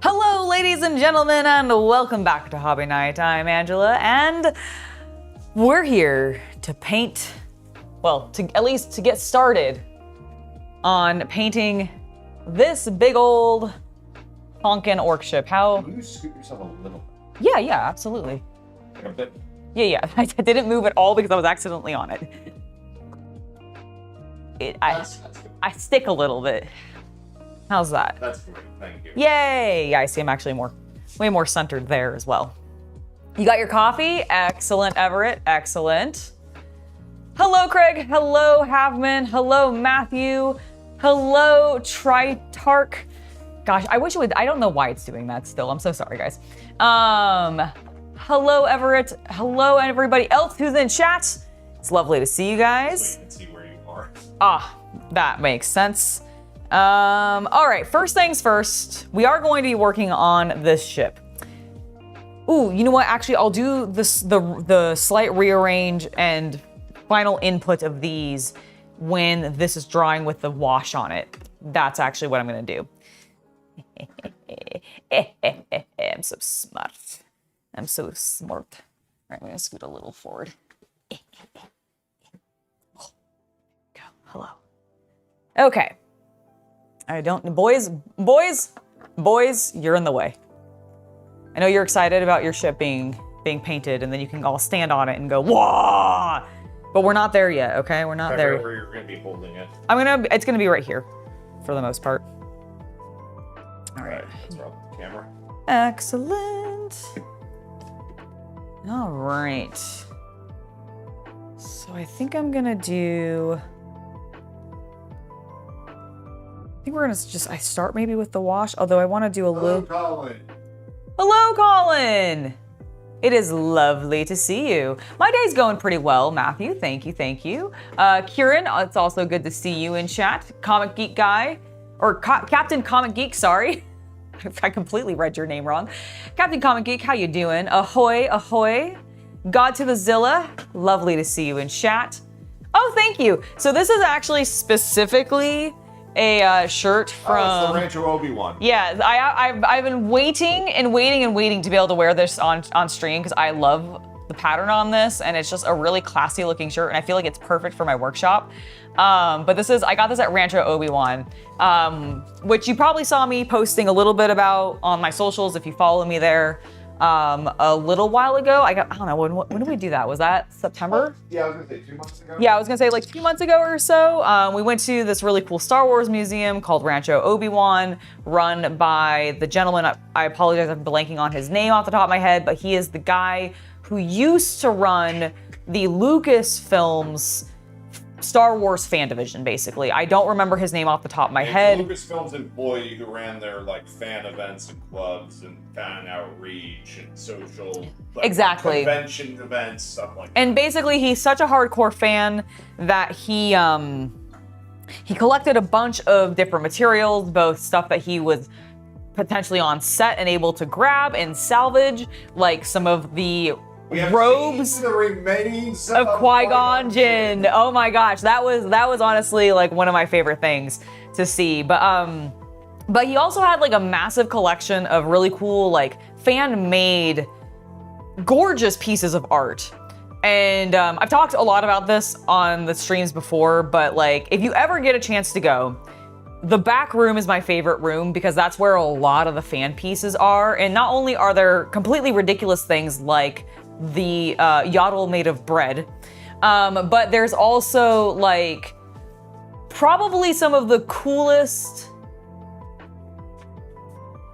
Hello, ladies and gentlemen, and welcome back to Hobby Night. I'm Angela, and we're here to paint, well, at least to get started on painting this big old honkin' orc ship. How? Can you scoot yourself a little? Yeah, absolutely. Like a bit. Yeah. I didn't move at all because I was accidentally on it. I stick a little bit. How's that? That's great, thank you. Yay! Yeah, I see I'm actually way more centered there as well. You got your coffee? Excellent, Everett, excellent. Hello, Craig. Hello, Havman. Hello, Matthew. Hello, Tritarch. Gosh, I wish it would, I don't know why it's doing that still. I'm so sorry, guys. Hello, Everett. Hello, everybody else who's in chat. It's lovely to see you guys. So you can see where you are. Ah, that makes sense. All right, first things first, we are going to be working on this ship. Ooh, you know what? Actually, I'll do this, the slight rearrange and final input of these when this is drying with the wash on it. That's actually what I'm gonna do. I'm so smart. I'm so smart. All right, I'm gonna scoot a little forward. Go, hello. Okay. I don't, boys, you're in the way. I know you're excited about your ship being painted, and then you can all stand on it and go, whoa! But we're not there yet, okay? We're not there. Where you're gonna be holding it. It's gonna be right here, for the most part. All right. Let's roll the camera. Excellent. All right. So I think I'm gonna do. I think we're gonna I start maybe with the wash, although I want to do a little. Colin. Hello, Colin. It is lovely to see you. My day's going pretty well, Matthew. Thank you. Kieran, it's also good to see you in chat. Comic Geek guy, or Captain Comic Geek. Sorry, I completely read your name wrong. Captain Comic Geek, how you doing? Ahoy, ahoy. God to the Zilla, lovely to see you in chat. Oh, thank you. So this is actually specifically a shirt from. Oh, it's the Rancho Obi-Wan. Yeah, I've been waiting to be able to wear this on stream because I love the pattern on this, and it's just a really classy looking shirt, and I feel like it's perfect for my workshop. But I got this at Rancho Obi-Wan, which you probably saw me posting a little bit about on my socials if you follow me there. A little while ago. I don't know, when did we do that? Was that September? Yeah, I was gonna say 2 months ago. Yeah, I was gonna say like 2 months ago or so. We went to this really cool Star Wars museum called Rancho Obi-Wan, run by the gentleman, I apologize if I'm blanking on his name off the top of my head, but he is the guy who used to run the Lucasfilms Star Wars fan division, basically. I don't remember his name off the top of my head. Lucasfilm's employee who ran their like fan events and clubs and fan outreach and social Exactly. convention events, stuff like that. And basically, he's such a hardcore fan that he collected a bunch of different materials, both stuff that he was potentially on set and able to grab and salvage, like some of the robes the remains of Qui-Gon Jinn. Oh my gosh, that was honestly like one of my favorite things to see. But he also had like a massive collection of really cool like fan-made gorgeous pieces of art. And I've talked a lot about this on the streams before, but like if you ever get a chance to go, the back room is my favorite room because that's where a lot of the fan pieces are. And not only are there completely ridiculous things like the yaddle made of bread, but there's also like probably some of the coolest.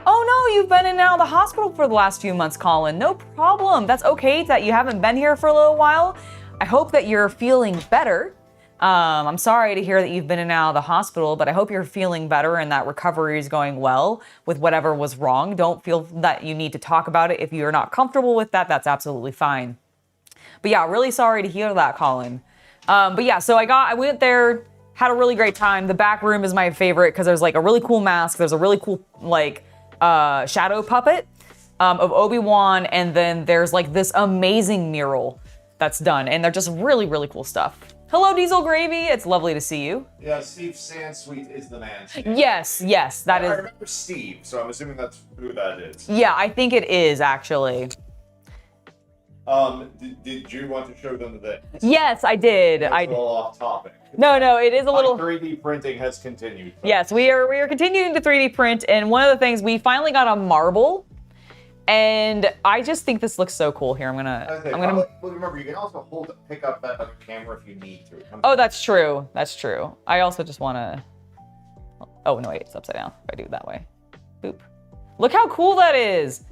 Oh no, you've been in and out of the hospital for the last few months, Colin. No problem. That's okay that you haven't been here for a little while. I hope that you're feeling better. I'm sorry to hear that you've been in and out of the hospital, but I hope you're feeling better and that recovery is going well with whatever was wrong. Don't feel that you need to talk about it. If you're not comfortable with that, that's absolutely fine. But yeah, really sorry to hear that, Colin. But yeah, so I went there, had a really great time. The back room is my favorite because there's like a really cool mask. There's a really cool like shadow puppet of Obi-Wan, and then there's like this amazing mural that's done, and they're just really, really cool stuff. Hello, Diesel Gravy. It's lovely to see you. Yeah, Steve Sansweet is the man. Yes, that is. I remember Steve, so I'm assuming that's who that is. Yeah, I think it is actually. Did you want to show them this? Yes, I did. It's a little off topic. No, it is a little. 3D printing has continued. Yes, we are continuing to 3D print, and one of the things we finally got a marble. And I just think this looks so cool. Here, I'm gonna. Well, remember, you can also pick up that other camera if you need to. Oh, that's true. That's true. I also just want to. Oh no, wait, it's upside down. If I do it that way, boop. Look how cool that is.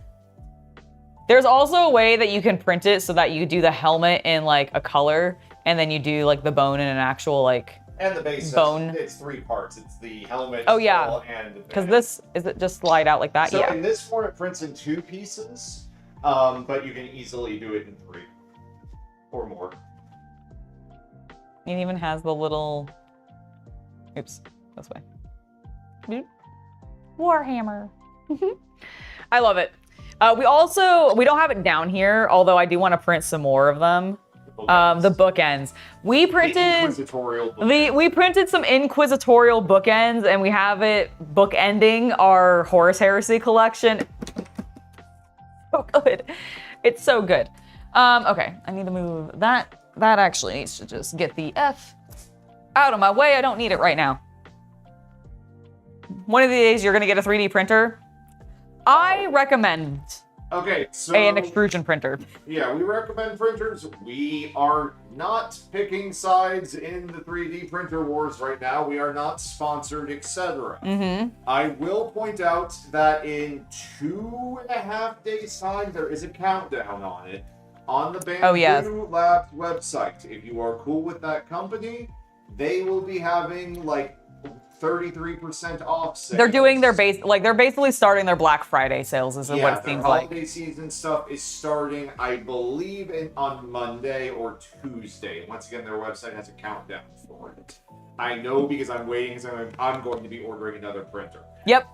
There's also a way that you can print it so that you do the helmet in like a color, and then you do like the bone in an actual like. And the base bone. It's 3 parts. It's the helmet, oh yeah, and the because this is it just slide out like that. So yeah. in this form, it prints in 2 pieces, but you can easily do it in 3 or more. It even has the little. Oops, this way. Boop. Warhammer. I love it. We don't have it down here, although I do want to print some more of them. The bookends. We printed we printed some inquisitorial bookends, and we have it bookending our Horus Heresy collection. So good. It's so good. Okay, I need to move that. That actually needs to just get the F out of my way. I don't need it right now. One of these days, you're gonna get a 3D printer. I recommend. Okay, so an extrusion printer. Yeah, we recommend printers. We are not picking sides in the 3D printer wars right now. We are not sponsored, etc. Mm-hmm. I will point out that in 2.5 days' time, there is a countdown on it on the Bamboo Labs website. If you are cool with that company, they will be having like 33% off sales. They're doing their they're basically starting their Black Friday sales is what it seems like. Holiday season stuff is starting, I believe, on Monday or Tuesday. Once again, their website has a countdown for it. I know because I'm waiting, because I'm going to be ordering another printer. Yep.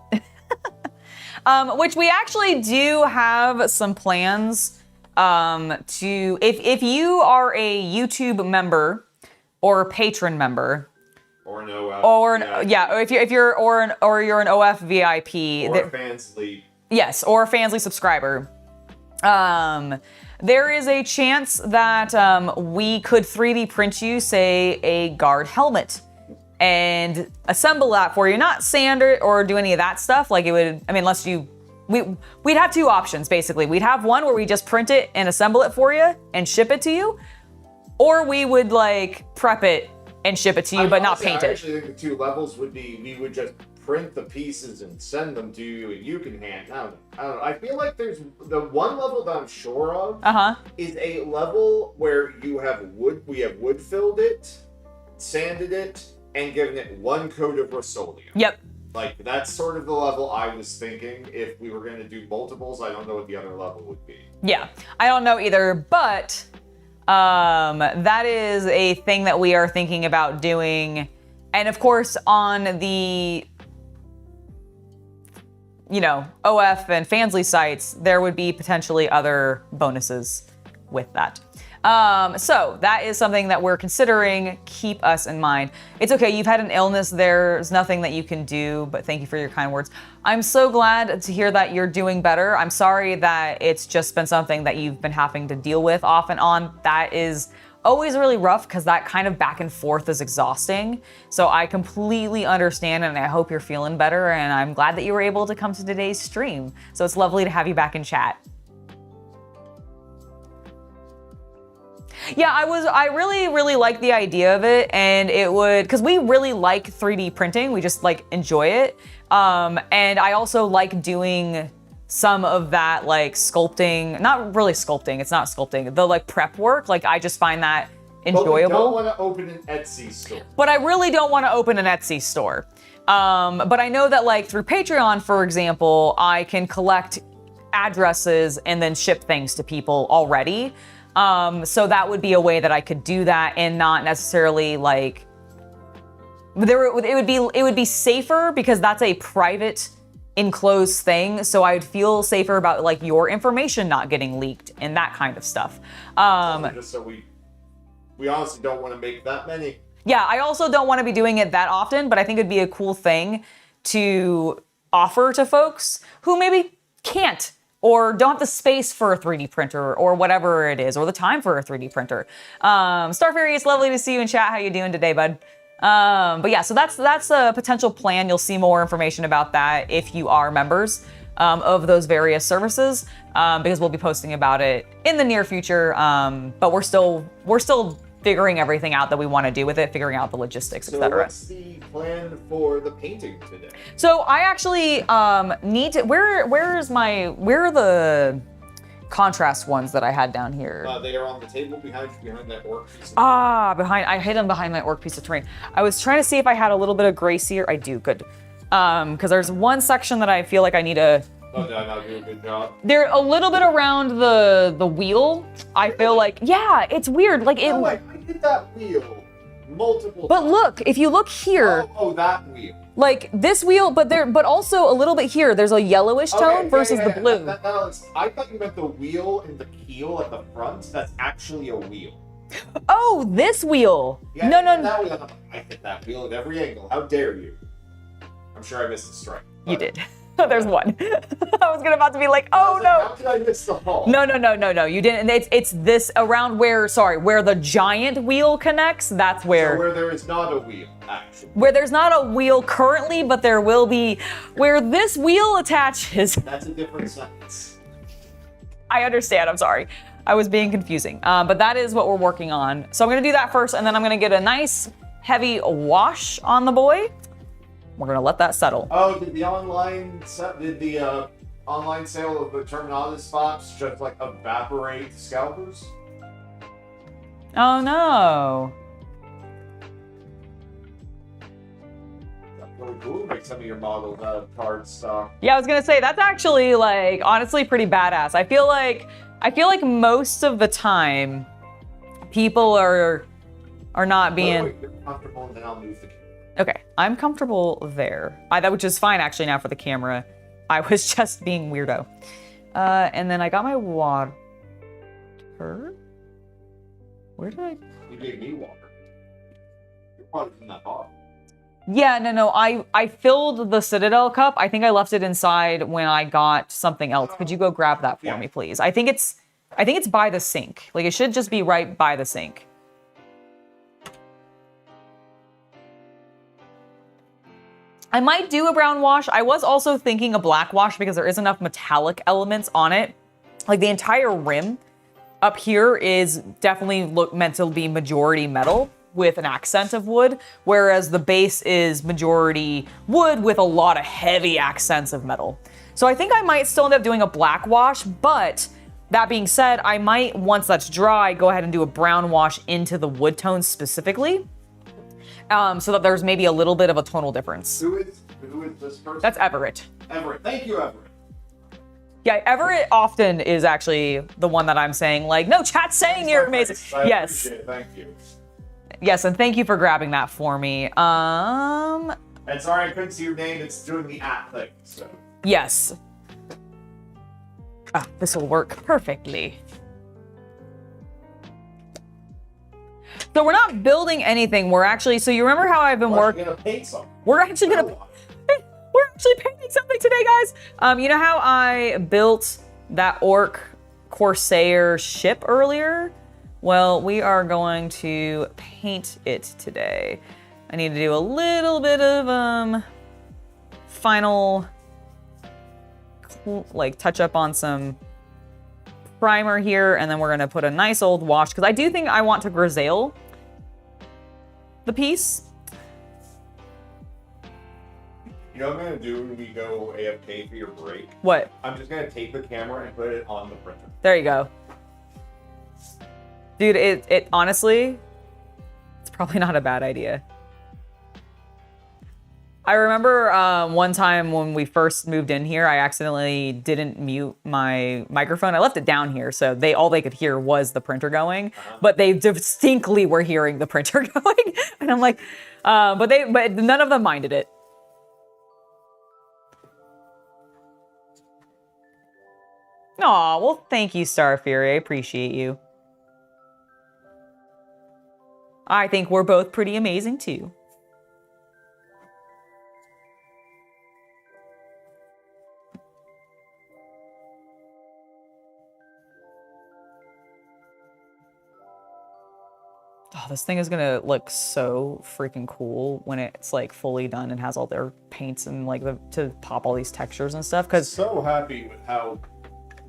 Which we actually do have some plans to, if you are a YouTube member or a patron member, or an OF. Or if you're an OF VIP. Or a Fansly. Yes, or a Fansly subscriber. There is a chance that we could 3D print you, say, a guard helmet and assemble that for you. Not sand or do any of that stuff. Like it would, I mean, unless you, we'd have 2 options, basically. We'd have one where we just print it and assemble it for you and ship it to you. Or we would like prep it and ship it to you, but not paint it. I actually think the 2 levels would be, we would just print the pieces and send them to you, and you can hand. I don't know. I feel like there's the one level that I'm sure of is a level where you have wood. We have wood filled it, sanded it, and given it 1 coat of Rust-Oleum. Yep. Like, that's sort of the level I was thinking. If we were going to do multiples, I don't know what the other level would be. Yeah, I don't know either, but that is a thing that we are thinking about doing. And of course, on the, you know, OF and Fansly sites, there would be potentially other bonuses with that. So that is something that we're considering. Keep us in mind. It's okay. You've had an illness. There's nothing that you can do, but thank you for your kind words. I'm so glad to hear that you're doing better. I'm sorry that it's just been something that you've been having to deal with off and on. That is always really rough because that kind of back and forth is exhausting. So I completely understand, and I hope you're feeling better. And I'm glad that you were able to come to today's stream. So it's lovely to have you back in chat. Yeah, I really like the idea of it, and it would, because we really like 3D printing, we just like enjoy it. And I also like doing some of that like sculpting, not really sculpting, it's not sculpting, the like prep work, like I just find that enjoyable. But we don't want to open an Etsy store. But I really don't want to open an Etsy store. But I know that like through Patreon, for example, I can collect addresses and then ship things to people already. So that would be a way that I could do that and not necessarily like, it would be safer because that's a private enclosed thing. So I would feel safer about like your information not getting leaked and that kind of stuff. Just so we honestly don't want to make that many. Yeah, I also don't want to be doing it that often, but I think it'd be a cool thing to offer to folks who maybe can't or don't have the space for a 3D printer or whatever it is, or the time for a 3D printer. Starfairy, it's lovely to see you in chat. How you doing today, bud? But yeah, so that's a potential plan. You'll see more information about that if you are members of those various services, because we'll be posting about it in the near future. But we're still figuring everything out that we want to do with it, figuring out the logistics, etc. So what's the plan for the painting today? So I actually need to, where are the contrast ones that I had down here? They are on the table behind that orc piece of I hid them behind my orc piece of terrain. I was trying to see if I had a little bit of grace here. I do, good. Because there's one section that I feel like I need to... Oh, no, I'll do a good job. They're a little bit around the wheel. I feel like, yeah, it's weird. Like it. Oh, wait, I did that wheel multiple But times. look, if you look here. Oh, that wheel. Like this wheel, but also a little bit here. There's a yellowish tone versus the blue. I thought you meant the wheel and the keel at the front. That's actually a wheel. Oh, this wheel. Yeah, no. That wheel. I hit that wheel at every angle. How dare you? I'm sure I missed a strike. You did. There's one. I was about to be like, oh no. How did I miss the hole? No, you didn't. It's this around where the giant wheel connects. That's where. So where there is not a wheel, actually. Where there's not a wheel currently, but there will be. Where this wheel attaches. That's a different sentence. I understand. I'm sorry. I was being confusing. But that is what we're working on. So I'm gonna do that first, and then I'm gonna get a nice heavy wash on the boy. We're gonna let that settle. Oh, did the online sale of the Terminatus spots just like evaporate scalpers? Oh no. That's really cool to make some of your models out of cardstock. Yeah, I was gonna say that's actually like honestly pretty badass. I feel like most of the time people are not being. Wait, you're comfortable, and then I'll move the. Okay, I'm comfortable there. Which is fine actually now for the camera. I was just being weirdo. And then I got my water. Where did I? You gave me water. Your water's in that bottle. Yeah, no. I filled the Citadel cup. I think I left it inside when I got something else. Could you go grab that for me, please? I think it's by the sink. Like it should just be right by the sink. I might do a brown wash. I was also thinking a black wash because there is enough metallic elements on it. Like the entire rim up here is definitely meant to be majority metal with an accent of wood, whereas the base is majority wood with a lot of heavy accents of metal. So I think I might still end up doing a black wash, but that being said, I might, once that's dry, go ahead and do a brown wash into the wood tones specifically. so that there's maybe a little bit of a tonal difference. Who is this person? That's Everett. Everett. Thank you, Everett. Yeah, Everett often is actually the one that I'm saying, like, no, chat's saying you're amazing. Yes. Appreciate it. Thank you. Yes, and thank you for grabbing that for me. And sorry I couldn't see your name. It's doing the @ thing, so. Yes. Ah, this will work perfectly. So we're not building anything. We're actually, so you remember how I've been working? We're gonna paint something. We're actually painting something today, guys. You know how I built that orc corsair ship earlier? Well, we are going to paint it today. I need to do a little bit of final like touch up on some primer here, and then we're gonna put a nice old wash, because I do think I want to grisaille the piece. You know what I'm gonna do when we go AFK for your break? What? I'm just gonna take the camera and put it on the printer. There you go. Dude, it honestly, it's probably not a bad idea. I remember one time when we first moved in here, I accidentally didn't mute my microphone. I left it down here, so all they could hear was the printer going, but they distinctly were hearing the printer going. And I'm like, but none of them minded it. Aw, well, thank you, Star Fury. I appreciate you. I think we're both pretty amazing, too. Oh, this thing is gonna look so freaking cool when it's like fully done and has all their paints and like to pop all these textures and stuff. Cause so happy with how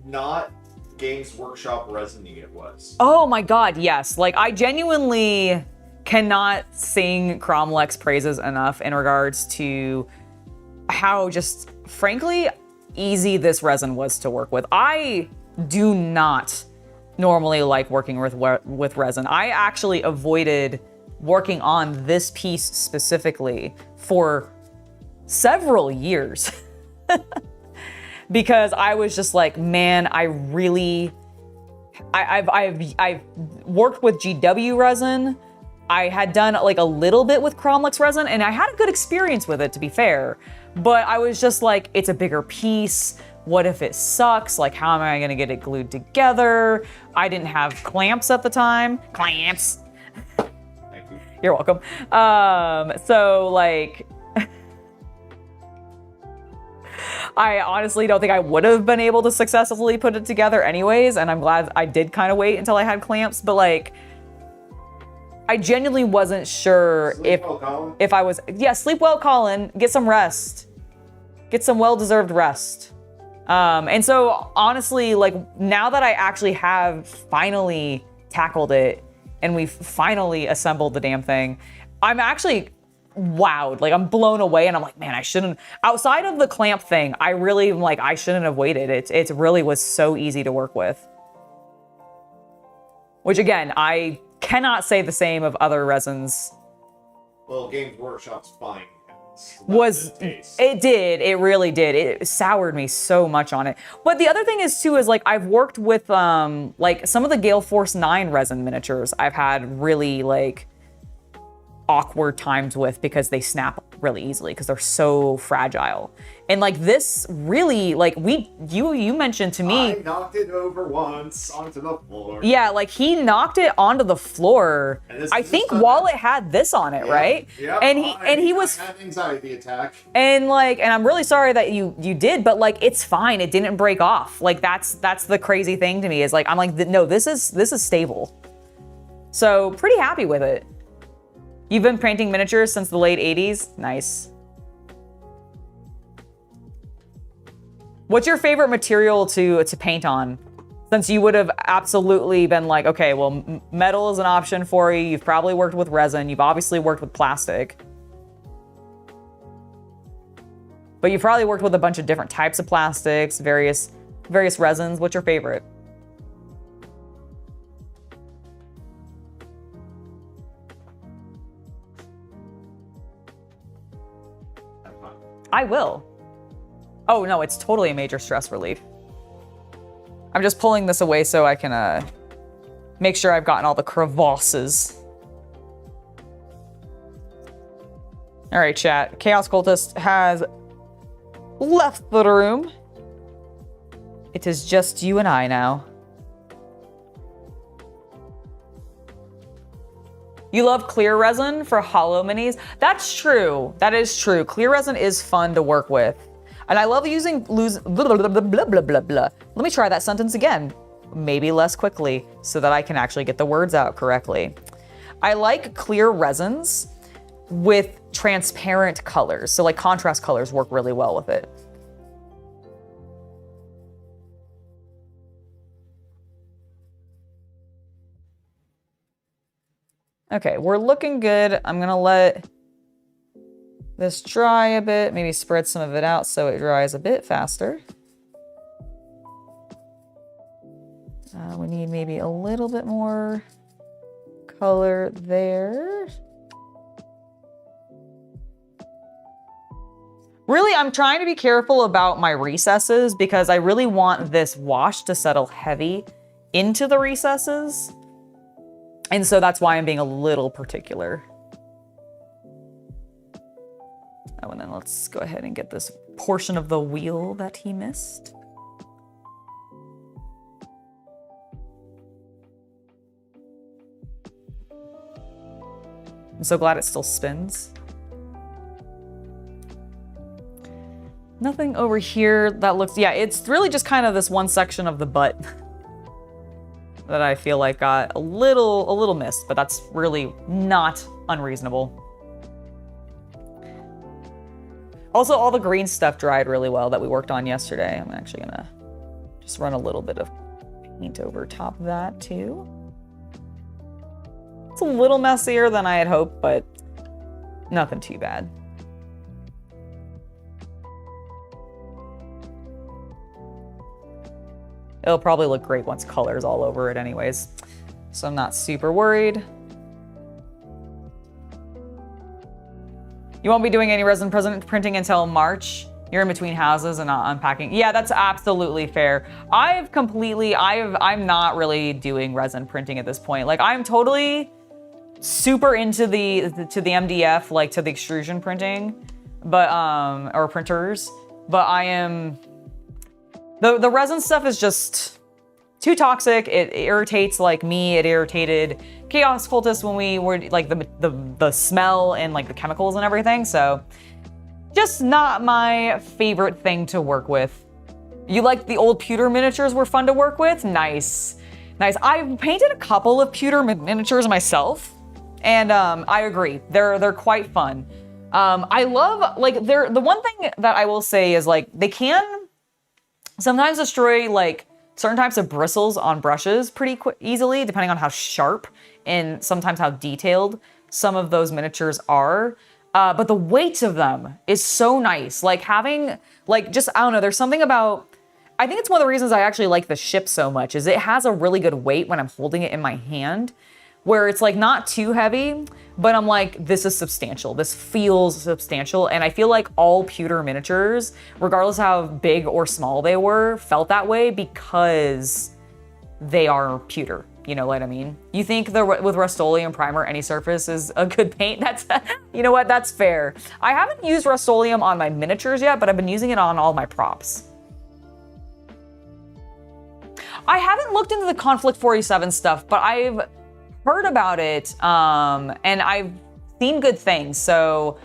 not Games Workshop resin-y it was. Oh my god, yes. Like I genuinely cannot sing Kromlech's praises enough in regards to how just frankly easy this resin was to work with. I do not normally like working with resin. I actually avoided working on this piece specifically for several years because I was just like, man, I've worked with GW resin. I had done like a little bit with Kromlech's resin, and I had a good experience with it, to be fair. But I was just like, it's a bigger piece. What if it sucks? Like, how am I gonna get it glued together? I didn't have clamps at the time. Clamps. Thank you. You're welcome. So like, I honestly don't think I would have been able to successfully put it together anyways, and I'm glad I did kind of wait until I had clamps, but like, I genuinely wasn't sure if I was, yeah, sleep well, Colin, get some rest. Get some well-deserved rest. And so honestly, like now that I actually have finally tackled it and we've finally assembled the damn thing, I'm actually wowed. Like I'm blown away and I'm like, man, I shouldn't, outside of the clamp thing, I really like, I shouldn't have waited. It really was so easy to work with. Which again, I cannot say the same of other resins. Well, Games Workshop's fine. It really did. It soured me so much on it. But the other thing is too, is like I've worked with like some of the Gale Force 9 resin miniatures I've had really like awkward times with because they snap really easily because they're so fragile. And like this really, like you mentioned to me, I knocked it over once onto the floor. Yeah, like he knocked it onto the floor. I think while it had this on it, right? Yeah. And he was had an anxiety attack. And like, and I'm really sorry that you did, but like it's fine. It didn't break off. Like that's the crazy thing to me is like I'm like, no, this is stable. So pretty happy with it. You've been painting miniatures since the late 80s? Nice. What's your favorite material to paint on? Since you would have absolutely been like, okay, well, metal is an option for you. You've probably worked with resin. You've obviously worked with plastic. But you've probably worked with a bunch of different types of plastics, various resins. What's your favorite? I will. Oh no, it's totally a major stress relief. I'm just pulling this away so I can make sure I've gotten all the crevasses. All right, chat. Chaos Cultist has left the room. It is just you and I now. You love clear resin for hollow minis? That's true. That is true. Clear resin is fun to work with. And I love using blah, blah, blah, blah, blah, blah, blah. Let me try that sentence again. Maybe less quickly so that I can actually get the words out correctly. I like clear resins with transparent colors. So like contrast colors work really well with it. Okay, we're looking good. I'm gonna let this dry a bit, maybe spread some of it out so it dries a bit faster. We need maybe a little bit more color there. Really, I'm trying to be careful about my recesses because I really want this wash to settle heavy into the recesses. And so that's why I'm being a little particular. Oh, and then let's go ahead and get this portion of the wheel that he missed. I'm so glad it still spins. Nothing over here that looks, yeah, it's really just kind of this one section of the butt that I feel like got a little missed, but that's really not unreasonable. Also, all the green stuff dried really well that we worked on yesterday. I'm actually gonna just run a little bit of paint over top of that too. It's a little messier than I had hoped, but nothing too bad. It'll probably look great once color's all over it anyways, so I'm not super worried. You won't be doing any resin printing until March? You're in between houses and not unpacking. Yeah, that's absolutely fair. I'm not really doing resin printing at this point. Like, I'm totally super into the MDF, like to the extrusion printing, but or printers, but I am the resin stuff is just too toxic. It irritates like me. It irritated Chaos Cultist when we were like the smell and like the chemicals and everything. So just not my favorite thing to work with. You like the old pewter miniatures were fun to work with? Nice. Nice. I've painted a couple of pewter miniatures myself, and I agree. They're quite fun. I love, like, the one thing that I will say is, like, they can sometimes destroy like certain types of bristles on brushes pretty easily, depending on how sharp and sometimes how detailed some of those miniatures are. But the weight of them is so nice. Like having, like, just, I don't know, there's something about, I think it's one of the reasons I actually like the ship so much is it has a really good weight when I'm holding it in my hand, where it's like not too heavy, but I'm like, this is substantial. This feels substantial. And I feel like all pewter miniatures, regardless of how big or small they were, felt that way because they are pewter. You know what I mean? You think with Rust-Oleum primer, any surface is a good paint? That's, you know what? That's fair. I haven't used Rust-Oleum on my miniatures yet, but I've been using it on all my props. I haven't looked into the Conflict 47 stuff, but I've heard about it, and I've seen good things. So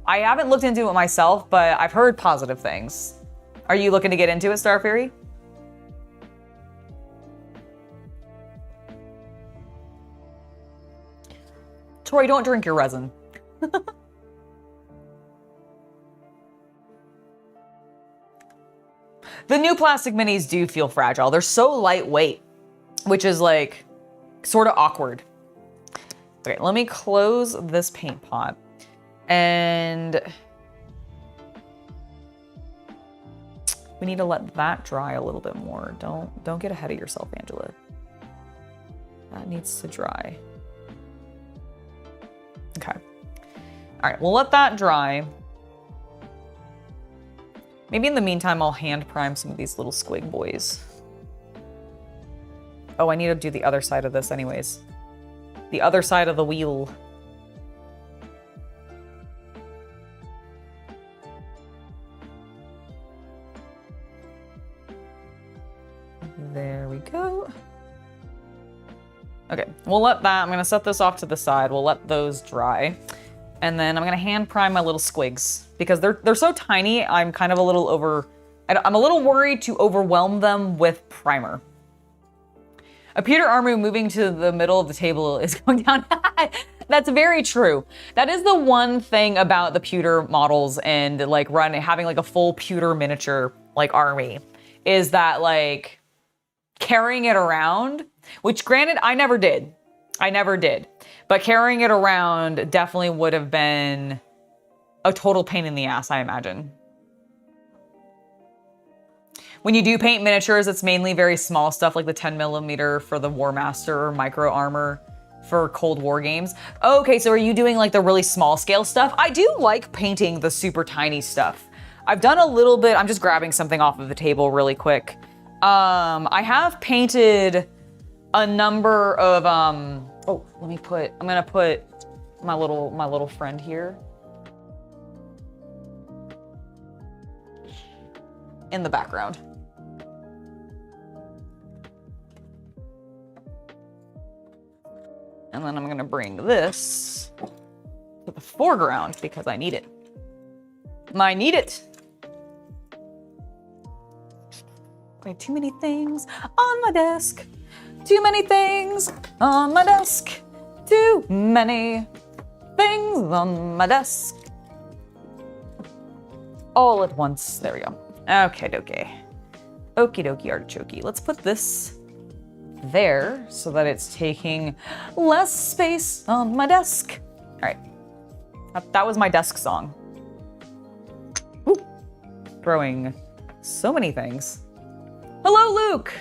I haven't looked into it myself, but I've heard positive things. Are you looking to get into it, Star Fury? Tori, don't drink your resin. The new plastic minis do feel fragile. They're so lightweight, which is like sort of awkward. Okay, let me close this paint pot. And we need to let that dry a little bit more. Don't get ahead of yourself, Angela. That needs to dry. Okay. All right, we'll let that dry. Maybe in the meantime, I'll hand prime some of these little squig boys. Oh, I need to do the other side of this anyways. The other side of the wheel. There we go. Okay, we'll let that, I'm gonna set this off to the side. We'll let those dry. And then I'm gonna hand prime my little squigs because they're so tiny. I'm kind of a little I'm a little worried to overwhelm them with primer. A pewter armor moving to the middle of the table is going down. That's very true. That is the one thing about the pewter models and like having like a full pewter miniature like army is that like carrying it around, which granted I never did. But carrying it around definitely would have been a total pain in the ass, I imagine. When you do paint miniatures, it's mainly very small stuff like the 10mm for the War Master or micro armor for Cold War games. Okay, so are you doing like the really small scale stuff? I do like painting the super tiny stuff. I've done a little bit, I'm just grabbing something off of the table really quick. I have painted a number of, I'm gonna put my little friend here in the background. And then I'm gonna bring this to the foreground because I need it. I need it. I have too many things on my desk. Too many things on my desk. Too many things on my desk. All at once. There we go. Okay, dokie. Okie dokie artichoke. Let's put this there so that it's taking less space on my desk. All right. That was my desk song. Ooh. Throwing so many things. Hello, Luke.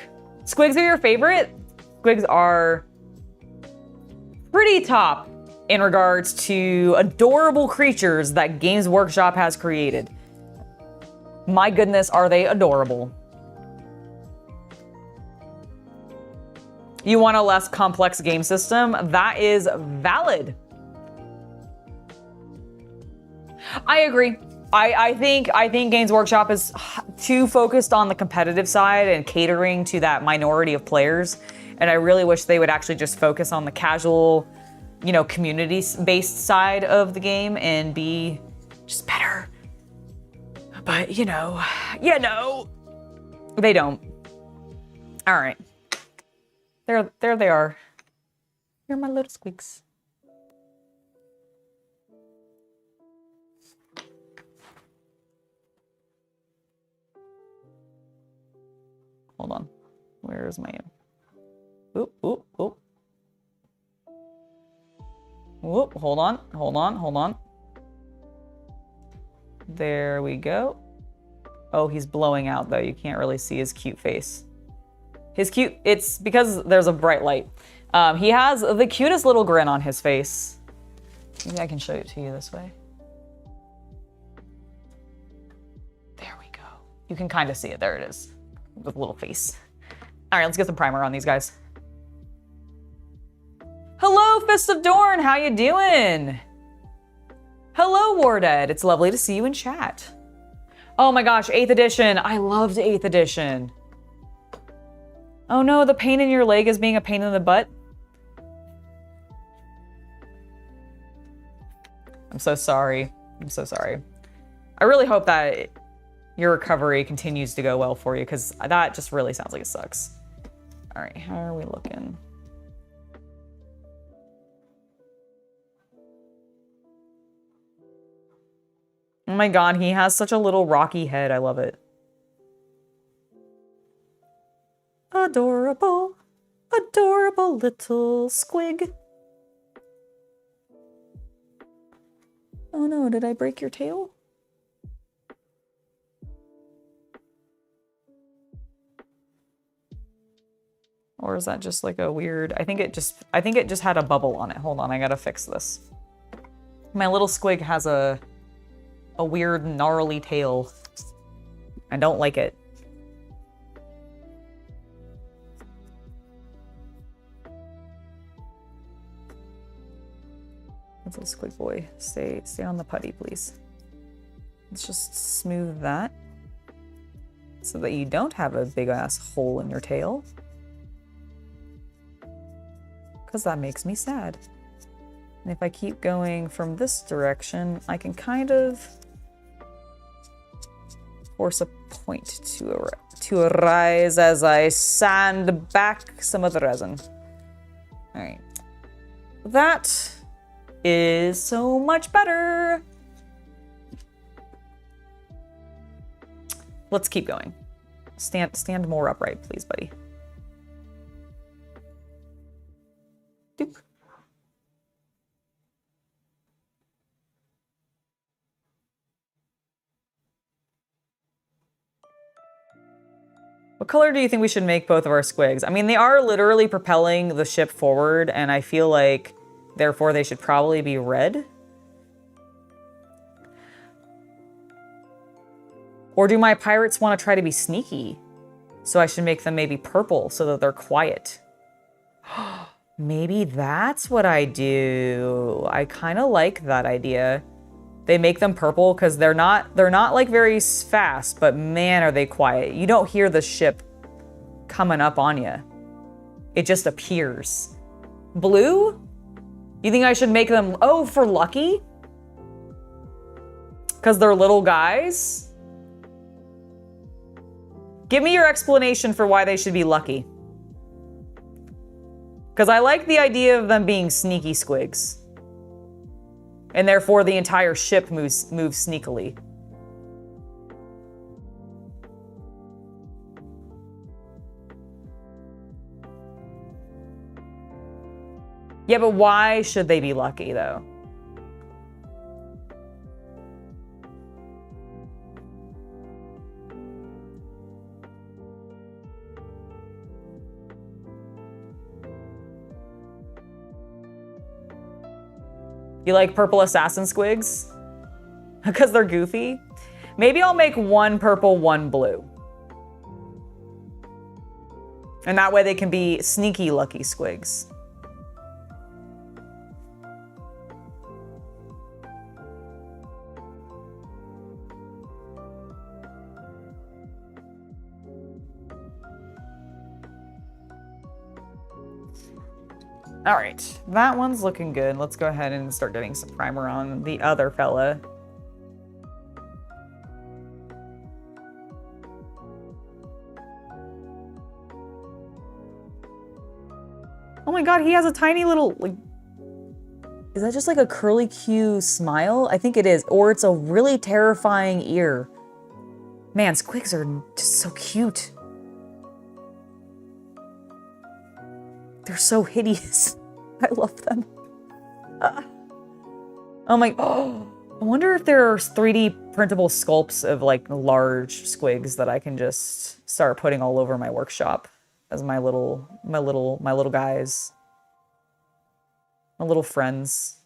Squigs are your favorite? Squigs are pretty top in regards to adorable creatures that Games Workshop has created. My goodness, are they adorable. You want a less complex game system? That is valid. I agree. I think Games Workshop is too focused on the competitive side and catering to that minority of players. And I really wish they would actually just focus on the casual, you know, community-based side of the game and be just better. But, you know, they don't. All right. There they are. Here are my little squeaks. Hold on. Where is my... Oop, oop, oop. Whoop, hold on. There we go. Oh, he's blowing out though. You can't really see his cute face. It's because there's a bright light. He has the cutest little grin on his face. Maybe I can show it to you this way. There we go. You can kind of see it. There it is. With a little face. All right, let's get some primer on these guys. Hello, Fist of Dorn. How you doing? Hello, Warded. It's lovely to see you in chat. Oh my gosh, 8th edition. I loved 8th edition. Oh no, the pain in your leg is being a pain in the butt. I'm so sorry. I'm so sorry. I really hope that your recovery continues to go well for you because that just really sounds like it sucks. All right, how are we looking? Oh my God, he has such a little rocky head. I love it. Adorable, adorable little squig. Oh no, did I break your tail? Or is that just like a weird, I think it just had a bubble on it. Hold on, I gotta fix this. My little squig has a weird gnarly tail. I don't like it. Little squig boy, stay on the putty, please. Let's just smooth that so that you don't have a big ass hole in your tail. Because that makes me sad. And if I keep going from this direction, I can kind of force a point to arise as I sand back some of the resin. All right. That is so much better. Let's keep going. Stand more upright, please, buddy. Doop. What color do you think we should make both of our squigs? I mean, they are literally propelling the ship forward, and I feel like, therefore, they should probably be red. Or do my pirates want to try to be sneaky? So I should make them maybe purple so that they're quiet. Maybe that's what I do. I kind of like that idea. They make them purple because they're not like very fast, but man, are they quiet. You don't hear the ship coming up on you. It just appears. Blue? You think I should make them, oh, for lucky? Because they're little guys? Give me your explanation for why they should be lucky. Because I like the idea of them being sneaky squigs. And therefore the entire ship moves sneakily. Yeah, but why should they be lucky though? You like purple assassin squigs? Because they're goofy? Maybe I'll make one purple, one blue. And that way they can be sneaky lucky squigs. All right, that one's looking good. Let's go ahead and start getting some primer on the other fella. Oh my God, he has a tiny little, like, is that just like a curly Q smile? I think it is, or it's a really terrifying ear. Man, squigs are just so cute. They're so hideous. I love them. Oh my, oh, I wonder if there are 3D printable sculpts of like large squigs that I can just start putting all over my workshop as my little guys. My little friends.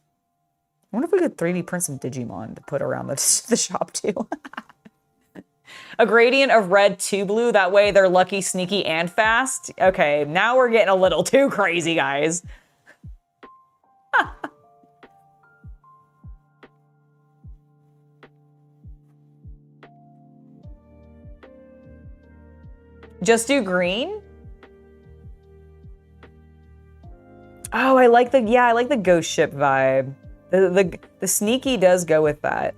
I wonder if we could 3D print some Digimon to put around the shop too. A gradient of red to blue, that way they're lucky, sneaky, and fast. Okay, now we're getting a little too crazy, guys. Just do green? Oh, I like the ghost ship vibe. The sneaky does go with that.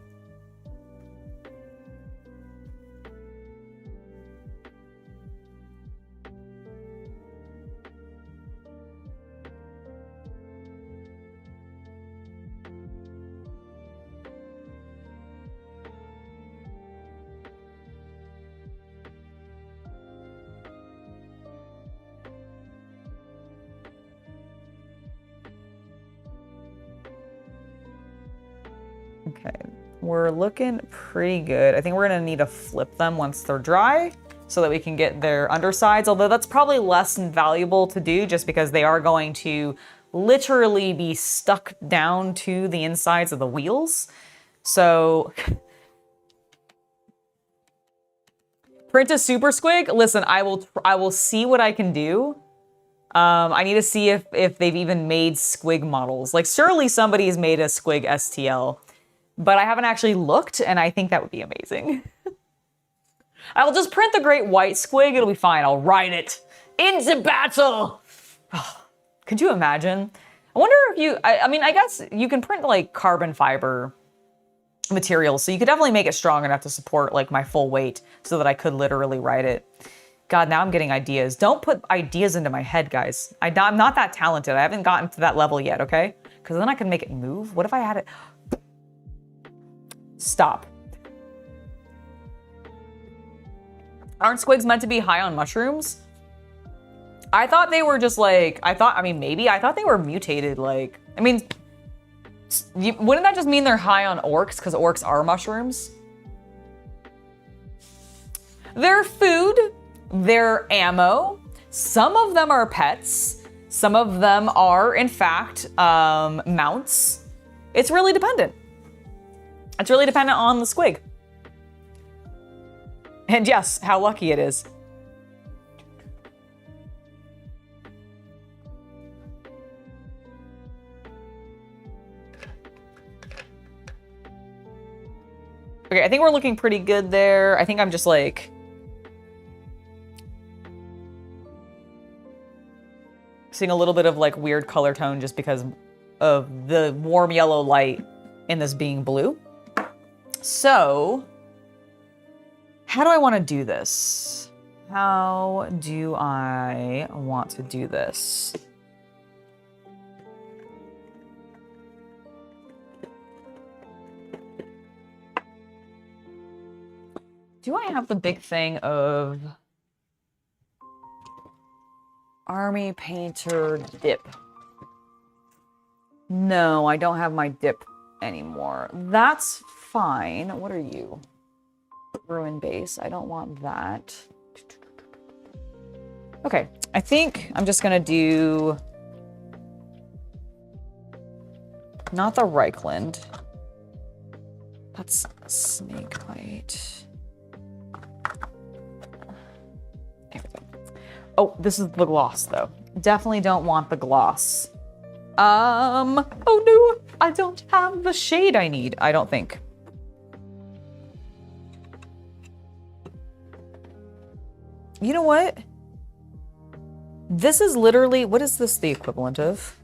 Okay, we're looking pretty good. I think we're gonna need to flip them once they're dry so that we can get their undersides, although that's probably less valuable to do just because they are going to literally be stuck down to the insides of the wheels. So Print a super squig? Listen, I will see what I can do. I need to see if they've even made squig models. Like, surely somebody has made a squig STL, but I haven't actually looked, and I think that would be amazing. I'll just print the great white squig. It'll be fine. I'll ride it into battle. Could you imagine? I wonder if you, I mean, I guess you can print like carbon fiber materials, so you could definitely make it strong enough to support like my full weight so that I could literally ride it. God, now I'm getting ideas. Don't put ideas into my head, guys. I'm not that talented. I haven't gotten to that level yet, okay? Because then I can make it move. What if I had it? Stop. Aren't squigs meant to be high on mushrooms? I thought they were just like, I thought they were mutated. Like, I mean, wouldn't that just mean they're high on orcs because orcs are mushrooms? They're food, they're ammo. Some of them are pets. Some of them are, in fact, mounts. It's really dependent. It's really dependent on the squig. And yes, how lucky it is. Okay, I think we're looking pretty good there. I think I'm just like... seeing a little bit of like weird color tone just because of the warm yellow light in this being blue. So, how do I want to do this? How do I want to do this? Do I have the big thing of Army Painter dip? No, I don't have my dip anymore. That's fine. What are you? Ruin base. I don't want that. Okay, I think I'm just gonna do not the Reichland. That's snake bite. There we go. Oh, this is the gloss though. Definitely don't want the gloss. Oh no, I don't have the shade I need, I don't think. You know what? This is literally, what is this the equivalent of?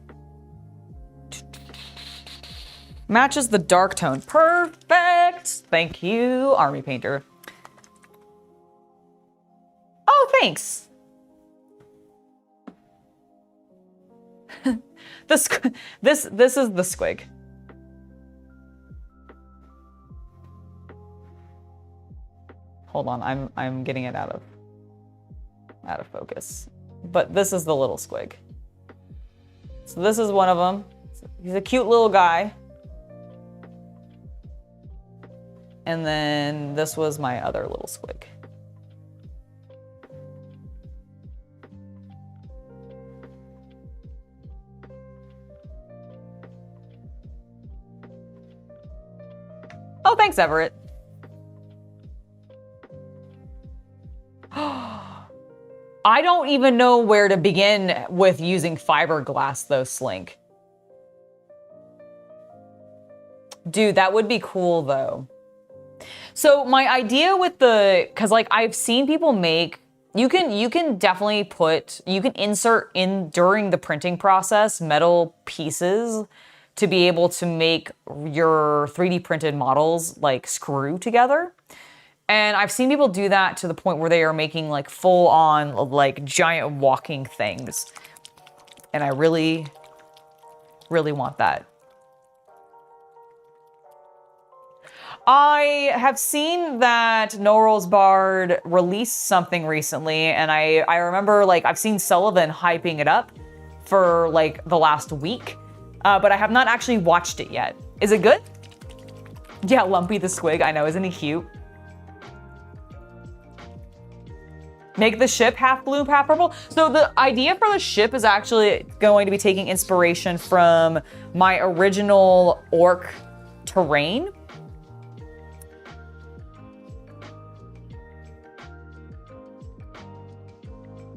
Matches the dark tone. Perfect. Thank you, Army Painter. Oh, thanks. This is the squig. Hold on, I'm getting it out of focus. But this is the little squig. So this is one of them. He's a cute little guy. And then this was my other little squig. Oh, thanks, Everett. I don't even know where to begin with using fiberglass, though, Slink. Dude, that would be cool, though. So my idea with cause like I've seen people make, you can definitely you can insert in during the printing process metal pieces to be able to make your 3D printed models like screw together. And I've seen people do that to the point where they are making like full on like giant walking things. And I really, really want that. I have seen that No Rules Barred released something recently, and I remember like I've seen Sullivan hyping it up for like the last week, but I have not actually watched it yet. Is it good? Yeah, Lumpy the Squig, I know, isn't he cute? Make the ship half blue, half purple. So the idea for the ship is actually going to be taking inspiration from my original orc terrain.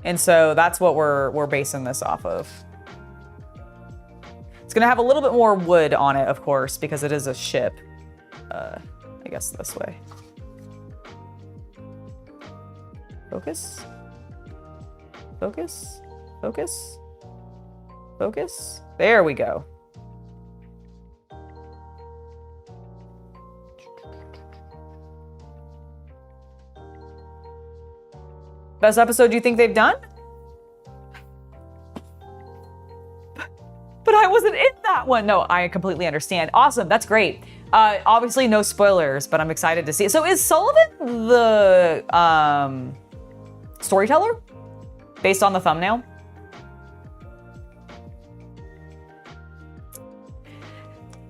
And so that's what we're basing this off of. It's gonna have a little bit more wood on it, of course, because it is a ship. I guess this way. Focus. Focus. Focus. Focus. There we go. Best episode you think they've done? But I wasn't in that one. No, I completely understand. Awesome, that's great. Obviously no spoilers, but I'm excited to see it. So is Sullivan the storyteller based on the thumbnail?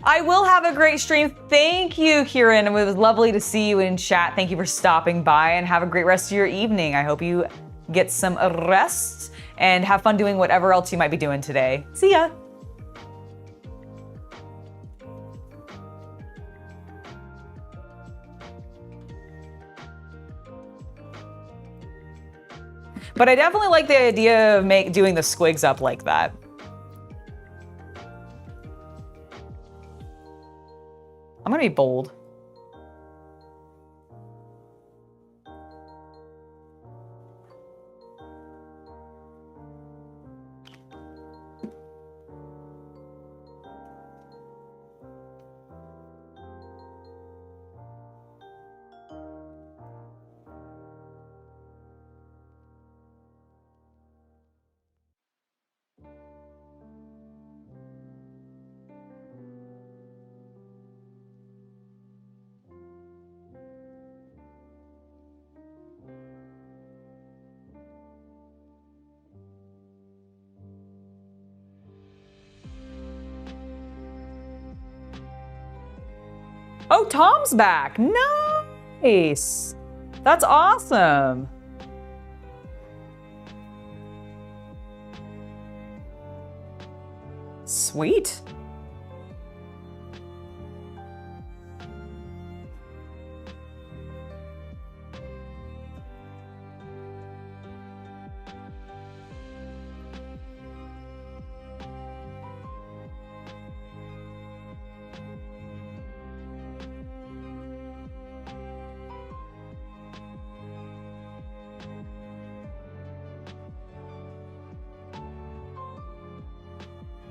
I will have a great stream. Thank you, Kieran. It was lovely to see you in chat. Thank you for stopping by, and have a great rest of your evening. I hope you get some rest and have fun doing whatever else you might be doing today. See ya. But I definitely like the idea of doing the squigs up like that. I'm gonna be bold. Oh, Tom's back. Nice. That's awesome. Sweet.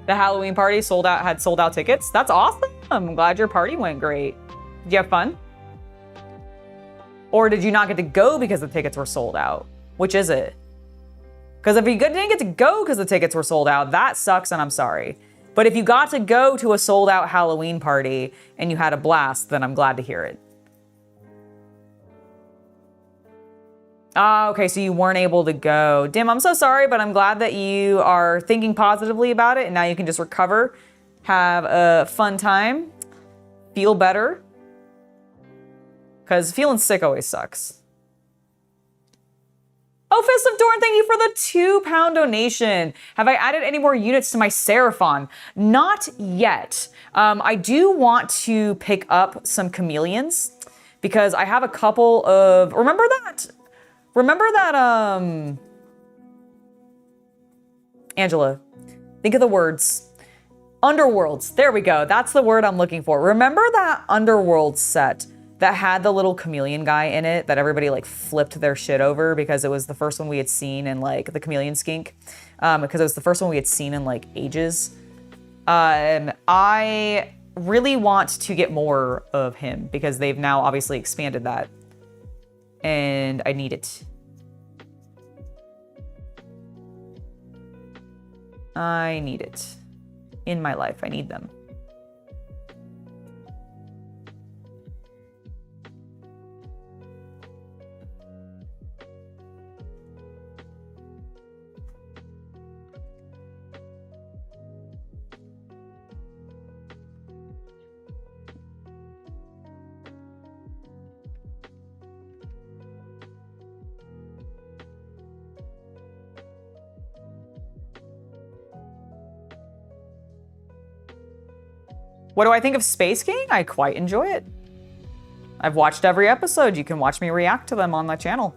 The Halloween party had sold out tickets. That's awesome. I'm glad your party went great. Did you have fun? Or did you not get to go because the tickets were sold out? Which is it? Because if you didn't get to go because the tickets were sold out, that sucks and I'm sorry. But if you got to go to a sold out Halloween party and you had a blast, then I'm glad to hear it. Okay, so you weren't able to go. Dim, I'm so sorry, but I'm glad that you are thinking positively about it and now you can just recover, have a fun time, feel better. Because feeling sick always sucks. Oh, Fist of Dorn, thank you for the £2 donation. Have I added any more units to my Seraphon? Not yet. I do want to pick up some chameleons because I have a couple of, remember that, Angela, think of the words. Underworlds, there we go. That's the word I'm looking for. Remember that Underworld set that had the little chameleon guy in it that everybody like flipped their shit over because it was the first one we had seen in like the chameleon skink, because it was the first one we had seen in like ages. I really want to get more of him because they've now obviously expanded that. And I need it. I need it. In my life, I need them. What do I think of Space King? I quite enjoy it. I've watched every episode. You can watch me react to them on my channel.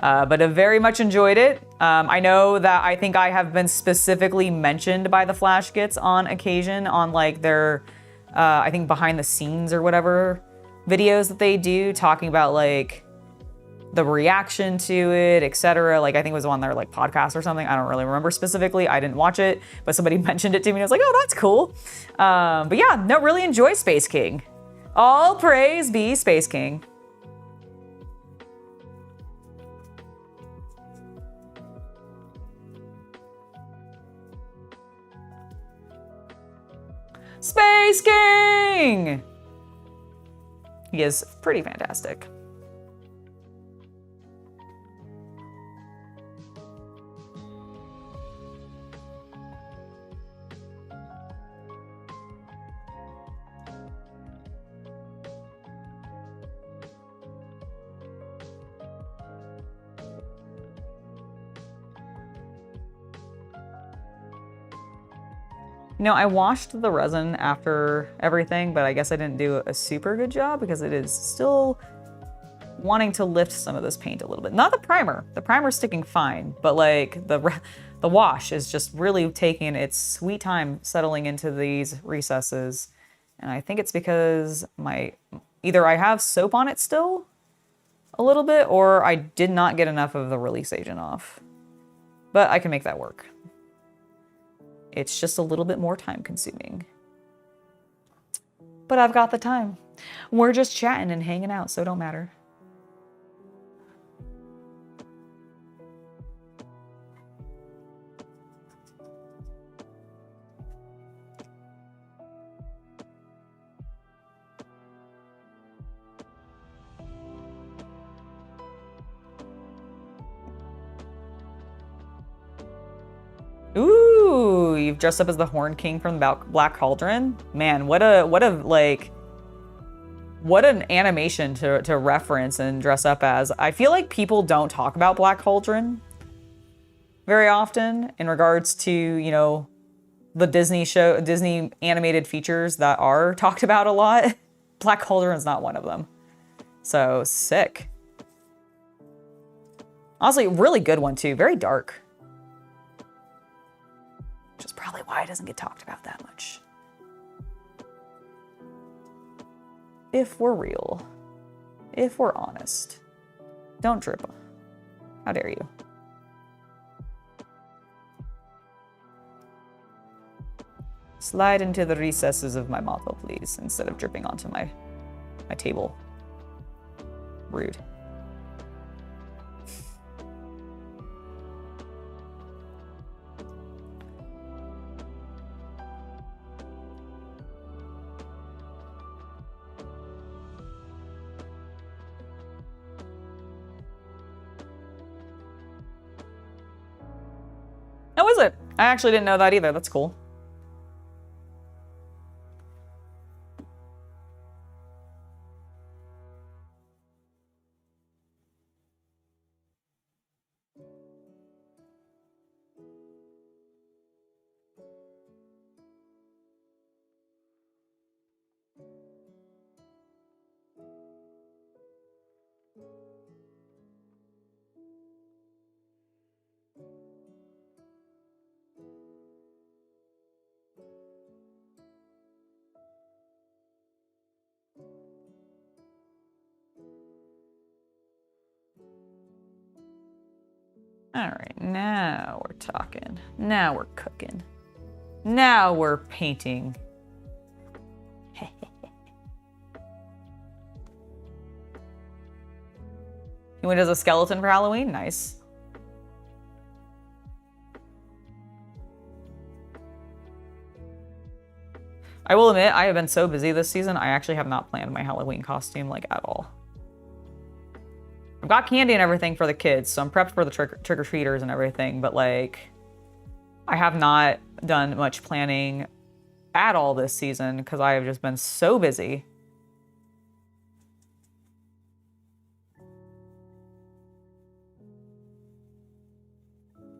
but I very much enjoyed it. I know that I think I have been specifically mentioned by the Flash Gits on occasion on like their, I think behind the scenes or whatever videos that they do, talking about like the reaction to it, etc. Like I think it was on their like podcast or something. I don't really remember specifically. I didn't watch it, but somebody mentioned it to me and I was like, oh, that's cool. But yeah, no, really enjoy Space King. All praise be Space King. Space King! He is pretty fantastic. You know, I washed the resin after everything, but I guess I didn't do a super good job because it is still wanting to lift some of this paint a little bit. Not the primer. The primer's sticking fine, but like the wash is just really taking its sweet time settling into these recesses. And I think it's because either I have soap on it still a little bit, or I did not get enough of the release agent off. But I can make that work. It's just a little bit more time consuming. But I've got the time. We're just chatting and hanging out, so it don't matter. Ooh, you've dressed up as the Horn King from the Black Cauldron? Man, what an animation to reference and dress up as. I feel like people don't talk about Black Cauldron very often in regards to, you know, the Disney animated features that are talked about a lot. Black Cauldron is not one of them. So sick. Honestly, really good one too. Very dark. Which is probably why it doesn't get talked about that much. If we're real. If we're honest. Don't drip. How dare you? Slide into the recesses of my motto, please, instead of dripping onto my table. Rude. Oh, is it? I actually didn't know that either. That's cool. All right, now we're talking. Now we're cooking. Now we're painting. You went as a skeleton for Halloween? Nice. I will admit, I have been so busy this season, I actually have not planned my Halloween costume, like, at all. I've got candy and everything for the kids, so I'm prepped for the trick-or-treaters and everything, but, like, I have not done much planning at all this season because I have just been so busy.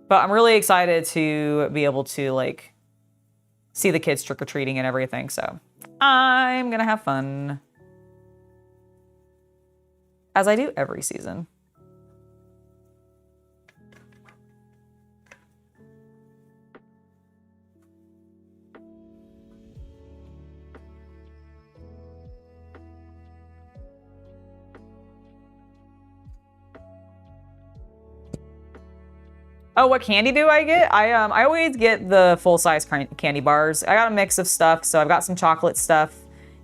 But I'm really excited to be able to, like, see the kids trick-or-treating and everything, so I'm gonna have fun. As I do every season. Oh, what candy do I get? I always get the full-size candy bars. I got a mix of stuff, so I've got some chocolate stuff,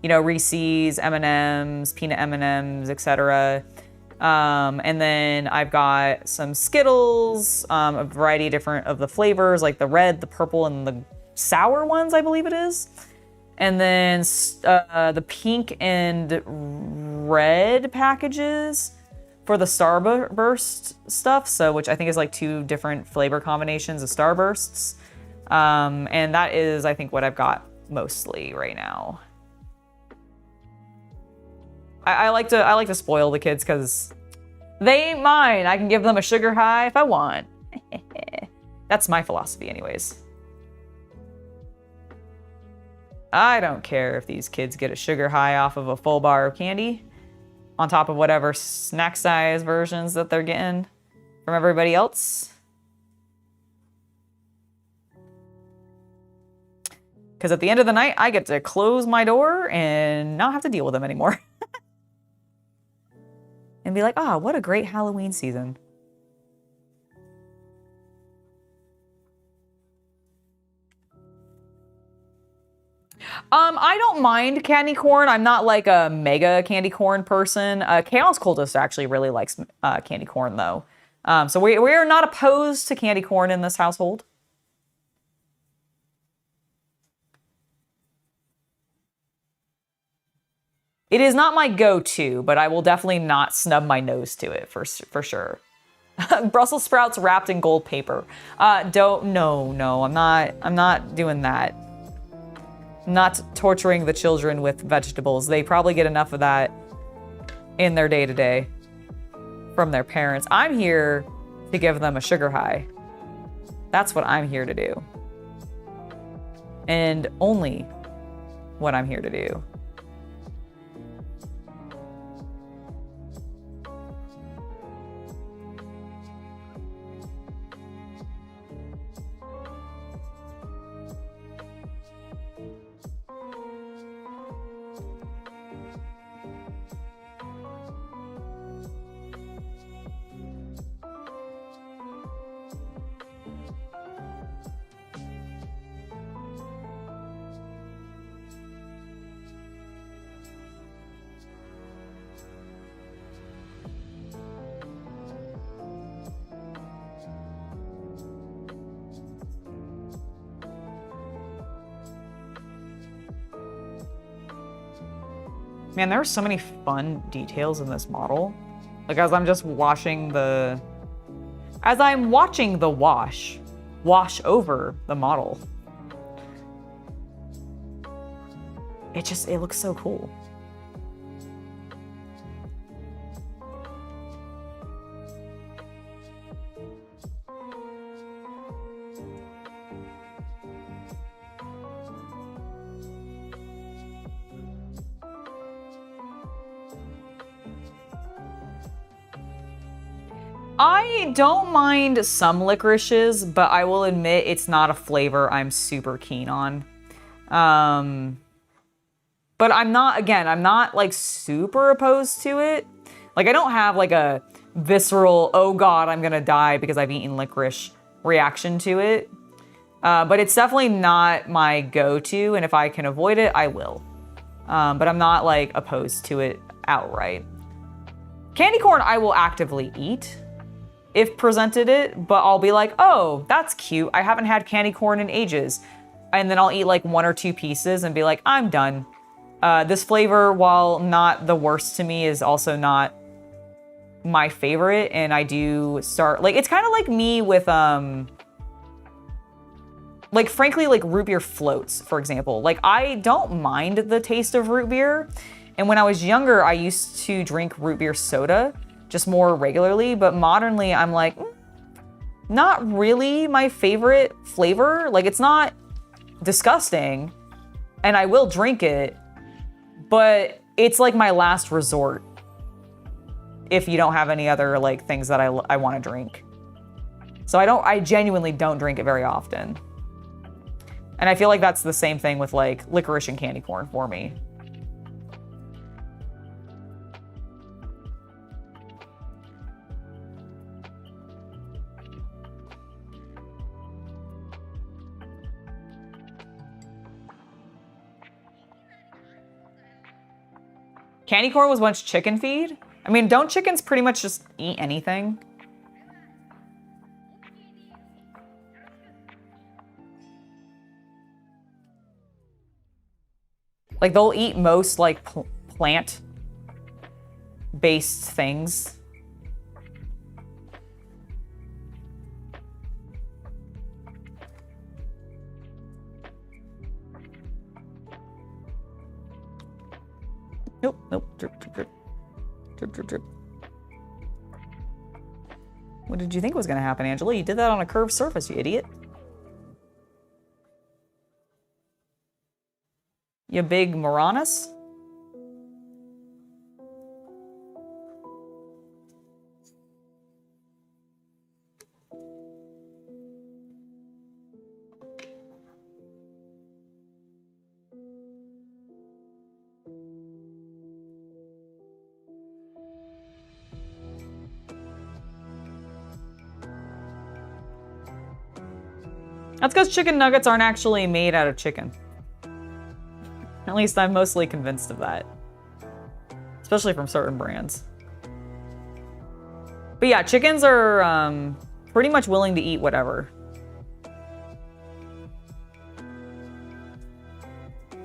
you know, Reese's, M&Ms, peanut M&Ms, etc. And then I've got some Skittles, a variety of different of the flavors, like the red, the purple, and the sour ones, I believe it is. And then the pink and red packages for the Starburst stuff, so which I think is like 2 different flavor combinations of Starbursts. And that is, I think, what I've got mostly right now. I like to spoil the kids because they ain't mine. I can give them a sugar high if I want. That's my philosophy anyways. I don't care if these kids get a sugar high off of a full bar of candy on top of whatever snack size versions that they're getting from everybody else. Because at the end of the night, I get to close my door and not have to deal with them anymore. And be like, ah, what a great Halloween season. I don't mind candy corn. I'm not like a mega candy corn person. Chaos Cultist actually really likes candy corn though. So we are not opposed to candy corn in this household. It is not my go-to, but I will definitely not snub my nose to it for sure. Brussels sprouts wrapped in gold paper. No, I'm not doing that. I'm not torturing the children with vegetables. They probably get enough of that in their day-to-day from their parents. I'm here to give them a sugar high. That's what I'm here to do. And only what I'm here to do. Man, there are so many fun details in this model. Like as I'm just watching the... As I'm watching the wash over the model. It looks so cool. I don't mind some licorices, but I will admit it's not a flavor I'm super keen on. But I'm not like super opposed to it. Like I don't have like a visceral, oh God, I'm gonna die because I've eaten licorice reaction to it. But it's definitely not my go-to, and if I can avoid it, I will. But I'm not like opposed to it outright. Candy corn I will actively eat if presented it, but I'll be like, oh, that's cute. I haven't had candy corn in ages. And then I'll eat like 1 or 2 pieces and be like, I'm done. This flavor, while not the worst to me, is also not my favorite. And I do start, like, it's kind of like me with, like, frankly, like root beer floats, for example. Like, I don't mind the taste of root beer. And when I was younger, I used to drink root beer soda just more regularly, but modernly I'm like, not really my favorite flavor. Like it's not disgusting and I will drink it, but it's like my last resort if you don't have any other like things that I want to drink. So I genuinely don't drink it very often. And I feel like that's the same thing with like licorice and candy corn for me. Candy corn was once chicken feed? I mean, don't chickens pretty much just eat anything? Like, they'll eat most, like, plant-based things. Nope, nope. Drip, drip, drip. Drip, drip, drip. What did you think was going to happen, Angela? You did that on a curved surface, you idiot. You big moronus? That's because chicken nuggets aren't actually made out of chicken. At least I'm mostly convinced of that. Especially from certain brands. But yeah, chickens are pretty much willing to eat whatever.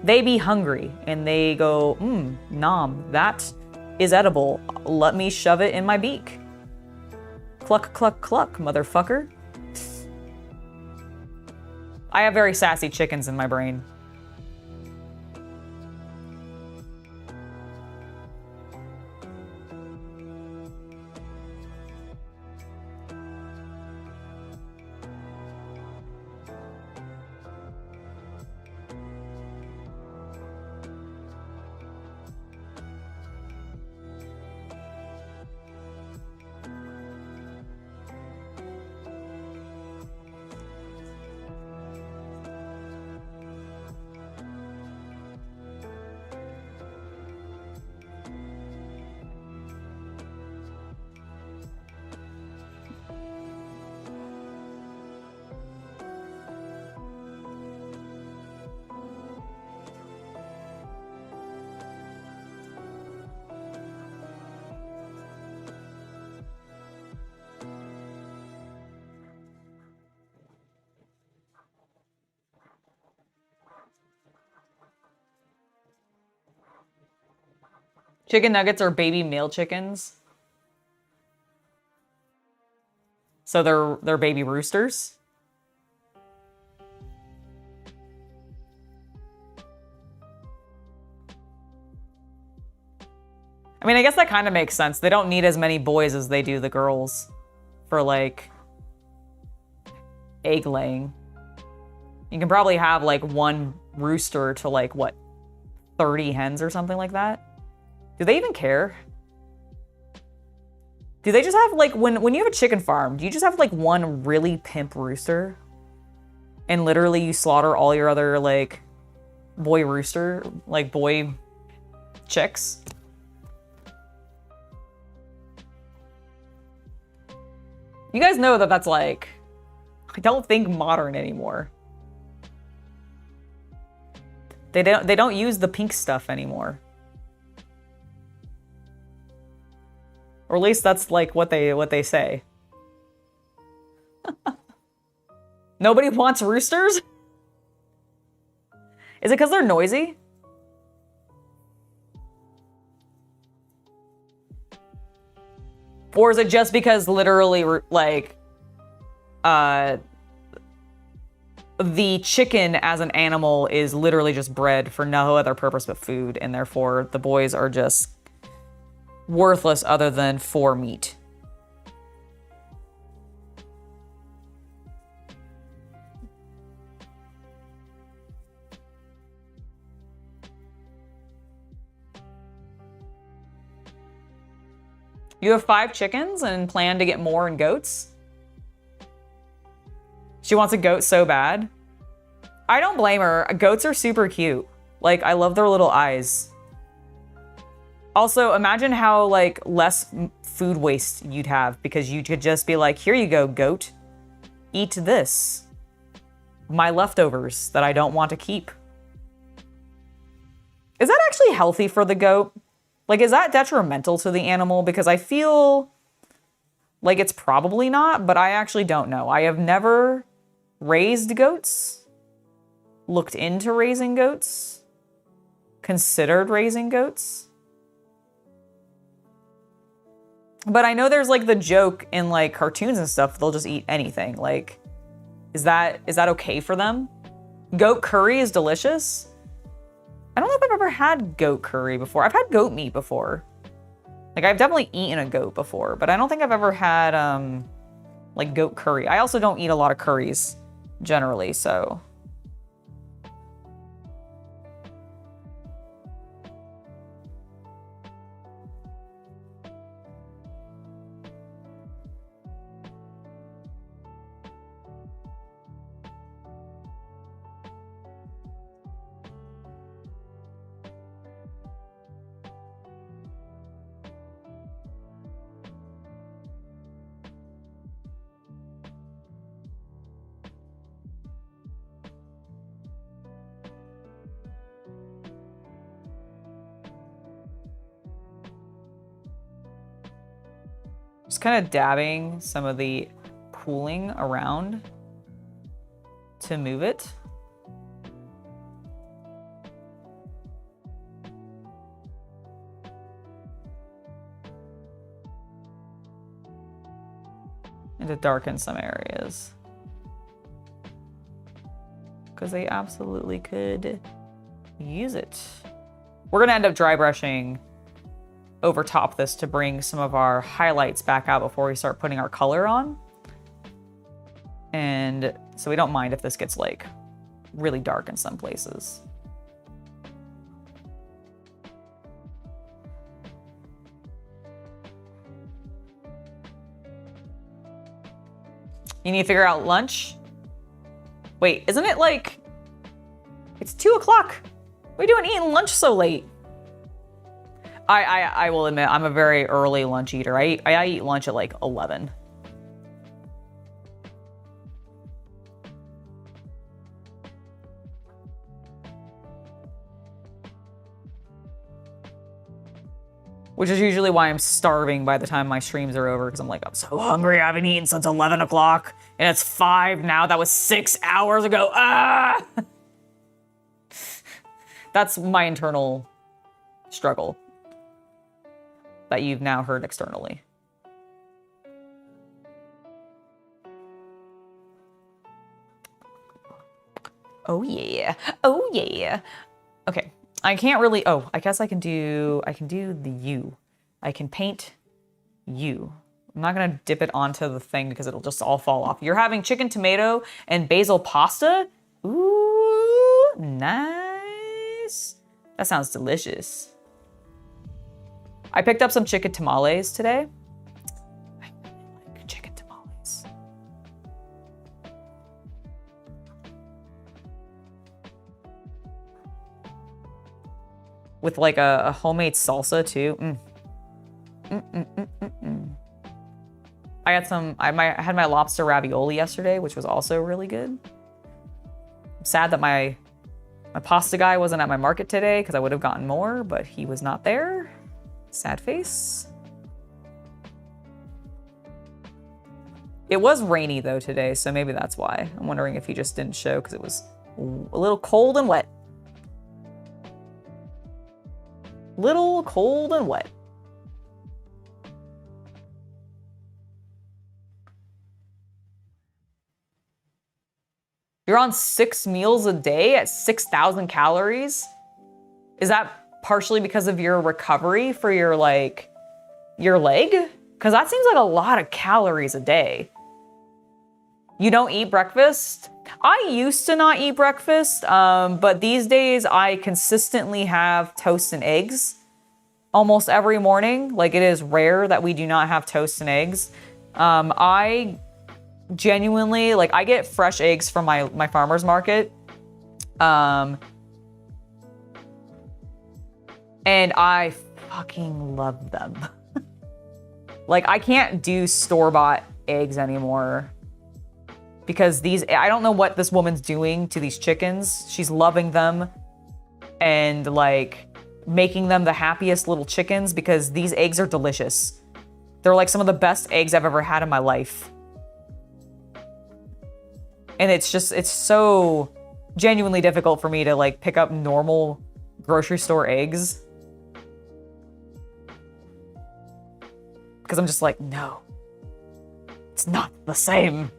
They be hungry and they go, nom, that is edible. Let me shove it in my beak. Cluck, cluck, cluck, motherfucker. I have very sassy chickens in my brain. Chicken nuggets are baby male chickens. So they're baby roosters. I mean, I guess that kind of makes sense. They don't need as many boys as they do the girls for, like, egg laying. You can probably have, like, one rooster to, like, what, 30 hens or something like that? Do they even care? Do they just have, like, when you have a chicken farm, do you just have, like, one really pimp rooster? And literally you slaughter all your other, like, boy rooster, like, boy chicks? You guys know that that's, like, I don't think modern anymore. They don't use the pink stuff anymore. Or at least that's like what they say. Nobody wants roosters? Is it because they're noisy? Or is it just because literally, like, the chicken as an animal is literally just bred for no other purpose but food, and therefore the boys are just worthless other than for meat? You have 5 chickens and plan to get more and goats? She wants a goat so bad. I don't blame her. Goats are super cute. Like, I love their little eyes. Also, imagine how, like, less food waste you'd have because you could just be like, here you go, goat. Eat this. My leftovers that I don't want to keep. Is that actually healthy for the goat? Like, is that detrimental to the animal? Because I feel like it's probably not, but I actually don't know. I have never raised goats, looked into raising goats, considered raising goats. But I know there's like the joke in like cartoons and stuff, they'll just eat anything. Like, is that okay for them? Goat curry is delicious. I don't know if I've ever had goat curry before. I've had goat meat before. Like, I've definitely eaten a goat before, but I don't think I've ever had like goat curry. I also don't eat a lot of curries generally, so. Just kind of dabbing some of the cooling around to move it. And to darken some areas. Because they absolutely could use it. We're gonna end up dry brushing over top this to bring some of our highlights back out before we start putting our color on. And so we don't mind if this gets like really dark in some places. You need to figure out lunch? Wait, isn't it like, it's 2 o'clock. What are you doing eating lunch so late? I will admit, I'm a very early lunch eater. I eat lunch at like 11. Which is usually why I'm starving by the time my streams are over, because I'm like, I'm so hungry. I haven't eaten since 11 o'clock, and it's 5 now. That was 6 hours ago. Ah! That's my internal struggle that you've now heard externally. Oh yeah, oh yeah. Okay, I can't really, oh, I guess I can do the U. I can paint U. I'm not gonna dip it onto the thing because it'll just all fall off. You're having chicken, tomato, and basil pasta? Ooh, nice. That sounds delicious. I picked up some chicken tamales today. I really like chicken tamales. With like a homemade salsa too. I had my lobster ravioli yesterday, which was also really good. I'm sad that my pasta guy wasn't at my market today because I would have gotten more, but he was not there. Sad face. It was rainy though today, so maybe that's why. I'm wondering if he just didn't show because it was a little cold and wet. Little cold and wet. You're on 6 meals a day at 6,000 calories? Is that partially because of your recovery for your leg? Because that seems like a lot of calories a day. You don't eat breakfast? I used to not eat breakfast, but these days I consistently have toast and eggs almost every morning. Like, it is rare that we do not have toast and eggs. I genuinely, like, I get fresh eggs from my farmer's market. And I fucking love them. Like, I can't do store-bought eggs anymore because I don't know what this woman's doing to these chickens. She's loving them. And like, making them the happiest little chickens because these eggs are delicious. They're like some of the best eggs I've ever had in my life. And it's so genuinely difficult for me to like pick up normal grocery store eggs. Because I'm just like, no, it's not the same.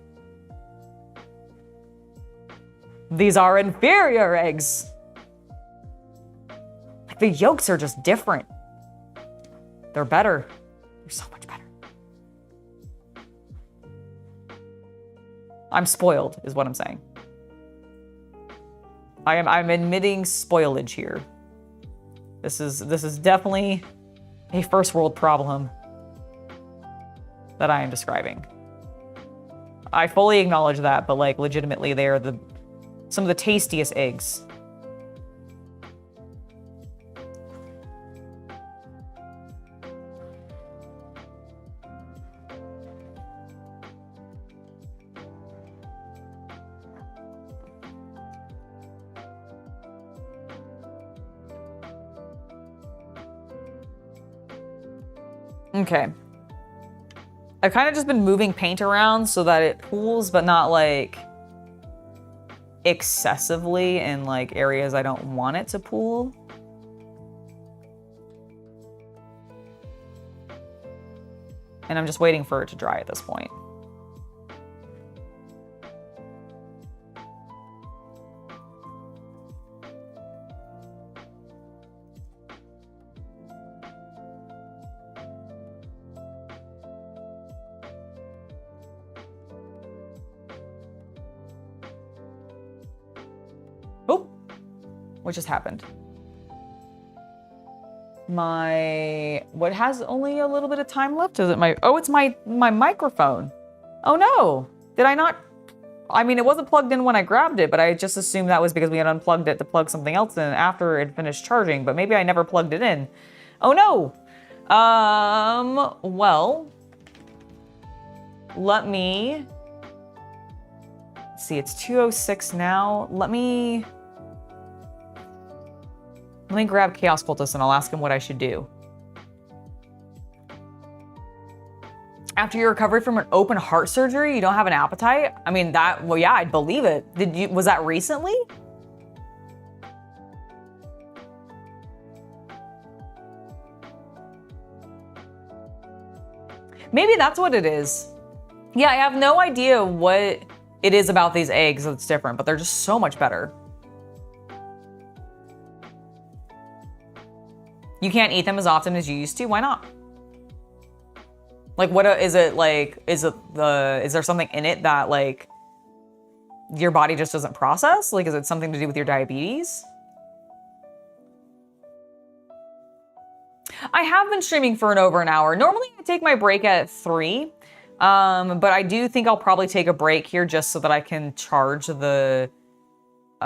These are inferior eggs. Like the yolks are just different. They're better. They're so much better. I'm spoiled, is what I'm saying. I'm admitting spoilage here. This is definitely a first world problem that I am describing. I fully acknowledge that, but like legitimately they are some of the tastiest eggs. Okay. I've kind of just been moving paint around so that it pools, but not like excessively in like areas I don't want it to pool. And I'm just waiting for it to dry at this point. What just happened? What has only a little bit of time left? Is it it's my microphone. Oh no, did I not? I mean, it wasn't plugged in when I grabbed it, but I just assumed that was because we had unplugged it to plug something else in after it finished charging, but maybe I never plugged it in. Oh no. Well, let me see, it's 2:06 now. Let me grab Chaos Cultist and I'll ask him what I should do. After your recovery from an open heart surgery, you don't have an appetite? I mean, well, yeah, I'd believe it. Was that recently? Maybe that's what it is. Yeah, I have no idea what it is about these eggs that's different, but they're just so much better. You can't eat them as often as you used to? Why not? Like, what is it like? Is there something in it that like your body just doesn't process? Like, is it something to do with your diabetes? I have been streaming for over an hour. Normally I take my break at 3, but I do think I'll probably take a break here just so that I can charge the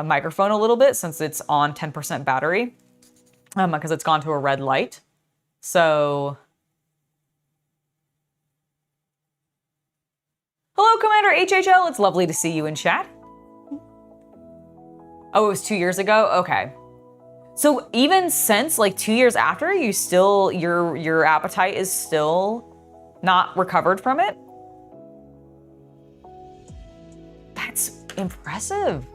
microphone a little bit since it's on 10% battery. Because it's gone to a red light. So, hello, Commander HHL. It's lovely to see you in chat. Oh, it was 2 years ago? Okay. So even since like 2 years after, you still, your appetite is still not recovered from it? That's impressive.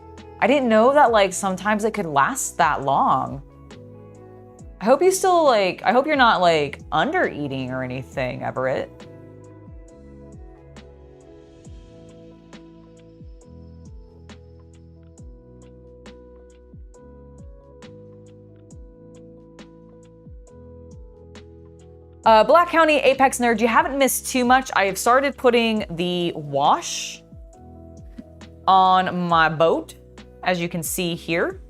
I didn't know that like sometimes it could last that long. I hope you still I hope you're not like under eating or anything, Everett. Black County Apex Nerd, you haven't missed too much. I have started putting the wash on my boat, as you can see here.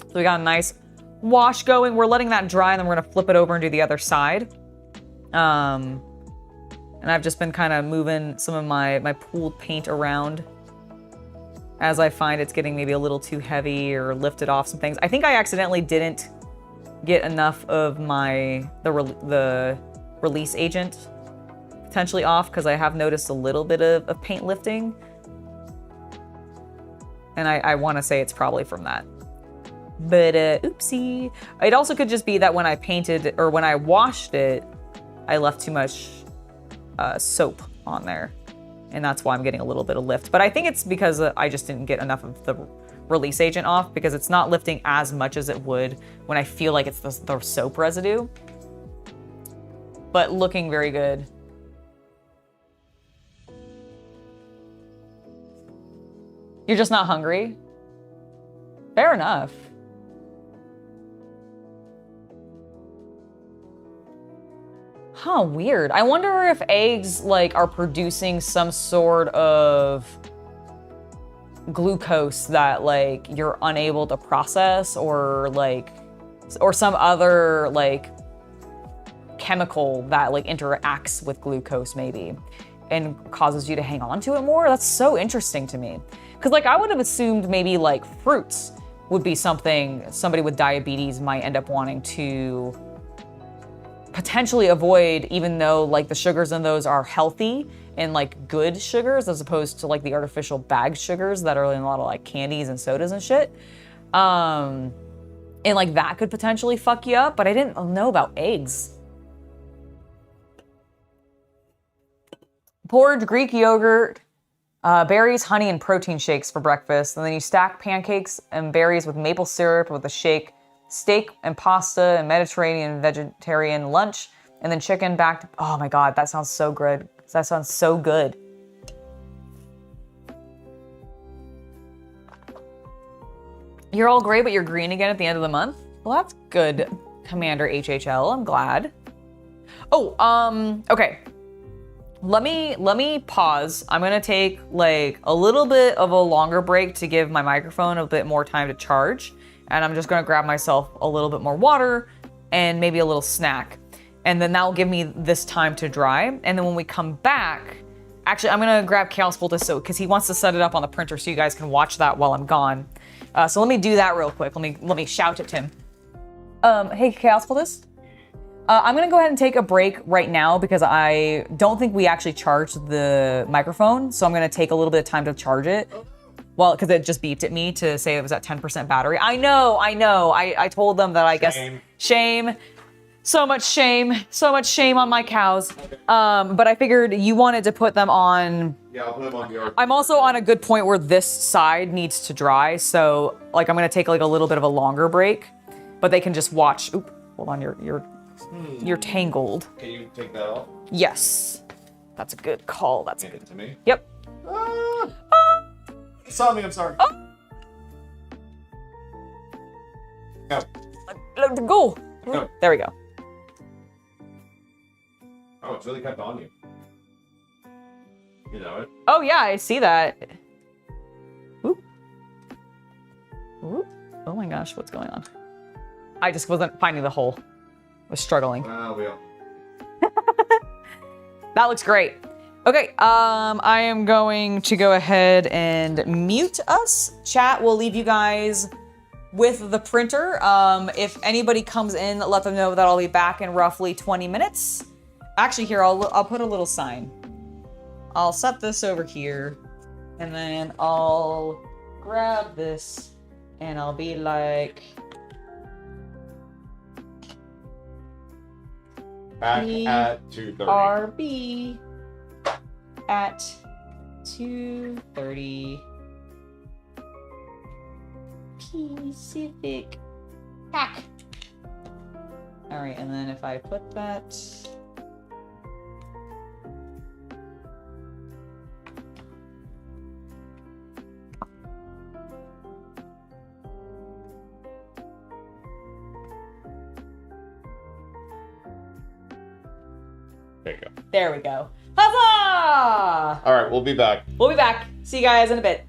So we got a nice wash going. We're letting that dry and then we're gonna flip it over and do the other side. And I've just been kind of moving some of my pooled paint around as I find it's getting maybe a little too heavy or lifted off some things. I think I accidentally didn't get enough of the release agent potentially off because I have noticed a little bit of paint lifting. And I want to say it's probably from that. But oopsie. It also could just be that when I painted or when I washed it, I left too much soap on there. And that's why I'm getting a little bit of lift. But I think it's because I just didn't get enough of the release agent off, because it's not lifting as much as it would when I feel like it's the soap residue. But looking very good. You're just not hungry? Fair enough. Huh, weird. I wonder if eggs like are producing some sort of glucose that like you're unable to process, or some other like chemical that like interacts with glucose maybe and causes you to hang on to it more. That's so interesting to me. Cause like I would have assumed maybe like fruits would be something somebody with diabetes might end up wanting to potentially avoid, even though like the sugars in those are healthy and like good sugars, as opposed to like the artificial bagged sugars that are in a lot of like candies and sodas and shit. And like that could potentially fuck you up, but I didn't know about eggs. Porridge, Greek yogurt, berries, honey, and protein shakes for breakfast. And then you stack pancakes and berries with maple syrup with a shake, steak and pasta and Mediterranean vegetarian lunch, and then chicken back. Oh my God, that sounds so good. That sounds so good. You're all gray, but you're green again at the end of the month? Well, that's good, Commander HHL. I'm glad. Oh, okay. Let me pause. I'm gonna take like a little bit of a longer break to give my microphone a bit more time to charge. And I'm just gonna grab myself a little bit more water and maybe a little snack. And then that'll give me this time to dry. And then when we come back, actually I'm gonna grab Chaos Cultist because he wants to set it up on the printer so you guys can watch that while I'm gone. So let me do that real quick. Let me shout at him. Hey Chaos Cultist. I'm gonna go ahead and take a break right now because I don't think we actually charged the microphone. So I'm gonna take a little bit of time to charge it. Well, because it just beeped at me to say it was at 10% battery. I know. I told them that I guess shame. So much shame on my cows. Okay. But I figured you wanted to put them on. Yeah, I'll put them on the arc. I'm also on a good point where this side needs to dry. So like I'm gonna take like a little bit of a longer break, but they can just watch. Oop, hold on, you're tangled. Can you take that off? Yes. That's a good call. That's a good. To me? Yep. Something, I'm sorry. Oh. Go. Go. There we go. Oh, it's really kept on you. You know it? Oh yeah, I see that. Oop. Oop. Oh my gosh, what's going on? I just wasn't finding the hole. I was struggling. We all. That looks great. Okay, I am going to go ahead and mute us. Chat will leave you guys with the printer. If anybody comes in, let them know that I'll be back in roughly 20 minutes. Actually, here, I'll put a little sign. I'll set this over here, and then I'll grab this, and I'll be like... Back at 2:30. RB at 2:30 Pacific. Hack. All right, and then if I put that. There you go. There we go. Huzzah! All right, we'll be back. We'll be back. See you guys in a bit.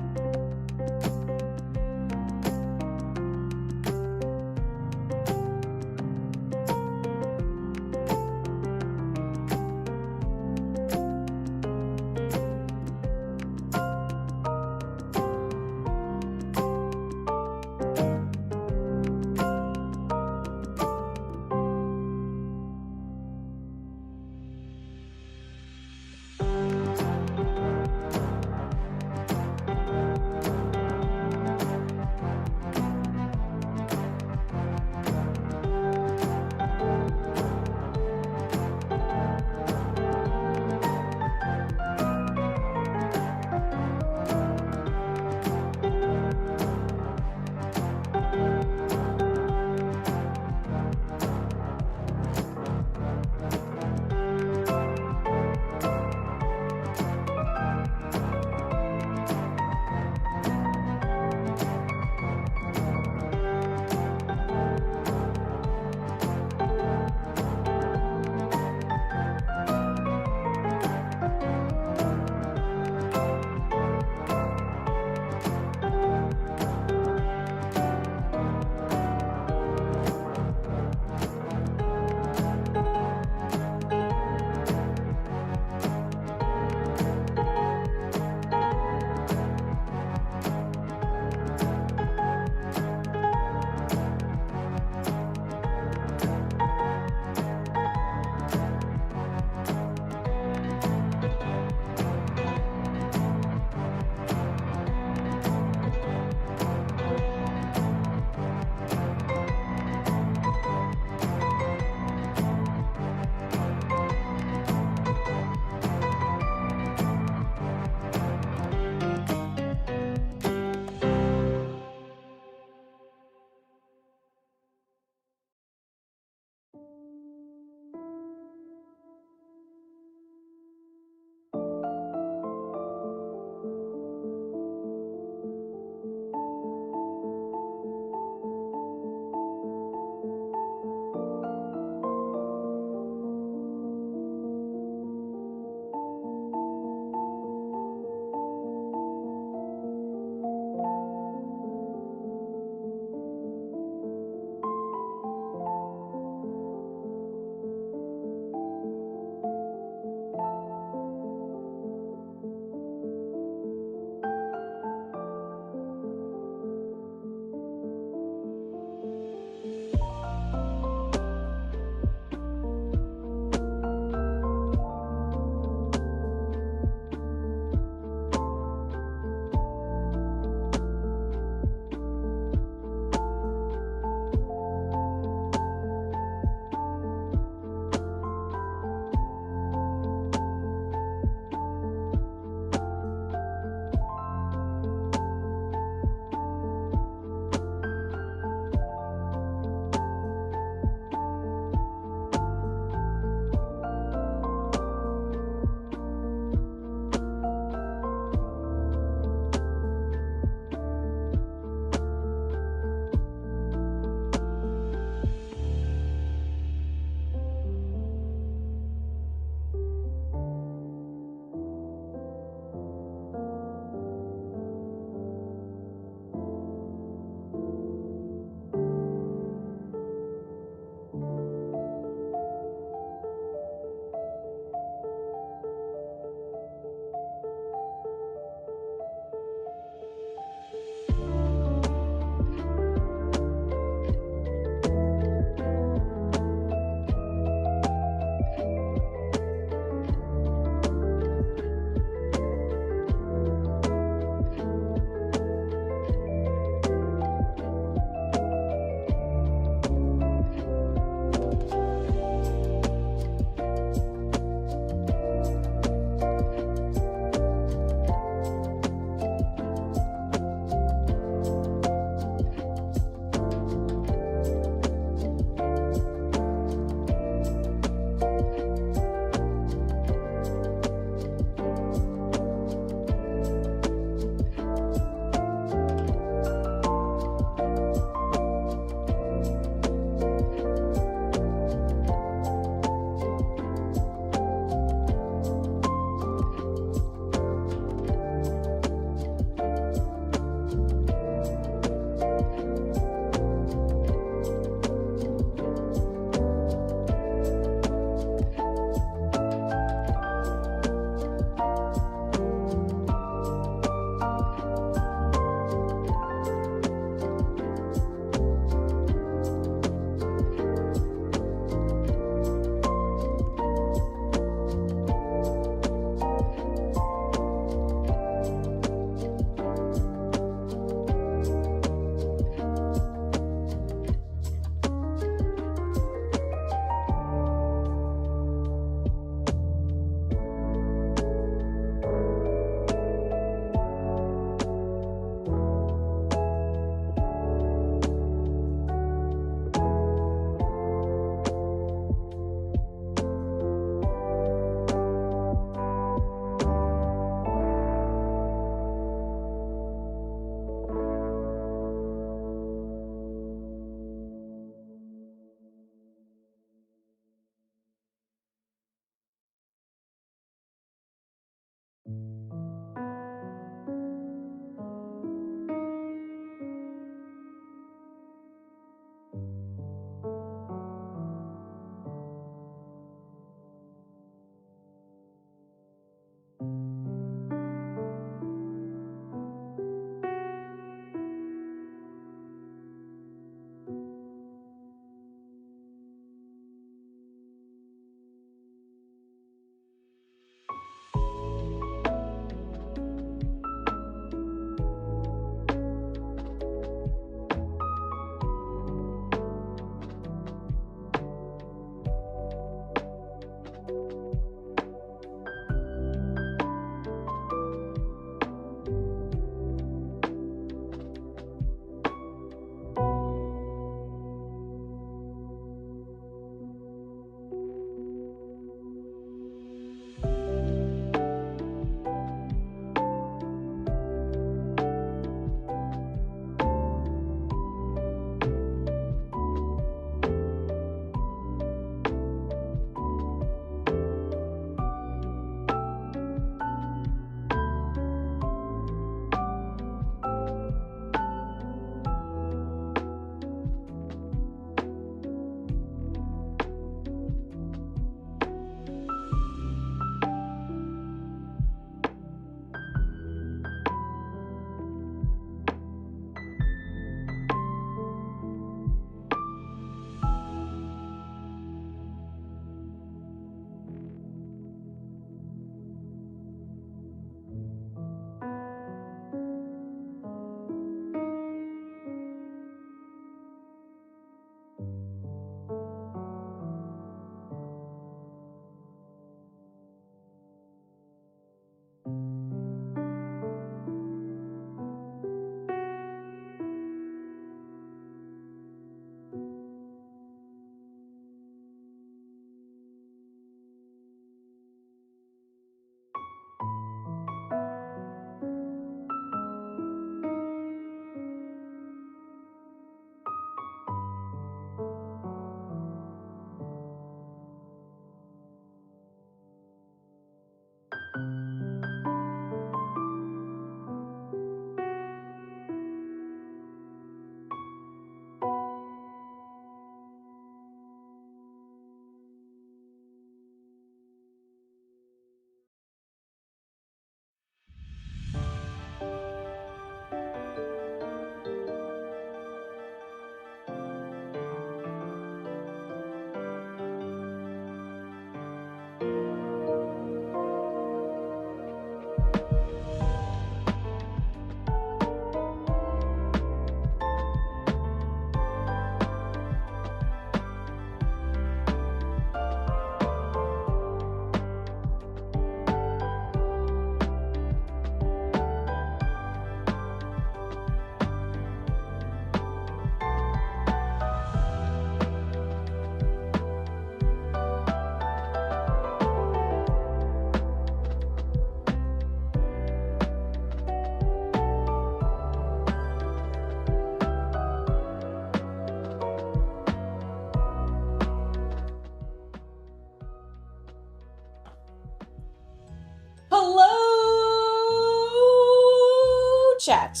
chat.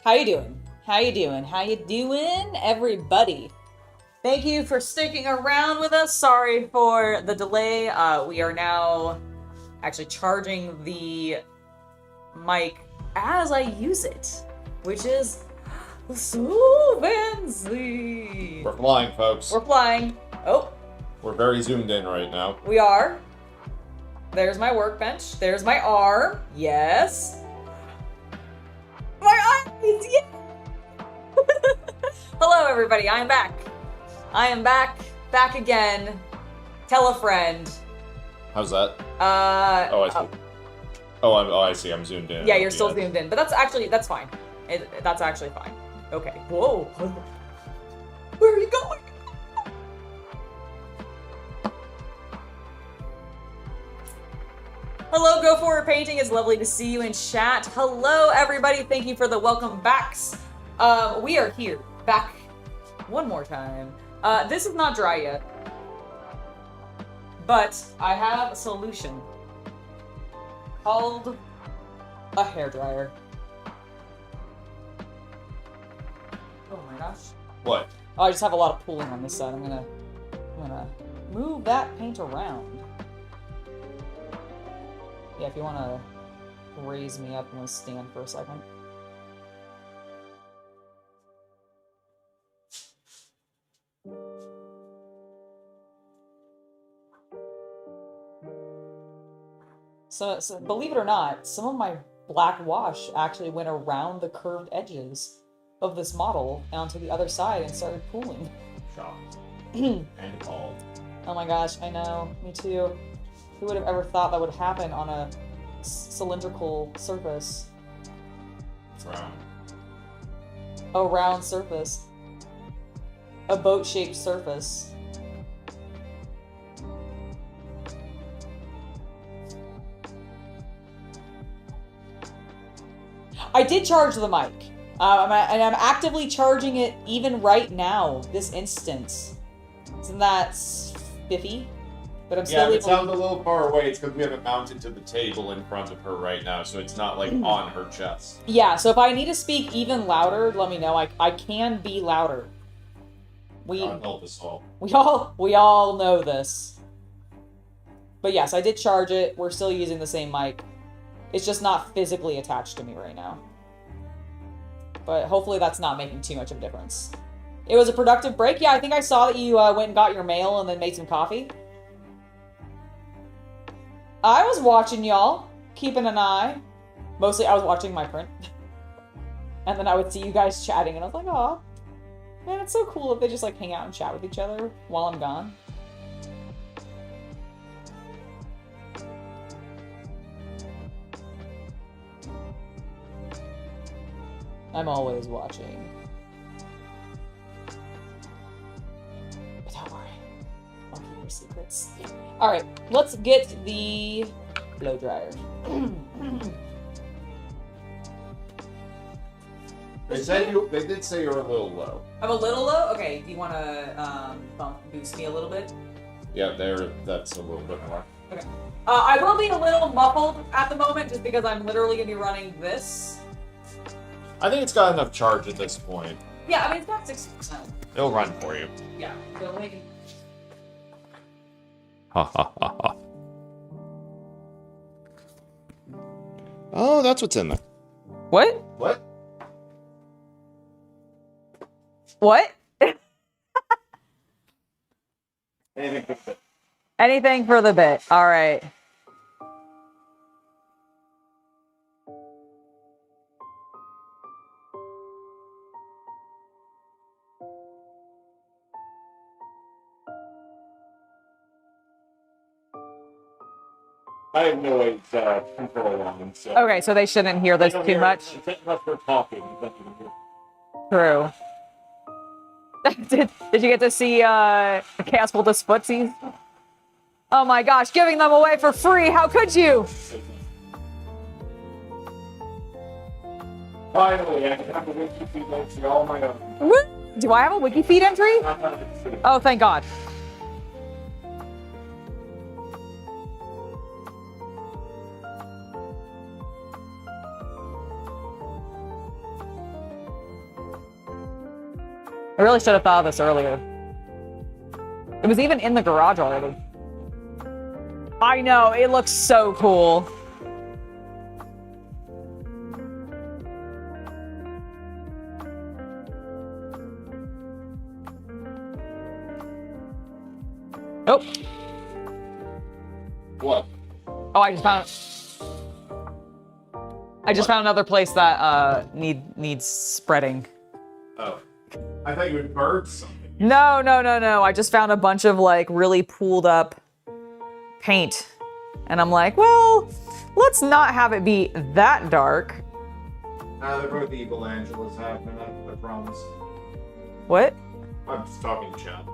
How you doing? How you doing? How you doing, everybody? Thank you for sticking around with us. Sorry for the delay. We are now actually charging the mic as I use it, which is so fancy. We're flying, folks. We're flying. Oh. We're very zoomed in right now. We are. There's my workbench. There's my arm. Yes. My eyes. Yeah. Hello, everybody. I am back. I am back. Back again. Tell a friend. How's that? Oh, I see. I see. I'm zoomed in. Yeah, you're still zoomed in, but that's fine. That's actually fine. Okay. Whoa. Where are you going? Hello, Go For It Painting. It's lovely to see you in chat. Hello, everybody. Thank you for the welcome backs. We are here. Back one more time. This is not dry yet, but I have a solution called a hairdryer. Oh my gosh. What? Oh, I just have a lot of pooling on this side. I'm gonna move that paint around. Yeah, if you want to raise me up, I'm going to stand for a second. So believe it or not, some of my black wash actually went around the curved edges of this model onto the other side and started pooling. Shocked. And appalled. Oh my gosh, I know. Me too. Who would have ever thought that would happen on a cylindrical surface? Round. A round surface. A boat-shaped surface. I did charge the mic. And I'm actively charging it even right now, this instance. Isn't that spiffy? But I'm still it sounds a little far away. It's because we have it mounted to the table in front of her right now, so it's not like on her chest. Yeah, so if I need to speak even louder, let me know. I can be louder. God help us all. We all know this. But yes, I did charge it. We're still using the same mic. It's just not physically attached to me right now. But hopefully that's not making too much of a difference. It was a productive break. Yeah, I think I saw that you went and got your mail and then made some coffee. I was watching y'all, keeping an eye. Mostly I was watching my print. And then I would see you guys chatting and I was like, aw, man, it's so cool if they just like hang out and chat with each other while I'm gone. I'm always watching. But don't worry, I'll keep your secrets. Alright, let's get the blow dryer. They did say you're a little low. I'm a little low? Okay, do you want to boost me a little bit? Yeah, that's a little bit more. Okay. I will be a little muffled at the moment just because I'm literally going to be running this. I think it's got enough charge at this point. Yeah, I mean, it's got 60%. It'll run for you. Yeah, so maybe. Ha ha ha ha. Oh, that's what's in there. What? What? What? Anything for the bit. Anything for the bit. All right. I have no way to control on them, so... Okay, so they shouldn't hear this too much? Unless we're talking. True. Did you get to see Chaos Cultist footsies? Oh my gosh, giving them away for free! How could you? Finally, I can have a wiki feed entry all my own. What? Do I have a wiki feed entry? Oh, thank God. I really should have thought of this earlier. It was even in the garage already. I know, it looks so cool. Nope. What? Oh, I just found another place that needs spreading. Oh. I thought you would bird something. No. I just found a bunch of like really pooled up paint. And I'm like, well, let's not have it be that dark. They're both evil Angelas happening, I promise. What? I'm just talking chat.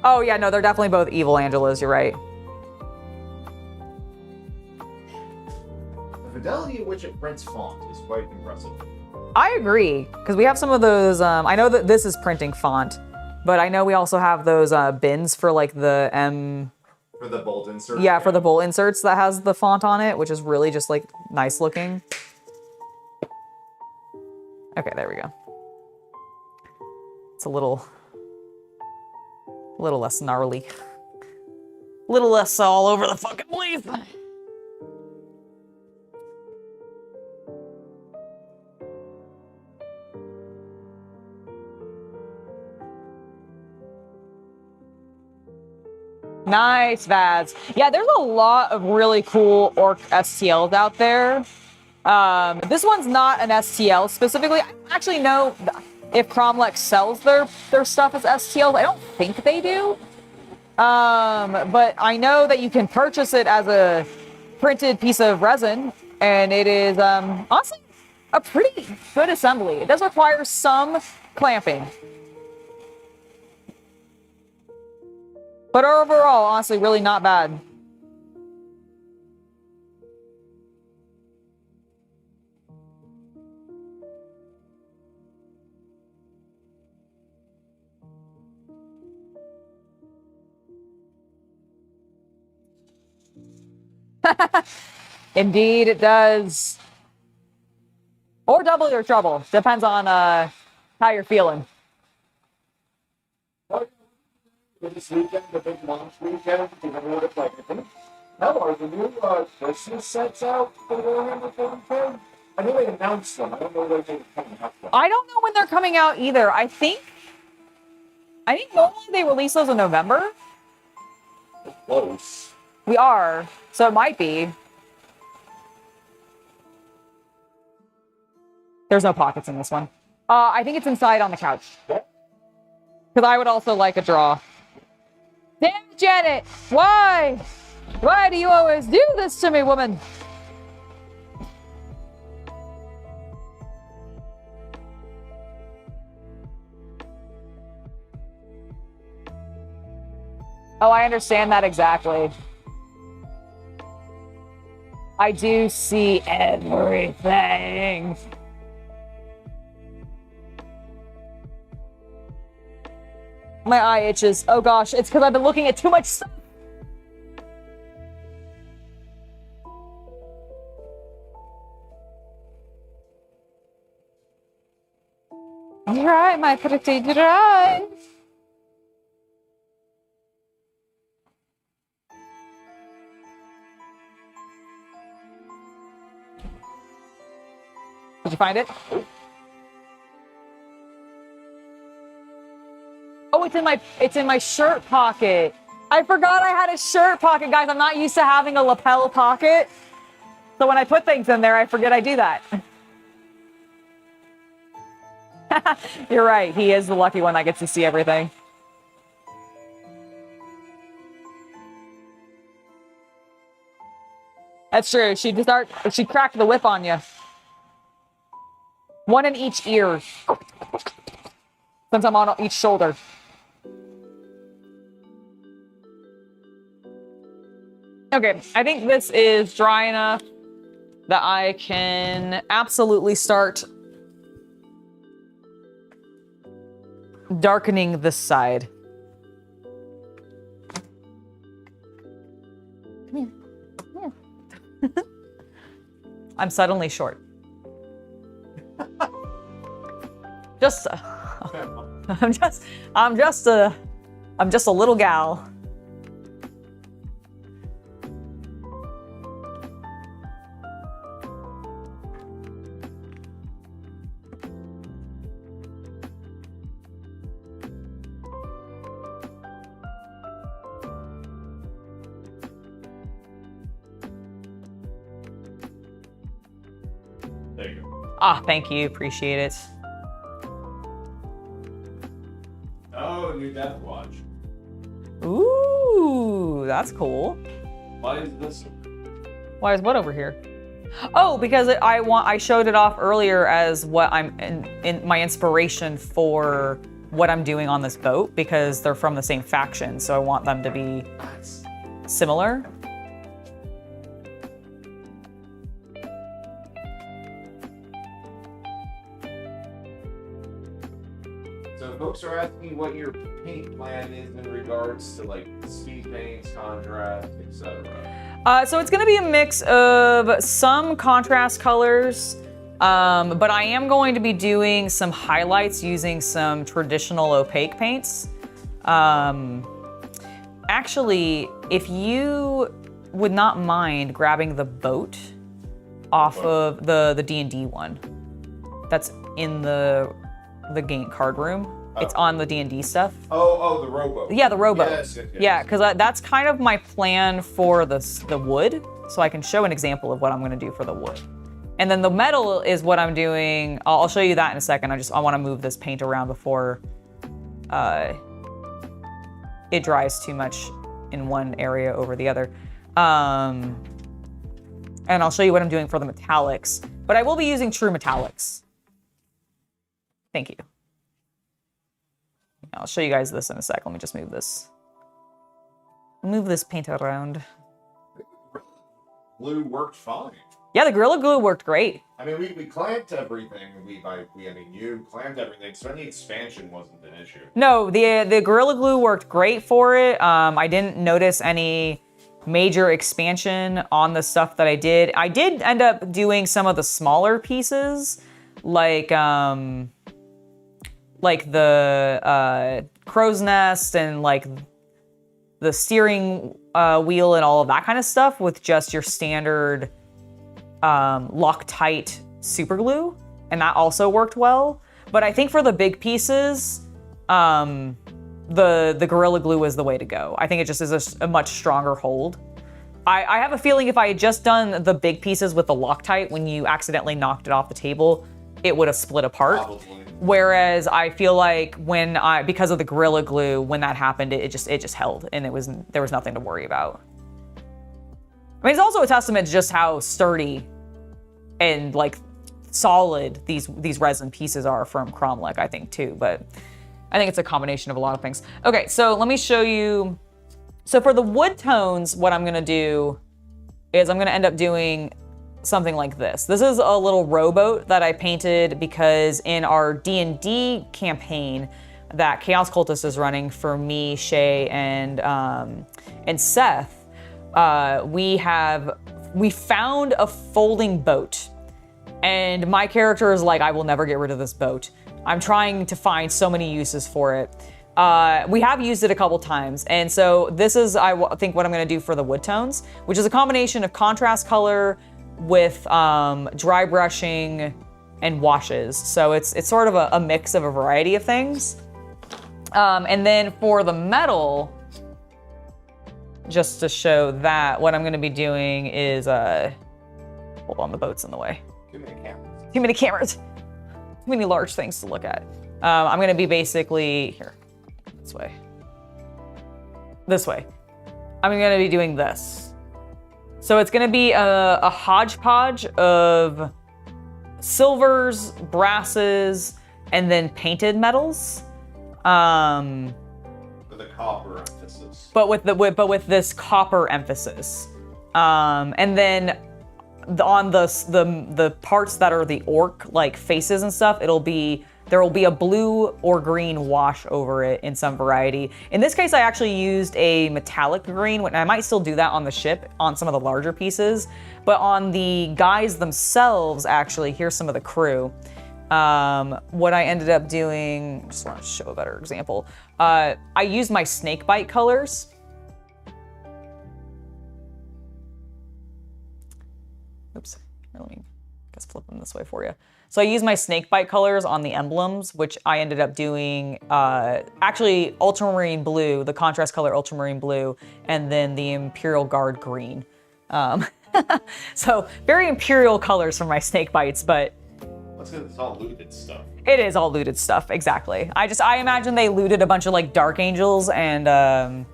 Oh yeah, no, they're definitely both evil Angelas, you're right. The fidelity at which it prints font is quite impressive. I agree, because we have some of those, I know that this is printing font, but I know we also have those bins for like the For the bolt insert? Yeah, for the bolt inserts that has the font on it, which is really just like nice looking. Okay, there we go. It's a little less gnarly. A little less all over the fucking place. Nice, Vaz. Yeah, there's a lot of really cool orc STLs out there. This one's not an STL specifically. I don't actually know if Kromlech sells their stuff as STLs. I don't think they do. But I know that you can purchase it as a printed piece of resin, and it is honestly a pretty good assembly. It does require some clamping. But overall, honestly, really not bad. Indeed, it does. Or double your trouble. Depends on how you're feeling. This weekend, the big launch weekend, you know what it's like? I think. No, are the new Christmas sets out for the Warhammer 40K? I know they announced them. I don't know when they're coming out. I don't know when they're coming out either. I think normally they release those in November. We're close. We are, so it might be. There's no pockets in this one. I think it's inside on the couch. Because I would also like a draw. Damn it, Janet! Why? Why do you always do this to me, woman? Oh, I understand that exactly. I do see everything. My eye itches. Oh gosh, it's because I've been looking at too much stuff. You're right, my pretty drive. Did you find it? Oh, it's in my shirt pocket. I forgot I had a shirt pocket, guys. I'm not used to having a lapel pocket. So when I put things in there, I forget I do that. You're right. He is the lucky one that gets to see everything. That's true. She cracked the whip on you. One in each ear. Since I'm on each shoulder. Okay, I think this is dry enough that I can absolutely start darkening this side. Come here. Come here. I'm suddenly short. Just, I'm just a little gal. There you go. Ah, thank you. Appreciate it. Oh, new Death Watch. Ooh, that's cool. Why is this? Why is what over here? Oh, because I showed it off earlier as what I'm in my inspiration for what I'm doing on this boat, because they're from the same faction, so I want them to be similar. So folks are asking what your paint plan is in regards to like speed paints, contrast, etc. So it's gonna be a mix of some contrast colors, but I am going to be doing some highlights using some traditional opaque paints. Actually, if you would not mind grabbing the boat off of the D&D one that's in the game card room. It's on the D&D stuff. Oh, the rowboat. Yeah, the rowboat. Yes. Yeah, because that's kind of my plan for the wood, so I can show an example of what I'm going to do for the wood. And then the metal is what I'm doing. I'll show you that in a second. I want to move this paint around before it dries too much in one area over the other. And I'll show you what I'm doing for the metallics. But I will be using true metallics. Thank you. I'll show you guys this in a sec. Let me just move this. Move this paint around. Glue worked fine. Yeah, the Gorilla Glue worked great. I mean, we clamped everything. You clamped everything, so any expansion wasn't an issue. No, the Gorilla Glue worked great for it. I didn't notice any major expansion on the stuff that I did. I did end up doing some of the smaller pieces, like the crow's nest and like the steering wheel and all of that kind of stuff with just your standard Loctite super glue, and that also worked well. But I think for the big pieces, the Gorilla Glue was the way to go. I think it just is a much stronger hold. I have a feeling if I had just done the big pieces with the Loctite, when you accidentally knocked it off the table, it would have split apart. Probably. Whereas I feel like because of the Gorilla Glue, when that happened, it just held, and there was nothing to worry about. I mean, it's also a testament to just how sturdy and like solid these resin pieces are from Kromlech, I think too. But I think it's a combination of a lot of things. Okay, so let me show you. So for the wood tones, what I'm gonna do is I'm gonna end up doing something like this. This is a little rowboat that I painted because in our D&D campaign that Chaos Cultist is running for me, Shay, and Seth, we found a folding boat, and my character is like, I will never get rid of this boat. I'm trying to find so many uses for it. We have used it a couple times, and so this is, I think, what I'm gonna do for the wood tones, which is a combination of contrast color with dry brushing and washes. So it's sort of a mix of a variety of things. And then for the metal, just to show that, what I'm gonna be doing is, hold on, the boat's in the way. Too many cameras. Too many cameras. Too many large things to look at. I'm gonna be basically, here, this way. This way. I'm gonna be doing this. So it's gonna be a hodgepodge of silvers, brasses, and then painted metals. With a copper emphasis. But with this copper emphasis. And then on the parts that are the orc like faces and stuff, there will be a blue or green wash over it in some variety. In this case, I actually used a metallic green, and I might still do that on the ship on some of the larger pieces. But on the guys themselves, actually, here's some of the crew. What I ended up doing, just want to show a better example. I used my snakebite colors. Oops, let me flip them this way for you. So I used my snakebite colors on the emblems, which I ended up doing, actually ultramarine blue, the contrast color ultramarine blue, and then the Imperial Guard green. So very Imperial colors for my snakebites, but that's because it's all looted stuff. It is all looted stuff, exactly. I imagine they looted a bunch of like Dark Angels and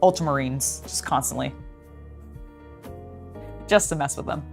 Ultramarines just constantly. Just to mess with them.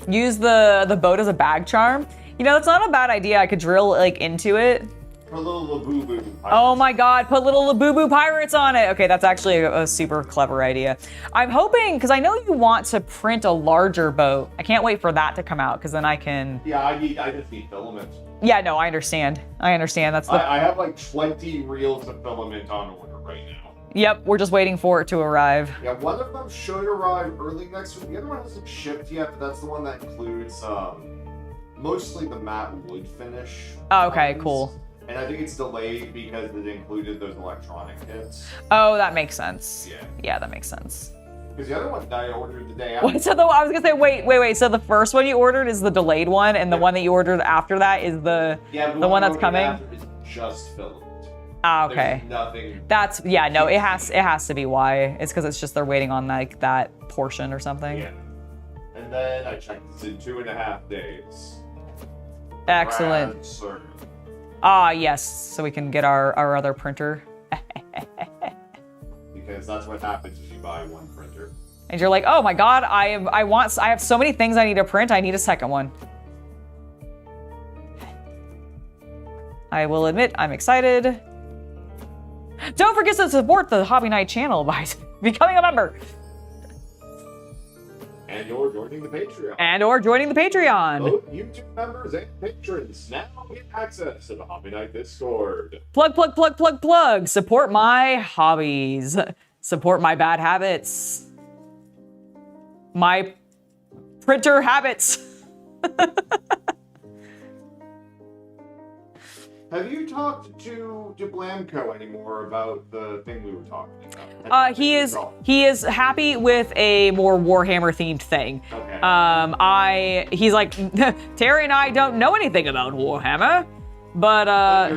Use the boat as a bag charm. You know, it's not a bad idea. I could drill like into it. Put a little Labubu pirates. Oh my god, put little Labubu pirates on it. Okay, that's actually a super clever idea. I'm hoping, because I know you want to print a larger boat. I can't wait for that to come out, because then I can... Yeah, I just need filament. Yeah, no, I understand. That's the... I have like 20 reels of filament on order right now. Yep, we're just waiting for it to arrive. Yeah, one of them should arrive early next week. The other one hasn't shipped yet, but that's the one that includes mostly the matte wood finish. Oh, okay, cool. And I think it's delayed because it included those electronic kits. Oh, that makes sense. Yeah. Yeah, that makes sense. Because the other one that I ordered the day after. Wait, so I was gonna say, wait. So the first one you ordered is the delayed one, and the one that you ordered after that is the one that's coming. Is just filament. Ah, okay. There's nothing. That's no. It has to be why. It's because it's just they're waiting on like that portion or something. Yeah. And then I checked. It's in 2.5 days. Excellent. Ah, yes. So we can get our other printer. Because that's what happens if you buy one printer. And you're like, oh my god, I have so many things I need to print. I need a second one. I will admit, I'm excited. Don't forget to support the Hobby Night channel by becoming a member. And or joining the Patreon. Both YouTube members and patrons now get access to the Hobby Night Discord. Plug. Support my hobbies. Support my bad habits. My printer habits. Have you talked to Blamco anymore about the thing we were talking about? He is happy with a more Warhammer themed thing. Okay. He's like, Terry and I don't know anything about Warhammer, but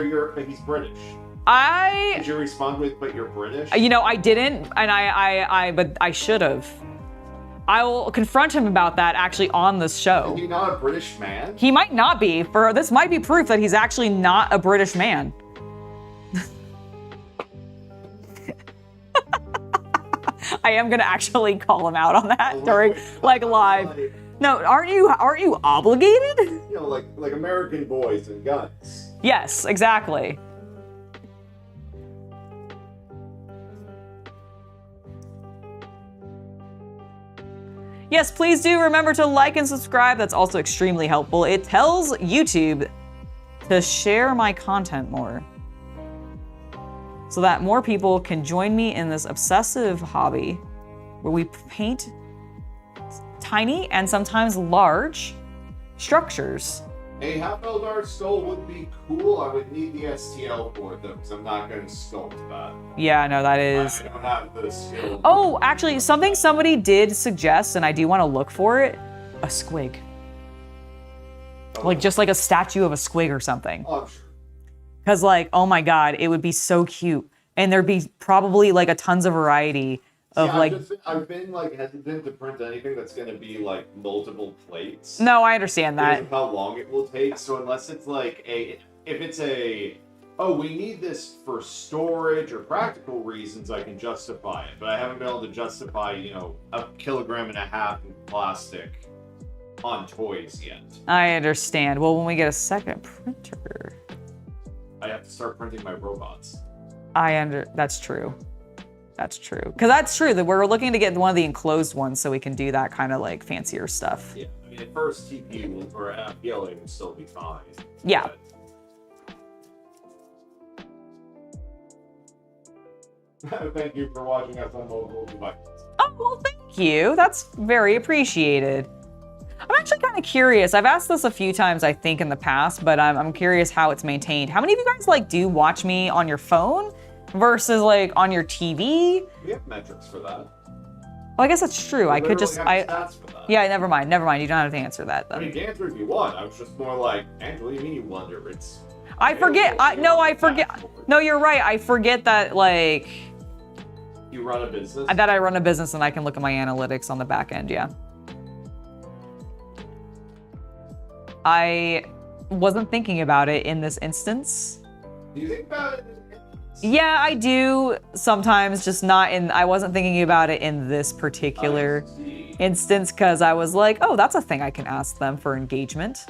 he's British. Did you respond with, but you're British? You know, I didn't, and but I should have. I will confront him about that actually on this show. Is he not a British man? He might not be. This might be proof that he's actually not a British man. I am gonna actually call him out on that during live. No, aren't you obligated? You know, like American boys and guns. Yes, exactly. Yes, please do remember to like and subscribe. That's also extremely helpful. It tells YouTube to share my content more so that more people can join me in this obsessive hobby where we paint tiny and sometimes large structures. A half-Eldar skull would be cool. I would need the STL for it though, because I'm not going to sculpt that. Yeah, no, that is... I don't have the skill. Oh, actually, something somebody did suggest, and I do want to look for it, a squig. Oh. Like, just like a statue of a squig or something. Oh, sure. Because, like, oh my god, it would be so cute. And there'd be probably, like, a tons of variety of, I've been, like, hesitant to print anything that's going to be, like, multiple plates. No, I understand that. Because of how long it will take. So unless it's, like, if it's oh, we need this for storage or practical reasons, I can justify it. But I haven't been able to justify, you know, 1.5 kilograms of plastic on toys yet. I understand. Well, when we get a second printer... I have to start printing my robots. That's true. That's true. Because that's true, that we're looking to get one of the enclosed ones so we can do that kind of like fancier stuff. Yeah, I mean, at first TP or PLA will still be fine. Yeah. But... Thank you for watching us on mobile devices. Oh, Oh, well, thank you. That's very appreciated. I'm actually kind of curious. I've asked this a few times, I think, in the past, but I'm curious how it's maintained. How many of you guys like do watch me on your phone versus like on your TV? We have metrics for that. Well, I guess that's true. I could just, stats for that. Yeah, never mind. You don't have to answer that then. I mean, you can answer if you want. I was just more like, Angela, you mean you wonder? I forget. No, you're right. I forget that, like... You run a business? That I run a business and I can look at my analytics on the back end, yeah. I wasn't thinking about it in this instance. Do you think about it? Yeah, I do sometimes, just not in... I wasn't thinking about it in this particular instance because I was like, oh, that's a thing I can ask them for engagement.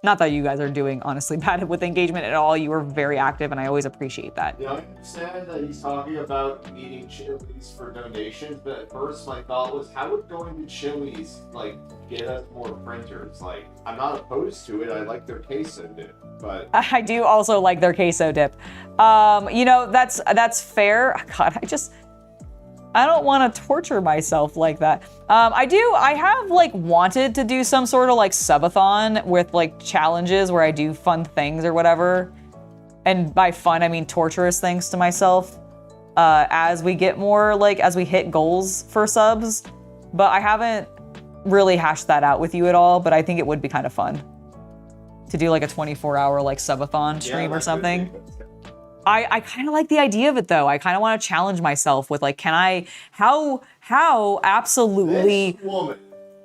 Not that you guys are doing, honestly, bad with engagement at all. You were very active, and I always appreciate that. Yeah, I understand that he's talking about needing Chili's for donations, but at first my thought was, how would going to Chili's, like, get us more printers? Like, I'm not opposed to it. I like their queso dip, but... I do also like their queso dip. You know, that's fair. God, I don't want to torture myself like that. I have like wanted to do some sort of like subathon with like challenges where I do fun things or whatever. And by fun, I mean torturous things to myself as we get more, like as we hit goals for subs. But I haven't really hashed that out with you at all, but I think it would be kind of fun to do like a 24-hour like subathon stream or something. I kind of like the idea of it though. I kind of want to challenge myself with like, how absolutely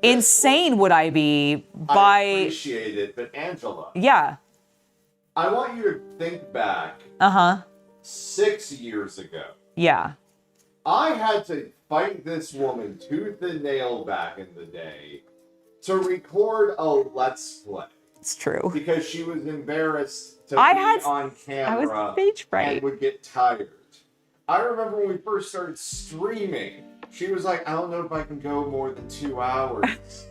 insane would I be by... I appreciate it, but Angela. Yeah. I want you to think back. 6 years ago. Yeah. I had to fight this woman tooth and nail back in the day to record a Let's Play. It's true. Because she was embarrassed to be on camera. I was stage fright. And would get tired. I remember when we first started streaming, she was like, I don't know if I can go more than 2 hours.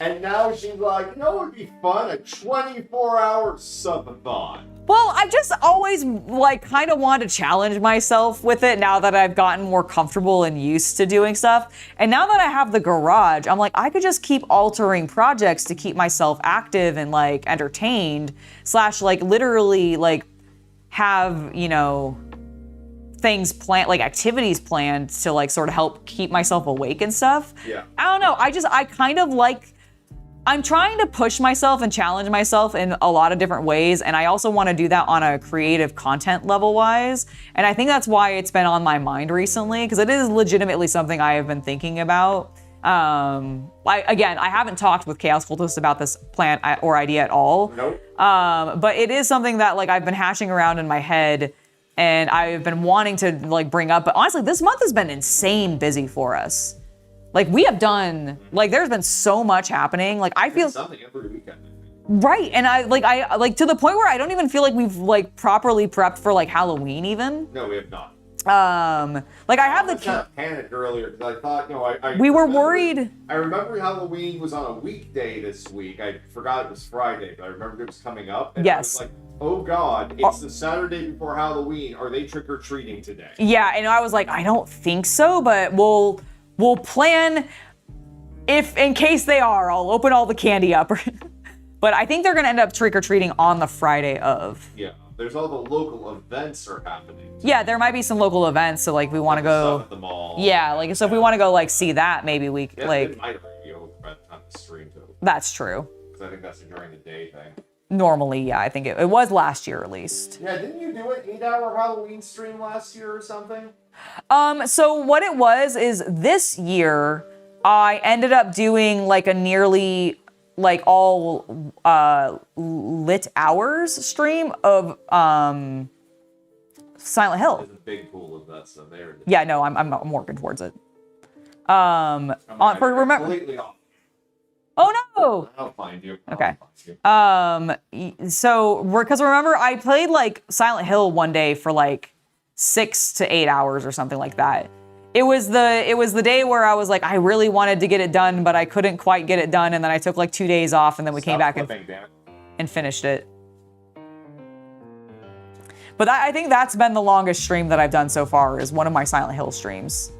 And now she's like, you know what would be fun? A 24-hour subathon. Well, I just always like kind of want to challenge myself with it now that I've gotten more comfortable and used to doing stuff. And now that I have the garage, I'm like, I could just keep altering projects to keep myself active and like entertained / like literally like have, you know, things planned, like activities planned to like sort of help keep myself awake and stuff. Yeah. I don't know. I kind of like, I'm trying to push myself and challenge myself in a lot of different ways, and I also want to do that on a creative content level wise, and I think that's why it's been on my mind recently, because it is legitimately something I have been thinking about. I haven't talked with Chaos Cultist about this plan or idea at all. Nope. But it is something that like I've been hashing around in my head, and I've been wanting to like bring up, but honestly, this month has been insane busy for us. Like we have done, like there's been so much happening. Like I feel something every weekend. Right, and I like to the point where I don't even feel like we've like properly prepped for like Halloween even. No, we have not. Like I have the kind of panicked earlier because I thought, we were worried. I remember Halloween was on a weekday this week. I forgot it was Friday, but I remember it was coming up. And yes. I was like, oh God, it's the Saturday before Halloween. Are they trick or treating today? Yeah, and I was like, I don't think so, but we'll plan if in case they are. I'll open all the candy up. But I think they're gonna end up trick or treating on the Friday of. Yeah. There's all the local events are happening. Yeah, there might be some local events, so like we want to go. Stuff at the mall. Yeah, like so if we want to go like see that, maybe we like. It might already be over by the time the stream too. That's true. Because I think that's a during the day thing. Normally, yeah, I think it was last year at least. Yeah, didn't you do an 8-hour Halloween stream last year or something? So what it was is this year I ended up doing like a nearly like all lit hours stream of Silent Hill. There's a big pool of that stuff there. Yeah, no, I'm working towards it. Completely off. Oh no! I'll find you. Okay. So because remember I played like Silent Hill one day for like 6 to 8 hours or something like that. It was the day where I was like, I really wanted to get it done, but I couldn't quite get it done, and then I took like 2 days off, and then we came back and finished it. But I think that's been the longest stream that I've done so far, is one of my Silent Hill streams.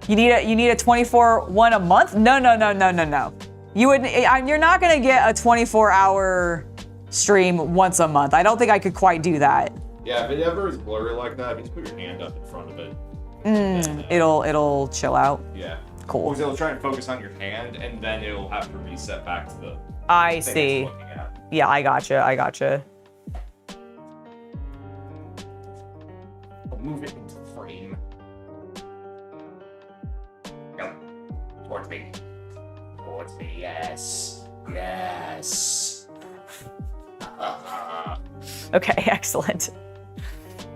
You need a 24 a month? No. You're not gonna get a 24-hour stream once a month. I don't think I could quite do that. Yeah, if it ever is blurry like that, just put your hand up in front of it. It'll chill out. Yeah. Cool. Because it'll try and focus on your hand, and then it'll have to reset back to the. I see. Yeah, I gotcha. I'll move it into the frame. Go. Towards me. Yes. Okay, excellent.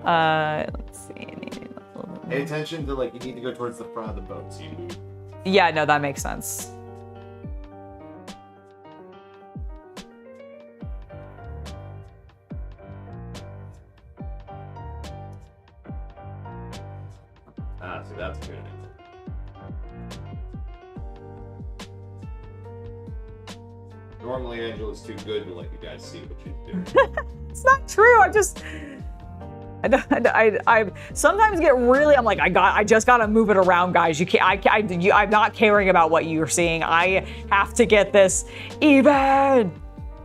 Let's see. Pay attention to, like, you need to go towards the front of the boat. So you... Yeah, no, that makes sense. So that's good. Normally, Angela's too good to let you guys see what she's doing. It's not true. I sometimes get really. I'm like, I just gotta move it around, guys. You can't. I'm not caring about what you're seeing. I have to get this even.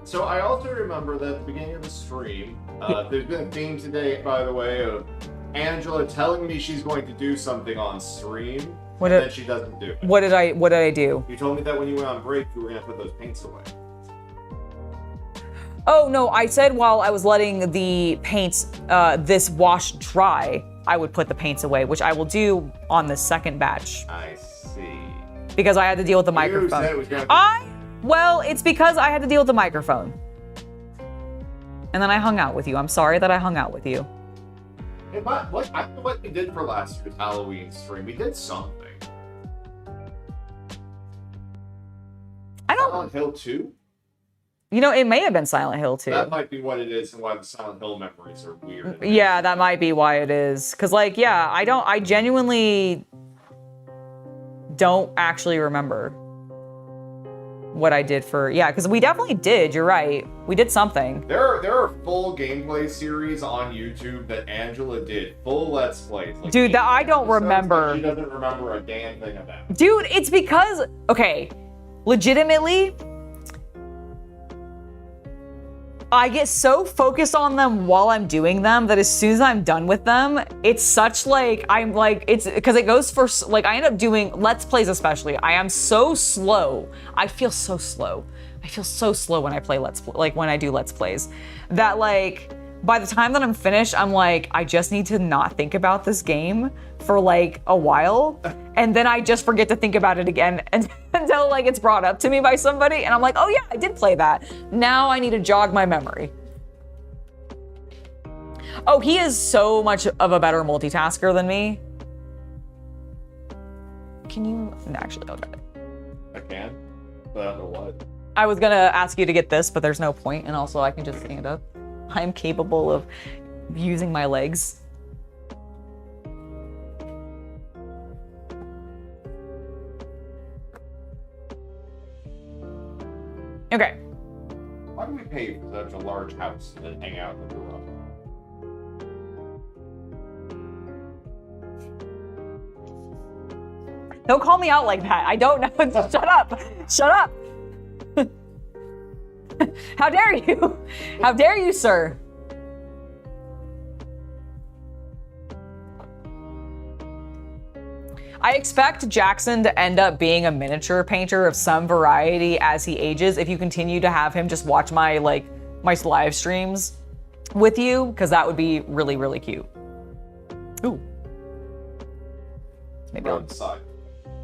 So I also remember that at the beginning of the stream, there's been a theme today, by the way, of Angela telling me she's going to do something on stream, and then she doesn't do it. What did I do? You told me that when you went on break, you were gonna put those paints away. Oh no, I said while I was letting the paints this wash dry, I would put the paints away, which I will do on the second batch. I see. Because I had to deal with the microphone. You said it was gonna be... Well, it's because I had to deal with the microphone. And then I hung out with you. I'm sorry that I hung out with you. Hey, I don't know what we did for last year's Halloween stream. We did something. I don't... Silent Hill 2? You know, it may have been Silent Hill 2. That might be what it is and why the Silent Hill memories are weird. Yeah, that might be why it is. Cause like, yeah, I genuinely don't actually remember what I did for, yeah, because we definitely did, you're right. We did something. There are full gameplay series on YouTube that Angela did, full Let's Plays. Like, dude, that I don't remember. She doesn't remember a damn thing about. Dude, it's because, okay, legitimately, I get so focused on them while I'm doing them that as soon as I'm done with them, it's such like, I'm like, it's because it goes for, like, I end up doing Let's Plays especially. I am so slow. I feel so slow. I feel so slow when I play when I do Let's Plays that like, by the time that I'm finished, I'm like, I just need to not think about this game for like a while. And then I just forget to think about it again until like it's brought up to me by somebody. And I'm like, oh yeah, I did play that. Now I need to jog my memory. Oh, he is so much of a better multitasker than me. Can you, actually, I'll get it. I can, but I don't know what. I was gonna ask you to get this, but there's no point. And also I can just stand up. I'm capable of using my legs. Okay. Why do we pay for such a large house and then hang out in the garage? Don't call me out like that. I don't know. Shut up. Shut up. How dare you? How dare you, sir? I expect Jackson to end up being a miniature painter of some variety as he ages if you continue to have him just watch my live streams with you, because that would be really, really cute. Ooh. Maybe on the side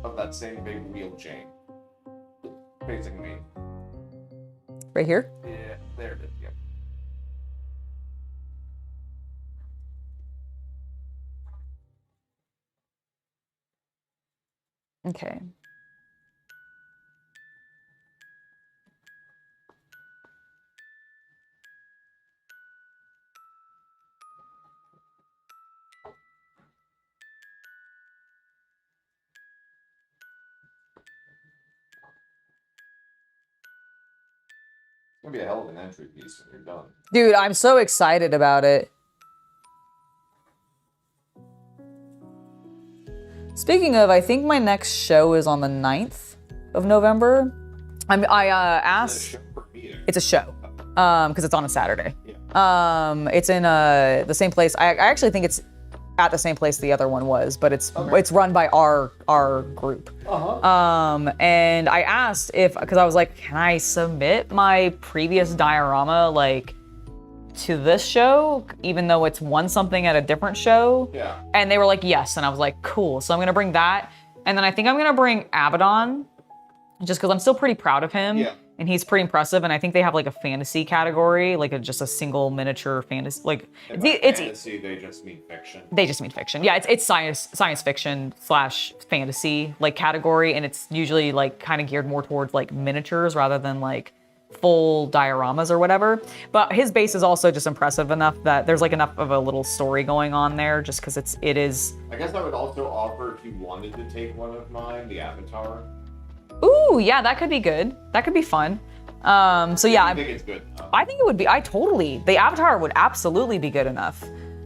of that same big wheel chain. Facing me. Right here? Yeah, there it is, yeah. Okay. gonna be a hell of an entry piece when you're done. Dude, I'm so excited about it. Speaking of, I think my next show is on the 9th of November. I asked. It's a show, because it's on a Saturday. Yeah. It's in the same place. I actually think it's at the same place the other one was, but it's run by our group. And I asked because I was like, can I submit my previous diorama like to this show, even though it's won something at a different show? Yeah. And they were like, yes. And I was like, cool. So I'm gonna bring that, and then I think I'm gonna bring Abaddon, just because I'm still pretty proud of him. Yeah. And he's pretty impressive, and I think they have like a fantasy category, like just a single miniature fantasy. Like it's fantasy, they just mean fiction. They just mean fiction. Yeah, it's science fiction / fantasy like category, and it's usually like kind of geared more towards like miniatures rather than like full dioramas or whatever. But his base is also just impressive enough that there's like enough of a little story going on there, just because it is. I guess I would also offer, if you wanted to take one of mine, the Avatar. Ooh, yeah, that could be good. That could be fun. So yeah, I think it's good enough. I think it would be. The Avatar would absolutely be good enough.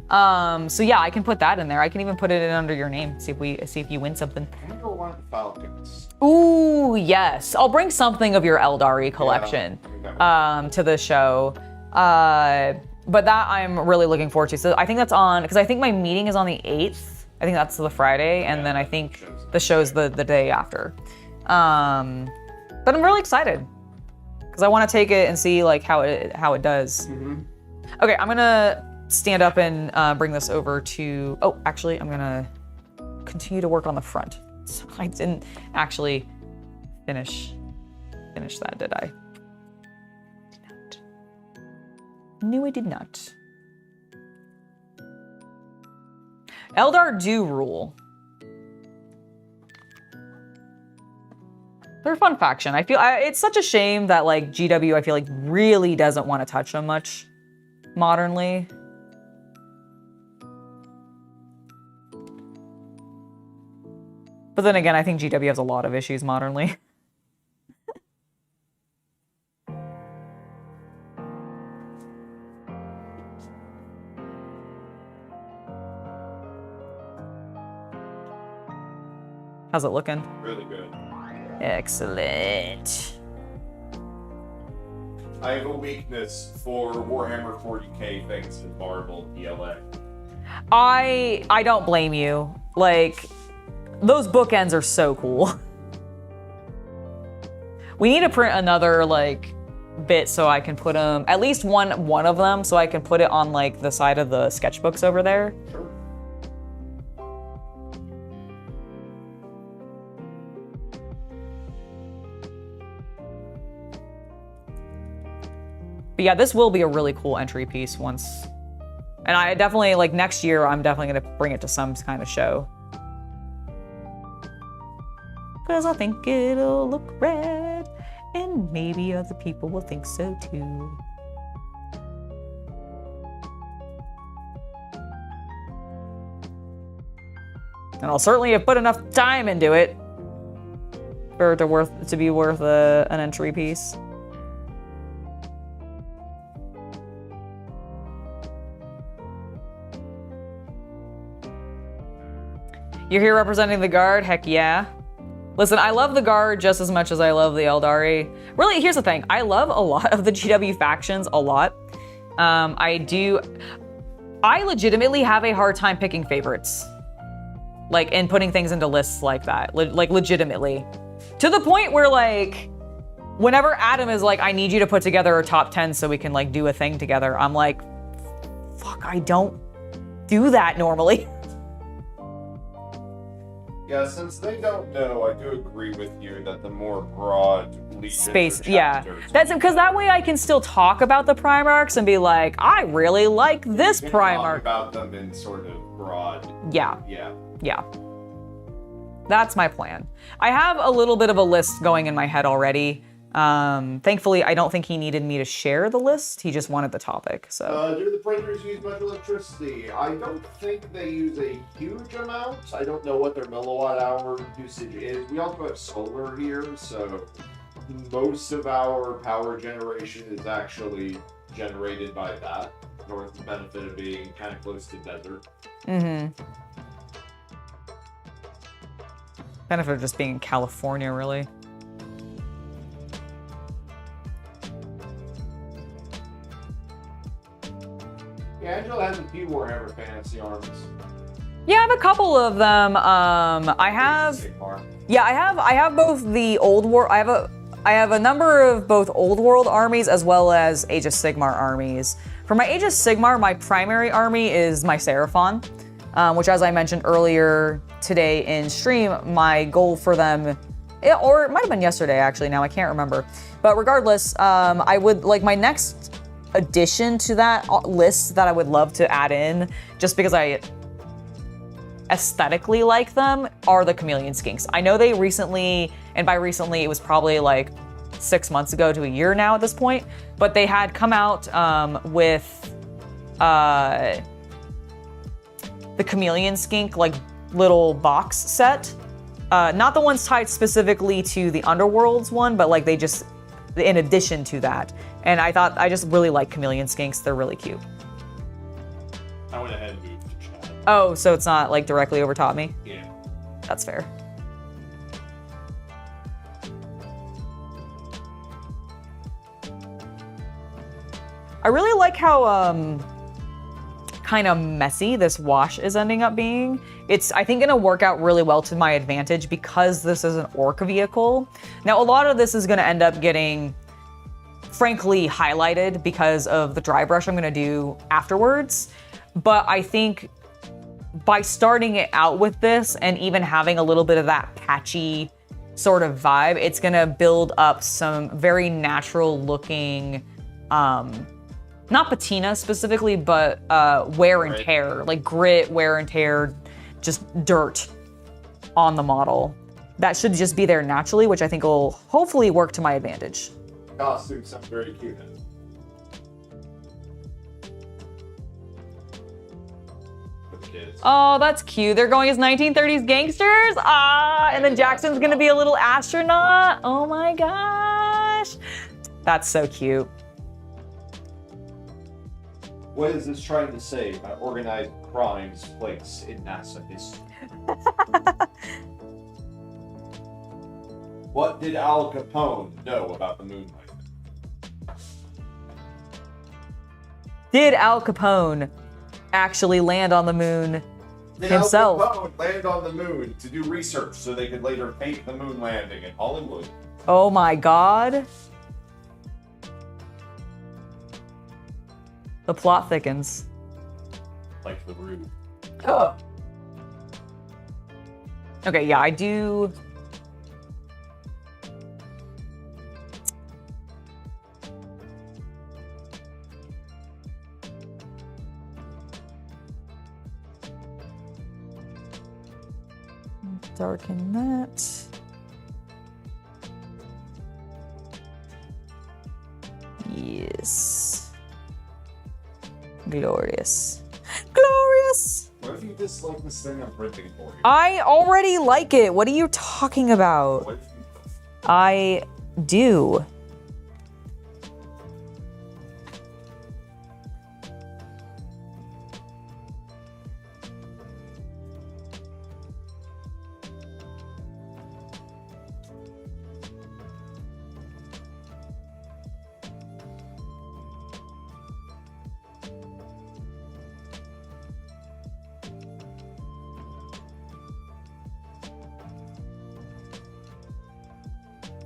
So yeah, I can put that in there. I can even put it in under your name. See if you win something. I'm gonna go one of the Falcons. Ooh, yes. I'll bring something of your Eldari collection to the show. But that I'm really looking forward to. So I think that's on, because I think my meeting is on the 8th. I think that's the Friday, and then I think the show's the day after. But I'm really excited because I want to take it and see like how it does. Mm-hmm. Okay, I'm gonna stand up and bring this over to. Oh, actually, I'm gonna continue to work on the front. So I didn't actually finish that, did I? Did not. No, I did not. Eldar do rule. They're a fun faction. I feel it's such a shame that like GW, I feel like really doesn't want to touch them much modernly. But then again, I think GW has a lot of issues modernly. How's it looking? Really good. Excellent. I have a weakness for Warhammer 40k thanks to Marvel ELA. I don't blame you. Like, those bookends are so cool. We need to print another like bit so I can put them, at least one of them, so I can put it on like the side of the sketchbooks over there. Sure. But yeah, this will be a really cool entry piece once. And I definitely, like next year, I'm definitely gonna bring it to some kind of show. Because I think it'll look rad, and maybe other people will think so too. And I'll certainly have put enough time into it for it to be worth an entry piece. You're here representing the Guard? Heck yeah. Listen, I love the Guard just as much as I love the Eldari. Really, here's the thing. I love a lot of the GW factions, a lot. I legitimately have a hard time picking favorites. Like, and putting things into lists like that. Like, legitimately. To the point where, like, whenever Adam is like, I need you to put together a top 10 so we can, like, do a thing together, I'm like, fuck, I don't do that normally. Yeah, since they don't know, I do agree with you that the more broad legions space, yeah. That's because that way I can still talk about the Primarchs and be like, I really like this Primarch. Talk about them in sort of broad. Yeah. Yeah. Yeah. That's my plan. I have a little bit of a list going in my head already. Thankfully, I don't think he needed me to share the list. He just wanted the topic, so. Do the printers use much electricity? I don't think they use a huge amount. I don't know what their milliwatt hour usage is. We also have solar here, so most of our power generation is actually generated by that, or the benefit of being kind of close to desert. Mm-hmm. Benefit of just being in California, really. Yeah, Angela has a few Warhammer Fantasy armies. Yeah, I have a couple of them. I have. Yeah, I have both the old war. I have a number of both old world armies as well as Age of Sigmar armies. For my Age of Sigmar, my primary army is my Seraphon, which, as I mentioned earlier today in stream, my goal for them, or it might have been yesterday actually. Now I can't remember, but regardless, I would like my next addition to that list that I would love to add in, just because I aesthetically like them, are the Chameleon Skinks. I know they recently, and by recently it was probably like 6 months ago to a year now at this point, but they had come out with the Chameleon Skink like little box set. Not the ones tied specifically to the Underworlds one, but like they just in addition to that. And I just really like Chameleon Skinks. They're really cute. I went ahead and moved to chat. Oh, so it's not like directly over top me? Yeah. That's fair. I really like how kind of messy this wash is ending up being. It's, I think, gonna work out really well to my advantage because this is an orc vehicle. Now, a lot of this is gonna end up getting, frankly, highlighted because of the dry brush I'm gonna do afterwards. But I think by starting it out with this and even having a little bit of that patchy sort of vibe, it's gonna build up some very natural looking, not patina specifically, but wear and tear, like grit, wear and tear, just dirt on the model. That should just be there naturally, which I think will hopefully work to my advantage. Costumes sound very cute. For the kids. Oh, that's cute. They're going as 1930s gangsters? Ah, and then Jackson's gonna be a little astronaut. Oh my gosh. That's so cute. What is this trying to say about organized crime's place in NASA history? What did Al Capone know about the moon landing? Did Al Capone actually land on the moon himself? Did Al Capone land on the moon to do research so they could later fake the moon landing in Hollywood? Oh my god. The plot thickens. Like the Rube. Oh. Okay, yeah, I do. Darken that. Yes. Glorious. Glorious! What if you dislike this thing I'm printing for you? I already like it. What are you talking about? What if you... I do.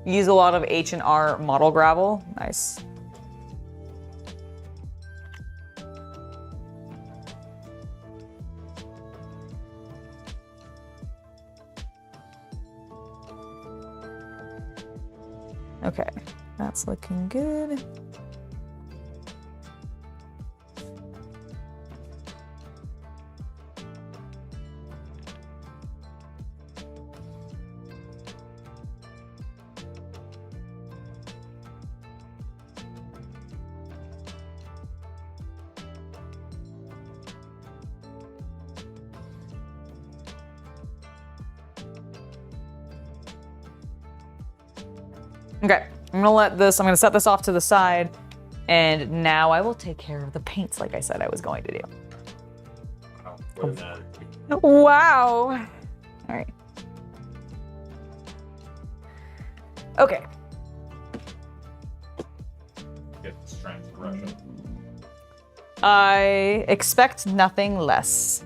Use a lot of H&R model gravel. Nice. Okay, that's looking good. Okay, I'm gonna set this off to the side, and now I will take care of the paints like I said I was going to do. Wow. All right. Okay. Get strength correction. I expect nothing less.